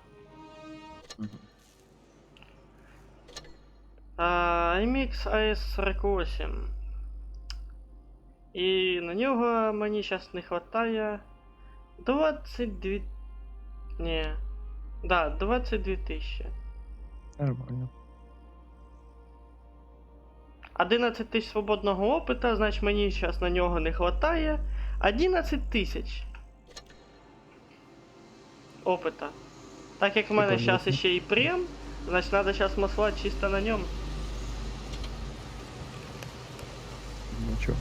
MX AS48. І на нього мені зараз не хватає 22... Не. Да, 22 тисячі. Нормально. 11 тисяч свободного опита, значить мені зараз на нього не хватає 11 тисяч опита. Так як в мене зараз Понятно. ще і прем, значить треба зараз маслати чисто на ньому. Ну чё?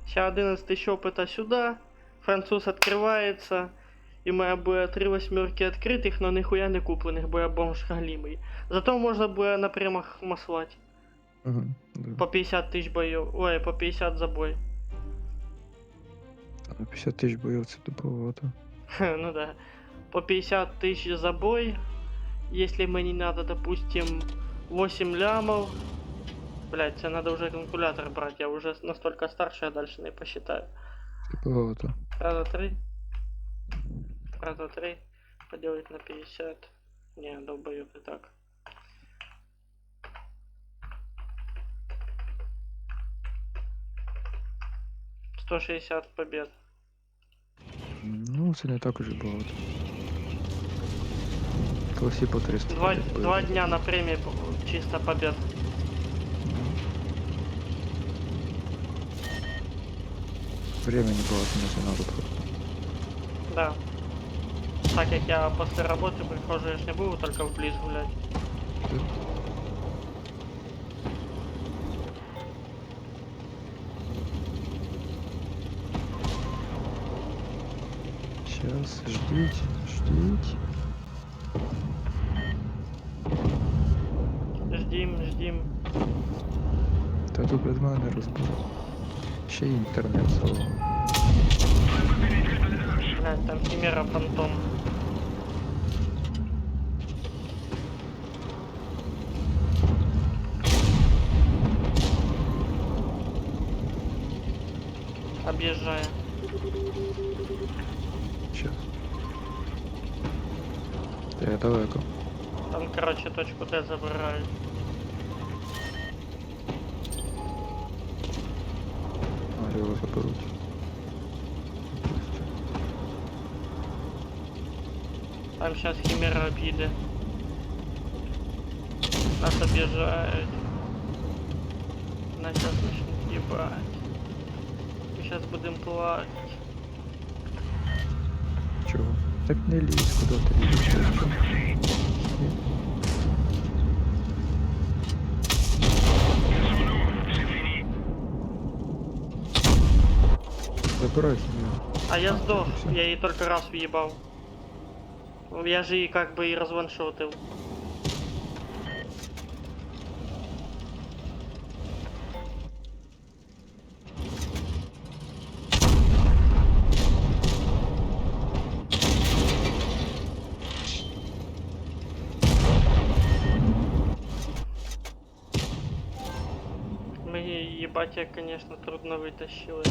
Сейчас 11 тысяч опыта сюда, француз открывается, и моя буде 3 восьмерки открытых, но нихуя не куплених, бо я бомж галімий. Зато можна буде на прямах маслать. Ага, да. По 50 тысяч боев, ой, по 50 за бой. На 50 тысяч боев це туповато. Ну да. По 50 тысяч за бой. Если мне надо, допустим, 8 лямов. Блять, це надо уже калькулятор брать, я уже настолько старше, я дальше не посчитаю. Туповато. Раза 3. Раза 3. Поделать на 50. Не, долбоёб и так. «160 побед. Ну, це не так уже багато. Класі по 300. Два дня на премии чисто побед. Времени багато не надо просто. Да. Так как я после работы прихожу, я ж не буду только вблиз гулять. Да. Сейчас, ждите, ждите. Ждим. Та тут без мене розберуть. Ще й інтернет салон. Блять, там Химера Фантом. Объезжая. Сейчас. Я далеко. Там, короче, точку Д забирают. А, його заберуть. Там сейчас Химера объедет. Нас объезжают. Нас сейчас начнут ебать. Мы сейчас будем плакать. Чого? Так не лізь, куди ти лізеш? Забирай хімію. А я сдох, всё. я ей только раз въебал. Я же и как бы и разваншотил. Мы ебать, я, конечно, трудно вытащил.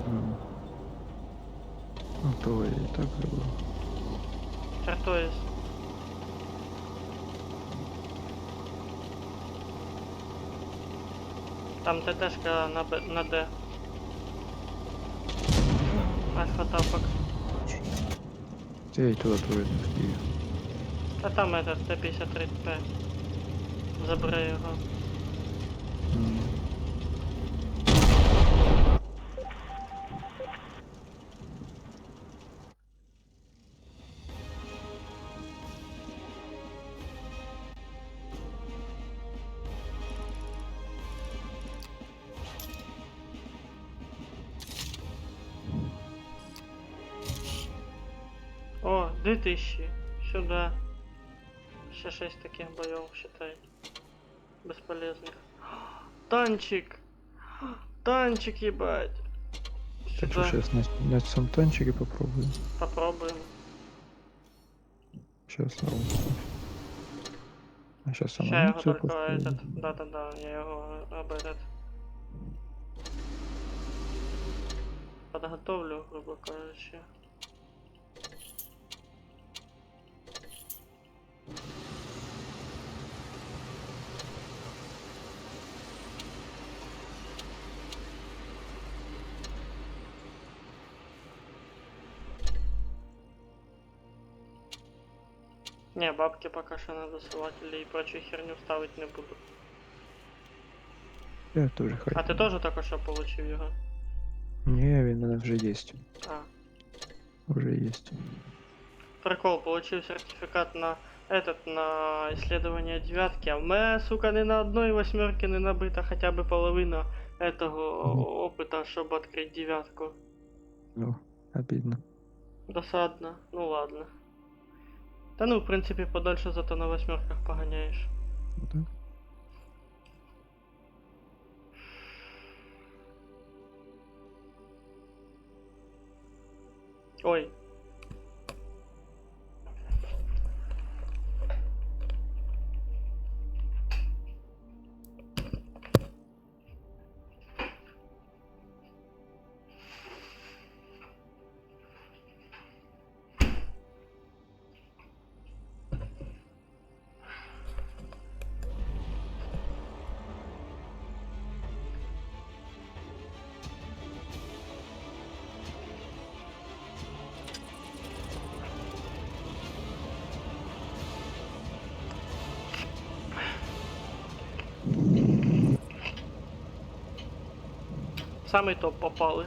М. Ну, то я і так зробив. То есть. Там ТТшка на Д. Альфа тапок. Я й туди не встиг. А там этот Т-53П. Забери його. М. О, 2000. Сюда. Ще 6 таких боев, считай. бесполезных. Танчик! Танчик, ебать! Так что Сюда. сейчас на цьому танчике попробую. Попробуем. Сейчас а сейчас Ща я его амуницию только поставлю. этот... Да-да-да, я его об этот... Подготовлю, грубо говоря. Не, бабки пока что надо досылателей и прочую херню ставить не буду. Я теж хай. А ти теж только що получив його? Ні, він в мене вже є. А. Вже є. Прикол, получил сертификат на этот, на исследование девятки, а в мене, сука, ни на одной восьмерке не набита хотя бы половина этого опыта, чтобы открыть девятку. Ну, обідно. Досадно, ну ладно. Да ну, в принципе, подольше зато на восьмерках погоняешь. Ну, так. Ой. Самый топ попали.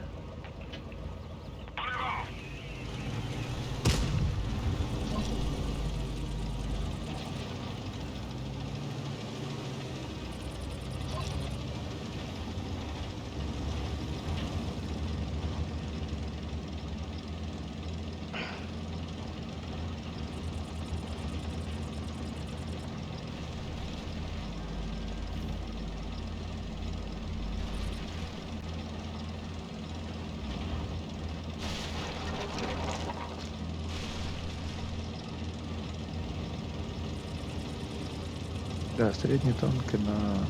Да, средні танки на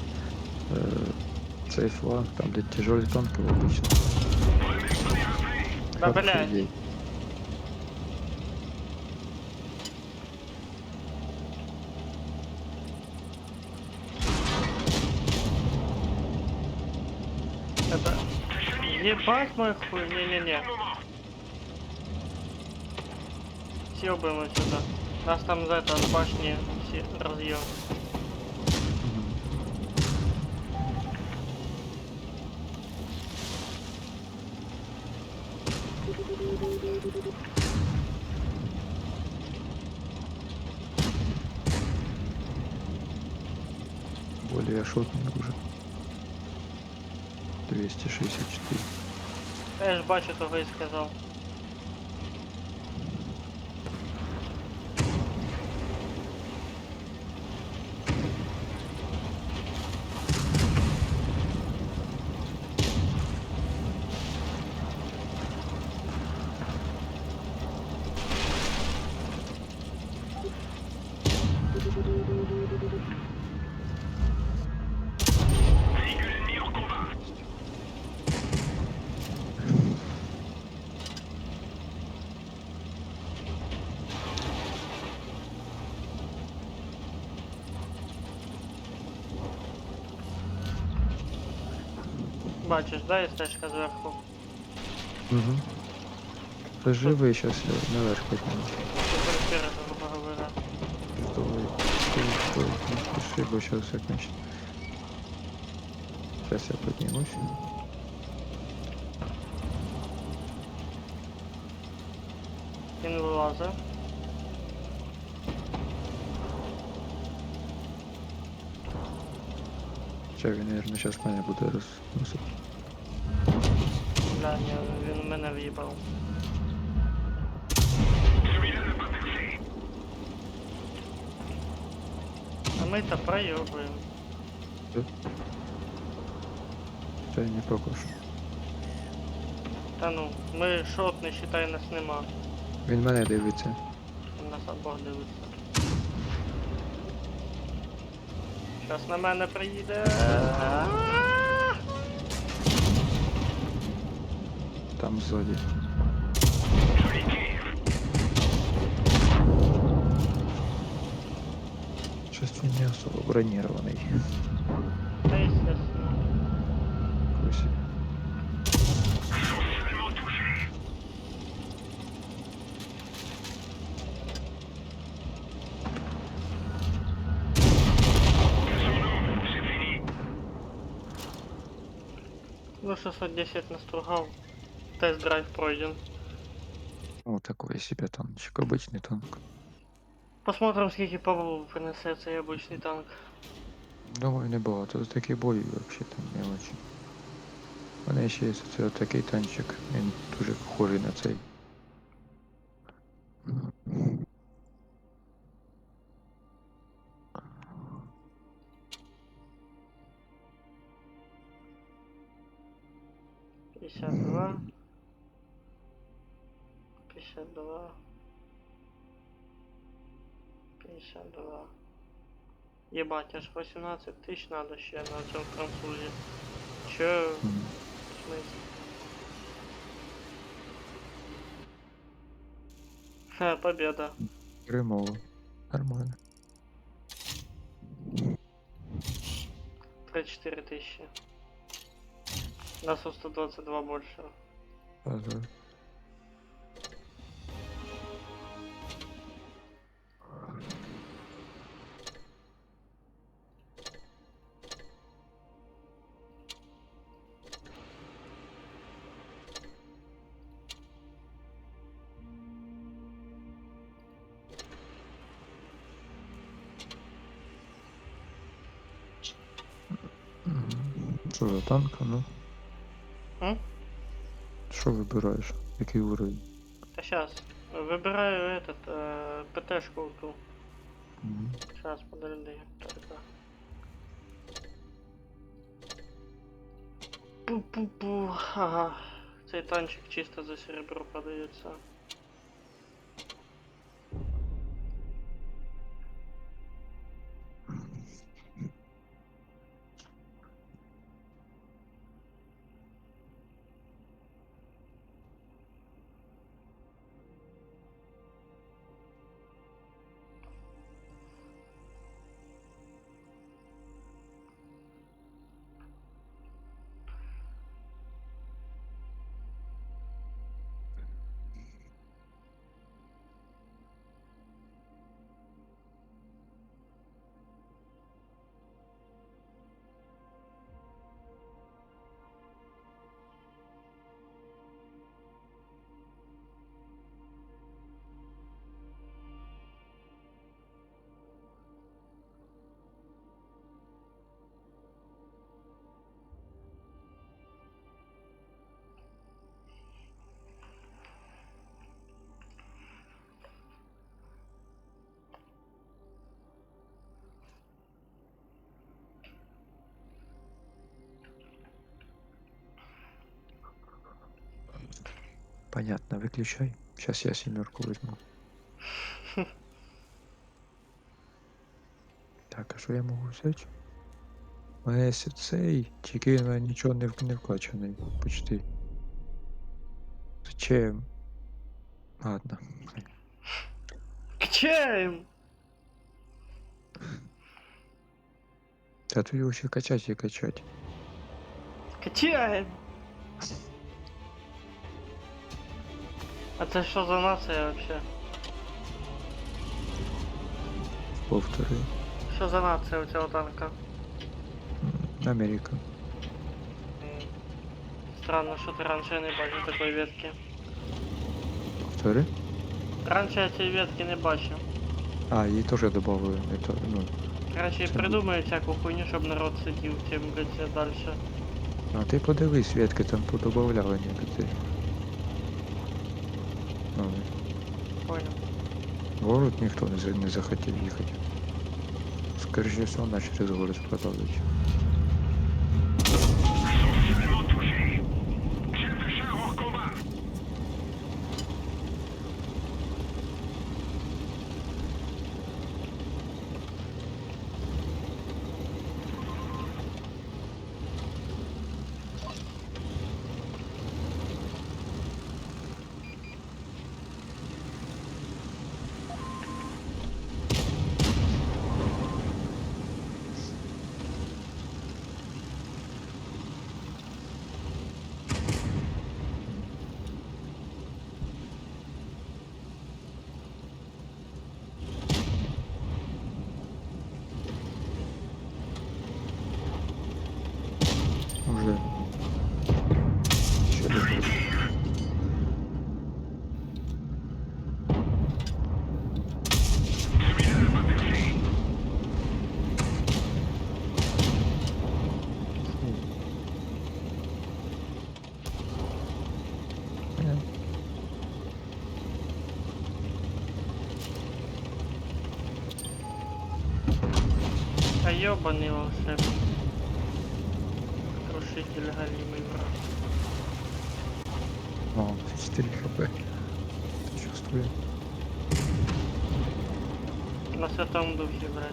цей фланг, там де тяжелі танки обычно. Да, блядь. Это... Ебать мой хуй, не-не-не. Съебаем отсюда. Нас там за это от башни все разъем. Более шотный уже. 264. Я ж бачу, того і сказав. Бачиш, да, і стежка зверху. Угу. Ты живый сейчас наверх подниму. Супер вперед, грубо говоря. Стой, не спеши, бо сейчас закончит. Сейчас я поднимусь. Він вилазив. Сейчас, наверное, сейчас мене буде розносити. Бля, ні, він мене в'їбав. А ми то проебуємо. Та я не покушу. Та ну, ми шот, не считай, нас нема. Він мене дивиться. Нас обох дивиться. Щас на мене приїде. Там ззаді. Щось він не особо бронірований. Та естественно. Ось. Ну 610 настругав. Тест-драйв пройден. О, такой себе танчик, обычный танк. Посмотрим, скільки побов принесе цей обичний танк. Думаю, небагато. За такий бой вообще там мелочі. У мене ще є це такий танчик. Він дуже похожий на цей. — 52. 52. 52. Ебать, аж 18 тысяч надо ще на цьому французі. Чё? М. В смысле? Ха, победа. Перемога. Нормально. 34 тысячи. На 122 больше. Ага. Мгм. Що за танк, а ну? М? Що вибираєш? Який уровень? Да сейчас. Выбираю этот, ПТ-шку ту. Мгм. Сейчас, подожди. Только. Пу-пу-пу. Ага. Цей танчик чисто за серебро продається. Понятно, выключай. Сейчас я семерку возьму. Так, а що я можу взяти? У мене є цей, тільки він в мене нічого не вкачаний. Почти. Зачем? Ладно. хай. Качаем! Та тут його ще качать і качать. Качаем! А це що за нація вообще? Повтори. Що за нація у цього танка? Америка. Странно, що ти раніше не бачив такої ветки. Повтори. Раніше я цієї ветки не бачив. А, її теж добавили. Это, ну, Короче, Це придумають всяку хуйню, щоб народ сидів, тим блядь, дальше. а ти подивись, ветки там подобавляли некоторі. Ну, Понял. в город ніхто не захотів їхати. Скоріше всього, на через город продавлять. А ёбаный волшебник. Крушитель галимый враг. О, 4 хп. Чувствую. На Святом Духе, брать.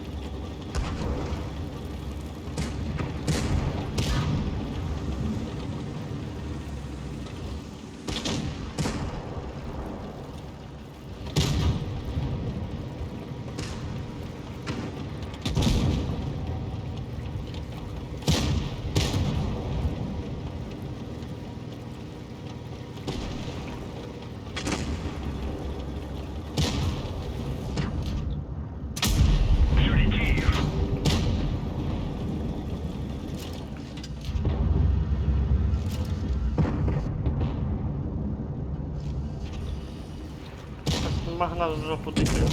Магнат в жопу дихає.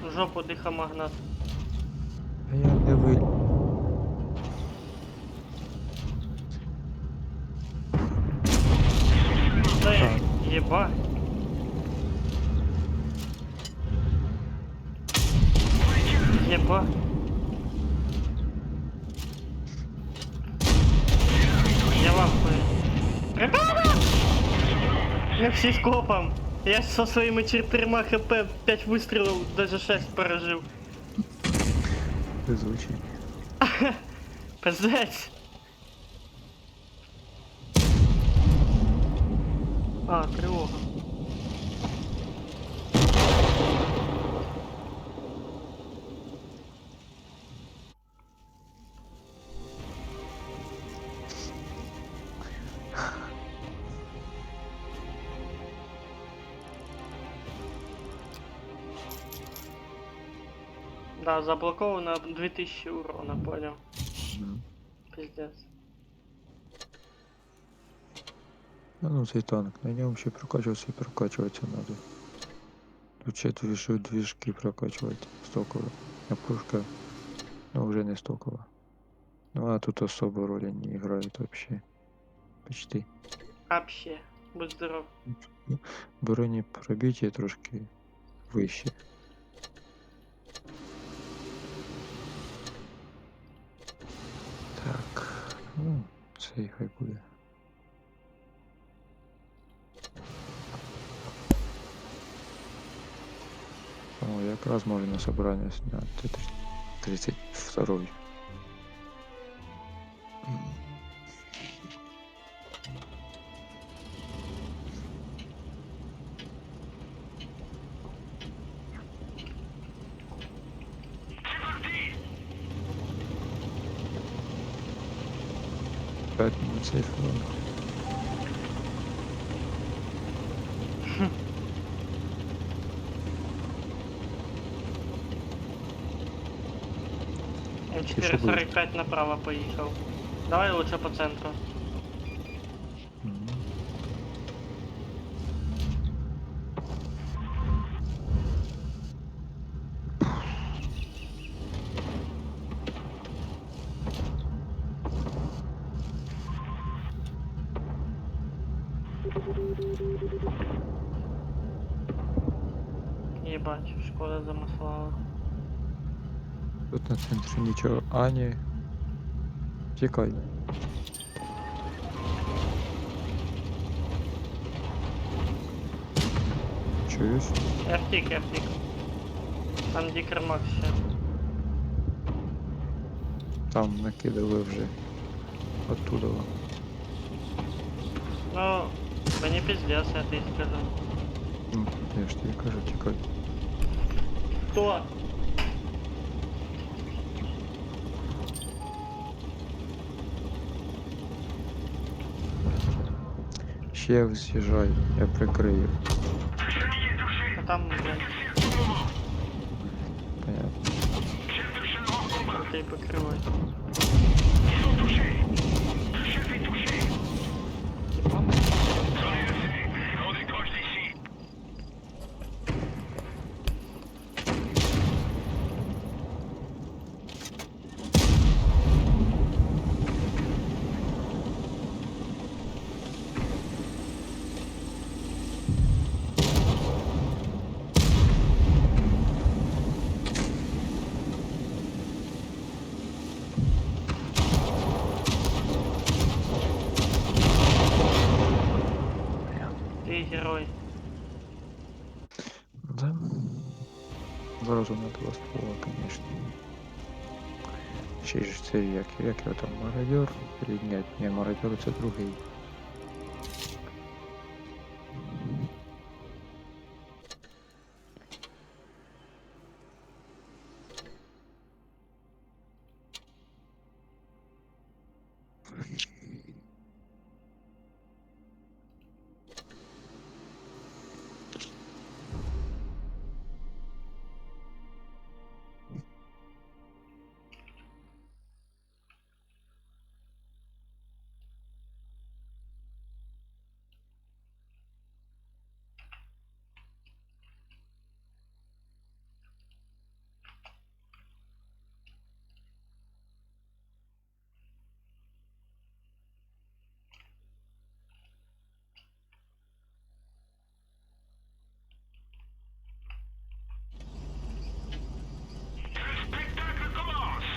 В жопу диха магнат. А я не ви. Да Так. єба. Єба. Я вахую. Ребята! Не всі з копом. Я со своїми 4 хп 5 вистрілів, даже 6 пережив. Везучий. Пиздець. А, тривога. Да, заблоковано 2000 урона, понял. Мгм. Пиздец. А ну цей танк, на ньому ще прокачуватися і прокачуватися надо. Тут ще движки прокачувати стоково. А пушка, ну вже не стокова. Ну а тут особо роли не грають вообще. Почти. Вообще. Будь здоров. Броні пробиття трошки вище. Так, ну, це і хай буде. О, якраз можна на собрання зняти 32-й. П'ять на цифру. М445 направо поехал. Давай лучше по центру. Мгм. Ебать, шкода замыслала. Тут на центрі нічого. Ані. Тікай. Чуєш? Я втік. Там дикермак ще. Там накидали вже. Оттуда. Ну, мені пиздец, я тобі скажу. Ну, я ж тобі кажу, тікай. Хто? Ще з'їжджай, я прикрию. А там, блядь, Понятно. ти покривай. On décroche d'ici. сразу на два ствола, конечно. Ще ж це як його там, мародер? Или ні, не мародер, це другий. Spectacle commence.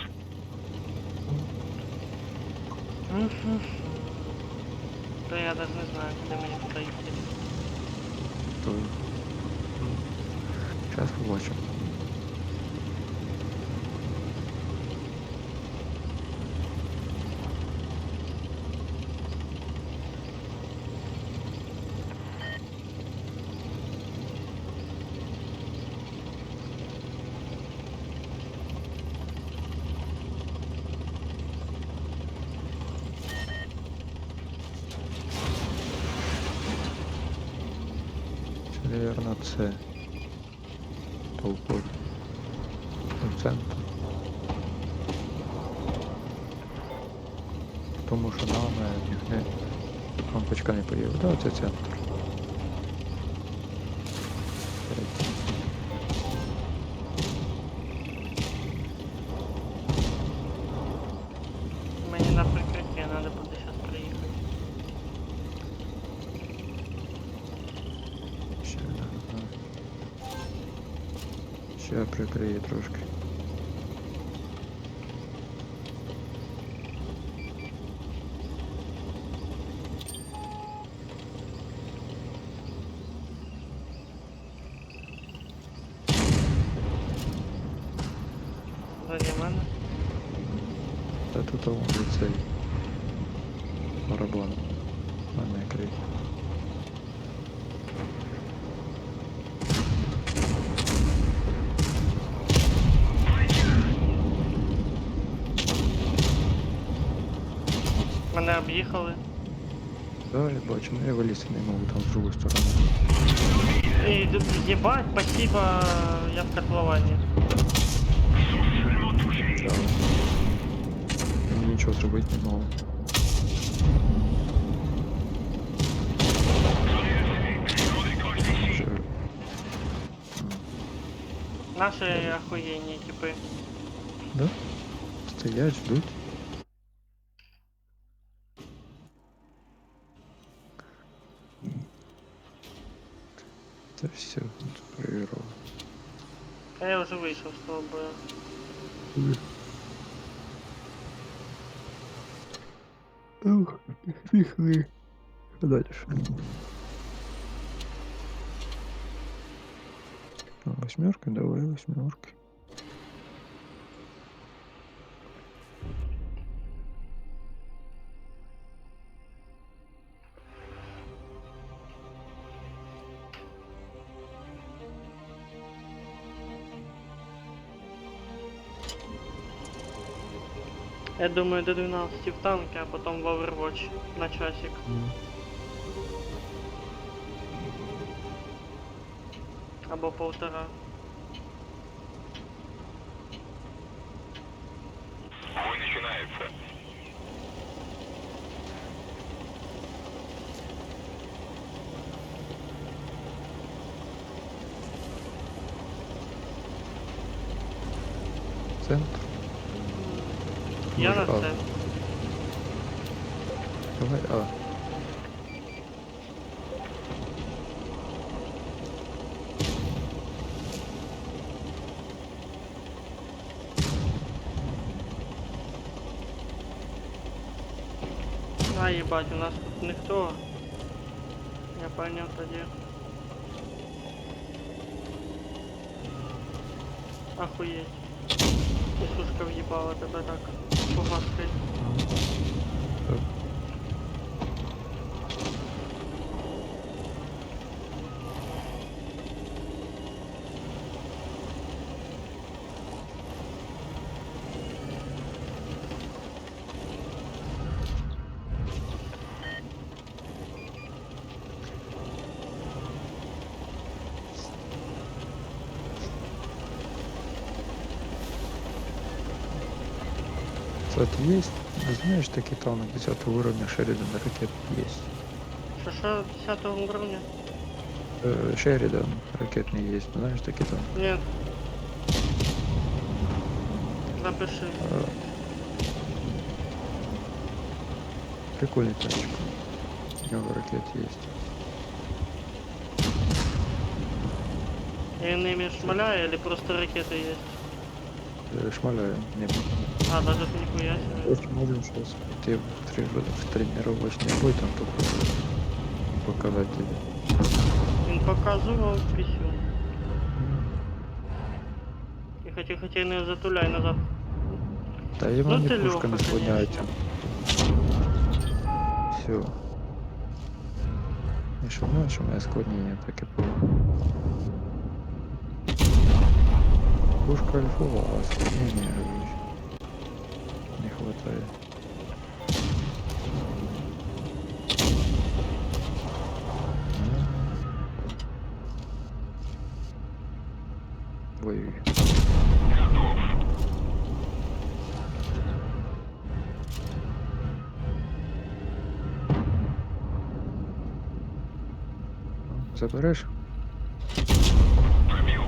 Мгм. То я даже не знаю, куди мені туди йти. То... Зараз побачимо. Наверное, це толпой у центр. Тому що нам не лампочка не поїв. Да, це центр. Мені на прикриття треба буде зараз приїхати. Ще прикриє трошки. Ззаді мене. Та тут он цей барабан. А не крий. Мене об'їхали. Да, я бачу, но я вилізти не можу там з другої сторони. І єбать, спасибо, я в котловані. Да. Я нічого зробити не можу. Вже... Наші охуєнні типи. Да? Стоять, ждуть. Це все проіграло. А я вже вийшов з того бою. Ух, піхли. Що далі? Восьмерка, давай восьмерки. Я думаю, до 12 в танки, а потом в Overwatch на часик. Або полтора. Бой начинается. Центр. Я на Може, А. це. Давай, А. А, ебать, у нас тут никто. Я понял тоді. Охуеть. Несушка въебала тебе так. Погастрить. Так. Кстати, есть, знаешь, такие танки 10 уровня Шеридан ракет есть. Что, 10 уровня? Шеридан ракетный есть, знаешь, такие танки. Нет. Напиши. Прикольный танчик. У него ракет есть. И ими шмаляя или просто ракеты есть? Шмаляю, не А, даже нихуя себе. Если можем сейчас пойти в тренировочный бой, там попробовать показать тебе. Він показував писю. Тихо, тихо, не затуляй назад. Да ему не ты пушка не Лёха, склоняется. конечно. Все. И что меньше у меня склонение, так и было. Пушка альфова, а склонения говоришь, не хватает. Ой, заберешь? Пробил.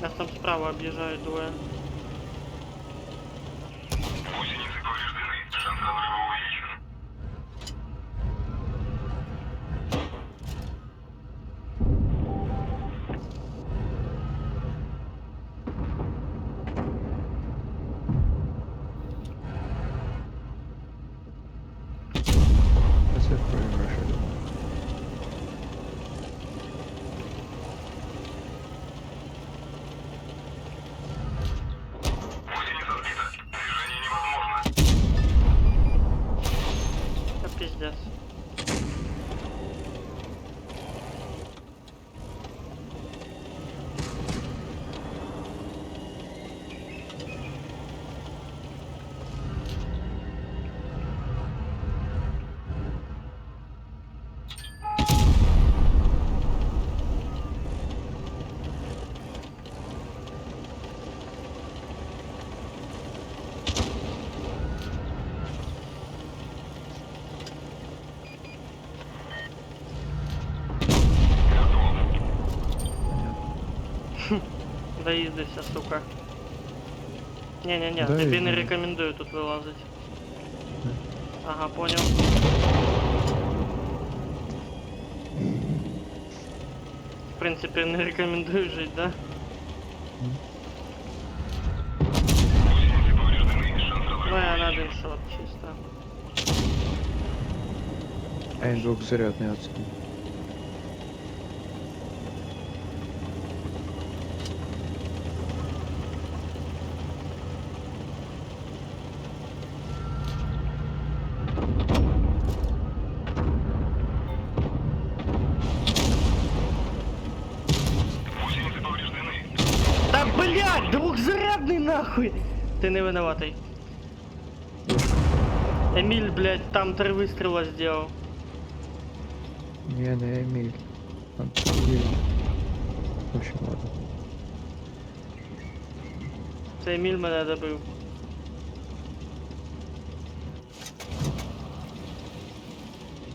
Нас там справа объезжают двое. Гусеницы повреждены. Шанс разрыва увеличен. Сейчас я проигрыш. Гусеница сбита. Движение невозможно. Да пиздец. Доїздився, сука. Не-не-не, Да, тобі і- не рекомендую тут вилазити. Ага, понял. В принципе, не рекомендую жить, да? Гусеницы повреждены. Шанс Ну, разрыва я на увеличен. один шот чисто. А він двухзарядний отсюда. Гусеницы повреждены. Да блядь, двухзарядный нахуй! Ты не виноватый. Эмиль, блядь, там 3 выстрела сделал. Не Эмиль. Он другий. В общем, ладно. Це Еміль мене добив.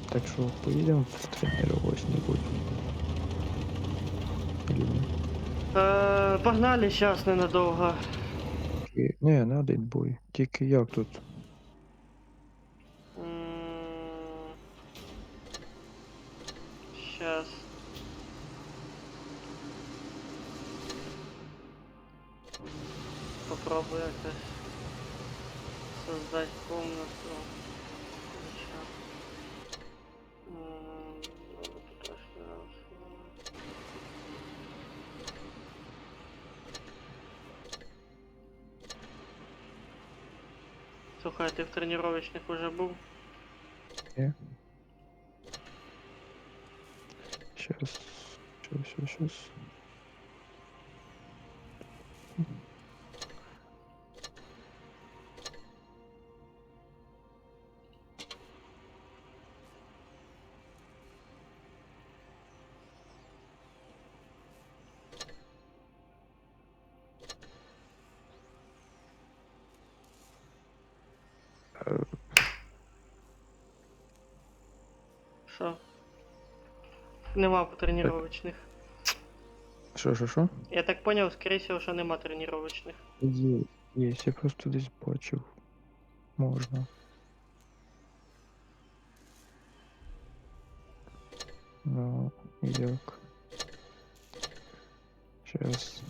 Так что поедем в тренировочный бой. Или нет? Погнали сейчас ненадовго. Не, на один бой. Тільки як тут? Сейчас. попробую якось создать комнату. Хоча. Надо тут аж раз. Слухай, ти в тренировочних уже був? Є. Щас. Щас. Що? Нема тренировочних. Що? Я так понял, скорее всего, що нема тренировочних. Є, я просто десь бачив. Можна. Ну, як? Щас.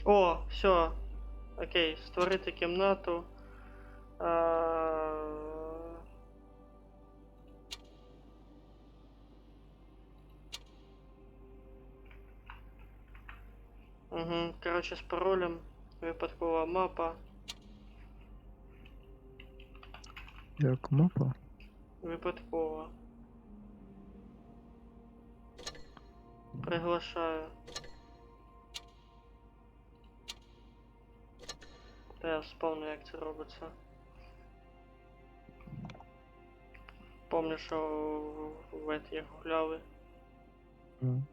О, все. Окей, створити кімнату. Угу, короче, з паролем. Випадкова мапа. Як мапа? Випадкова. Приглашаю. Та я вспомню, як це робиться. Помню, що в еті гуляли. М.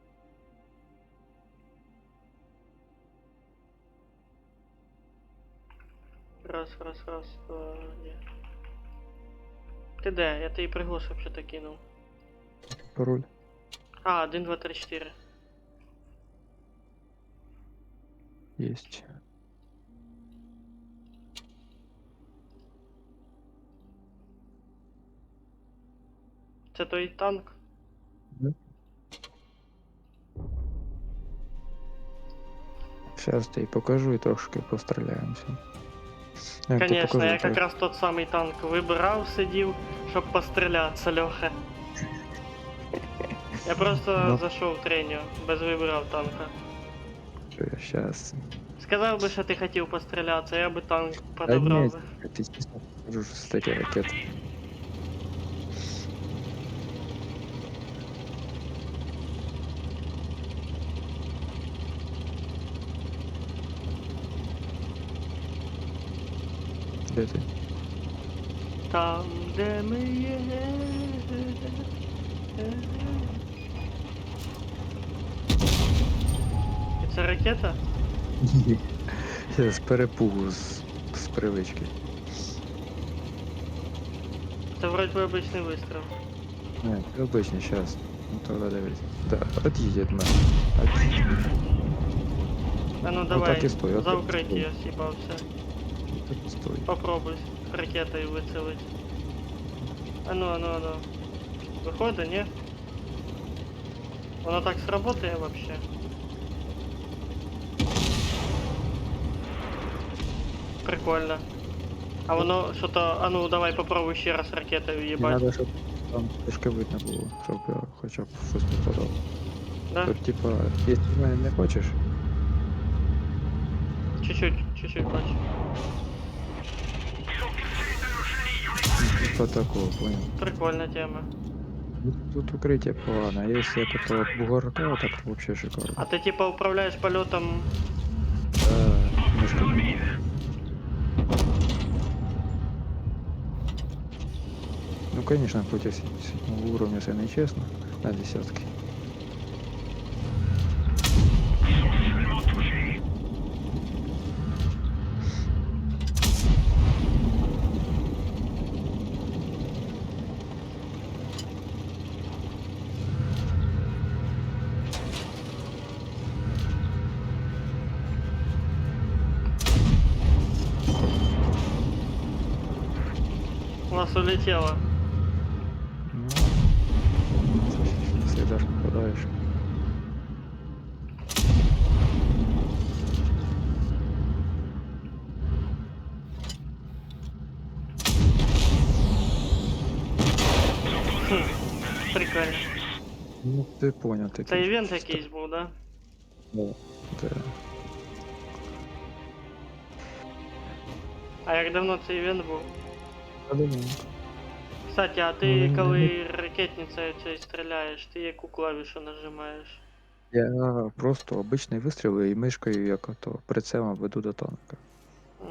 Раз, два, ні. Ти де? Я тобі приглашив, що ти кинув. Пароль. А, 1, 2, 3, 4. Есть. Це той танк? Сейчас я покажу і трошки постріляємося. Як ти Конечно, покажу, я так? как раз тот самый танк выбирал, сидел, чтоб постреляться, Леха. Я просто Ну. зашел в треню, без выбирал танка. Сейчас. Сказал бы, что ты хотел постреляться, я бы танк Да подобрал нет, бы. ты честно покажу, что статья ракет. Де ти? Там, де ми є. І це ракета? Я з перепугу, з привички. Це вроде бы обычный выстрел. Не, це обичний, щас. Ну тогда дивись. Да, отъедь от мене. Отъедь. А ну так давай, и стой, за так и укрытие съебался. Так і стой. Попробуй ракетой выцелить. А ну. Выхода, не? Оно так сработает вообще? Прикольно. А воно что-то... А ну давай попробуй еще раз ракетой Мені въебать. треба, щоб там трошки видно було, щоб я хоча б щось попадав. Да? Тут типа, якщо в мене не хочеш, Чуть-чуть бачу. типа такого, понял. Прикольна тема. Тут укриття погано, а якщо як этого бугорка, так вообще шикарно. А ты типа управляешь полетом... Мишками. Ну, конечно, против 7 уровня это нечестно, на десятки. У нас улетело. Ну, Прикольно. Ну, ти поняв, Це такий. івент якийсь був, да? Да. А як давно цей івент був? Та давненько. Кстати, а Ну, ти не- коли ракетницею цією стріляєш, ти яку клавішу нажимаєш? Я просто обичний вистріл і мишкою, як ото прицелом веду до танка. Угу.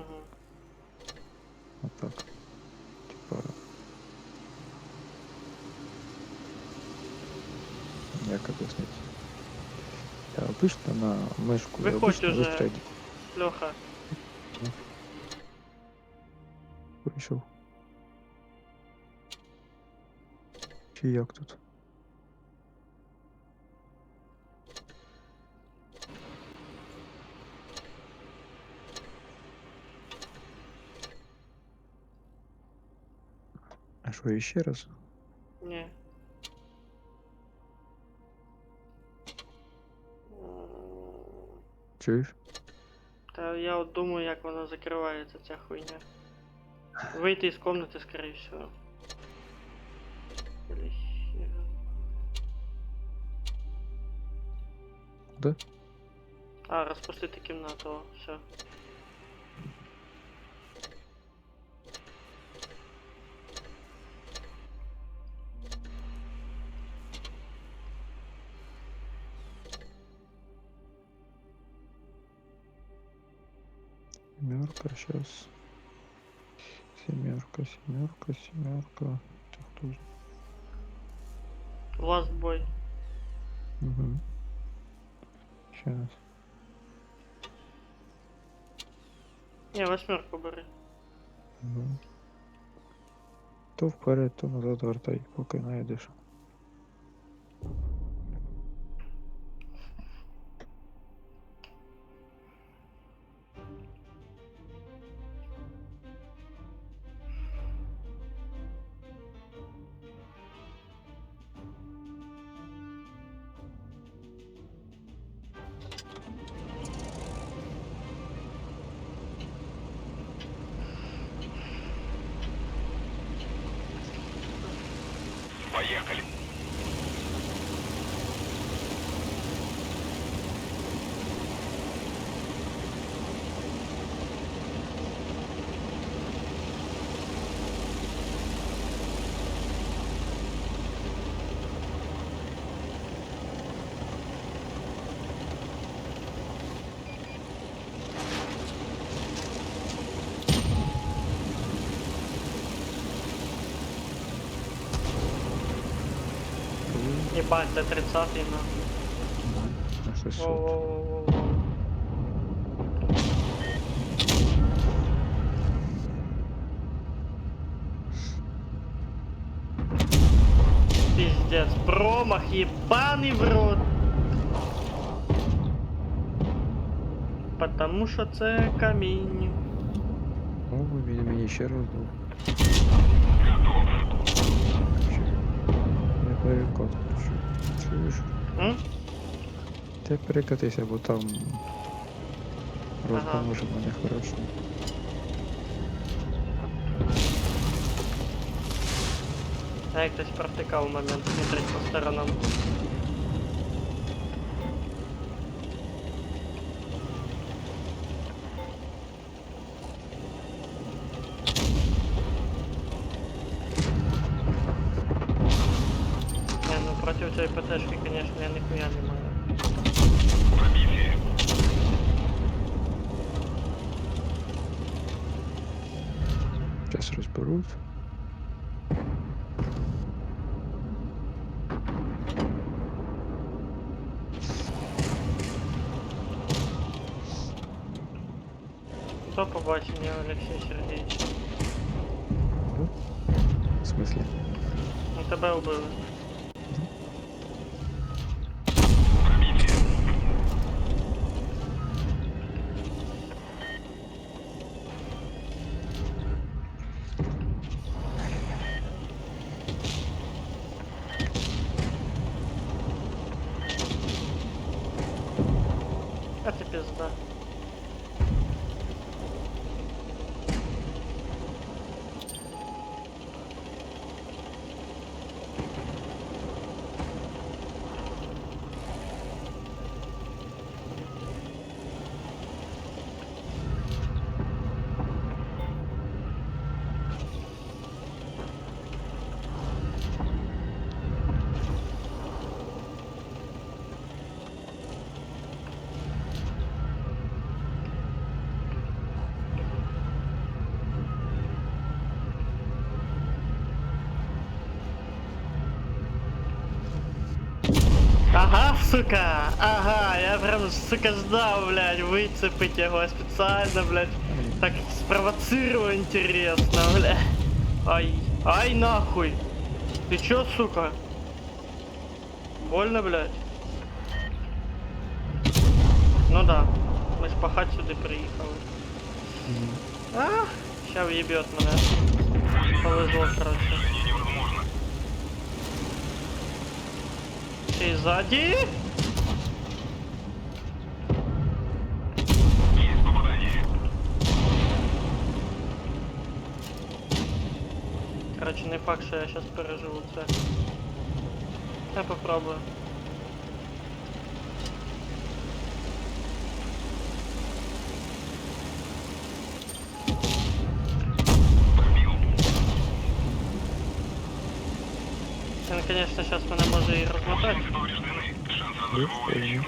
Отак. Типа, як об'яснити? Я обично на мишку, я Виходь обично уже, вистріл Льоха. вийшов. Чи як тут? А що, іще раз? Ні. Чуєш? Та я от думаю, як вона закривається, ця хуйня. Вийти із комнати, скорее всего. Или хера. Да? А, розпустити кімнату, о, все. Семерка, сейчас. Семерка, семерка, семерка. Это кто же? Last бой. Угу. Сейчас. Ні, восьмерку бери. Угу. То вперед, то назад вертай, поки знайдеш. Поехали. Єбать, це 30-й на. На 600. Воу-воу-воу-воу. Пиздец, промах, ебаный в рот. Потому що це камінь. О, він мені ще раз дав. Я перекат хочу. Чуєш? М? Ти перекатися, бо там розбоможе мене хорошо. А як хтось провтикав момент смотреть по сторонам. Не, ну против цієї ПТшки, конечно, я нихуя не маю. Пробитие. Зараз розберуть. До побачення, Олексій Сергійович. В смислі? Ну тебе вбили. Пробитие. А ти пизда. Ага, сука! Ага, я прям, сука, ждал, блядь, выцепить его специально, блядь. Так спровоцировал интересно, блядь. Ай, ай нахуй! Ты чё, сука? Больно, блядь? Ну да, мы ж пахать сюда приехали. А, ща въебет меня. Повезло, короче. Движение невозможно. Ты сзади? Есть попадание. Короче, не факт, что я сейчас переживу це. Я попробую. Пробил. Він, конечно, сейчас мене може і розмотати. Гусеницы повреждены. Шанс Да, разрыва увеличен.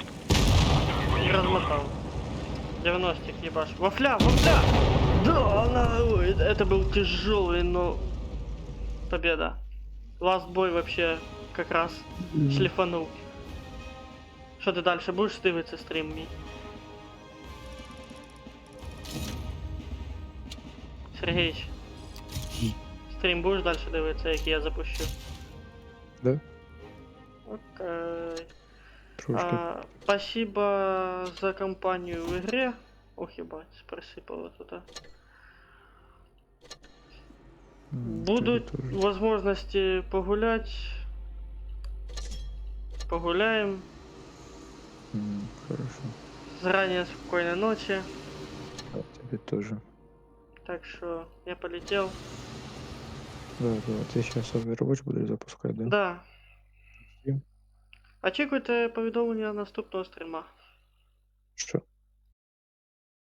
І розмотав. 90-х ебаш. Вафля, вафля! Да, нахуй! Это был тяжелый, но... Победа. Ласт бой вообще как раз шлифанул. Что ты дальше будешь дивитися стрім мій? Сергійович, стрім будеш дальше дивитися, як я запущу? Да, Окей. трошки. Спасибо за компанию в игре. Ох, ебать, просыпало туда. Будут Тобі теж. возможности погулять. Погуляем. Хорошо. Заранее спокойной ночи. Да, тебе тоже. Так что я полетел. Да, да. Ты сейчас Overwatch будешь запускать, да? Да. Стрім? Очікуйте повідомлення наступного стріма. Що?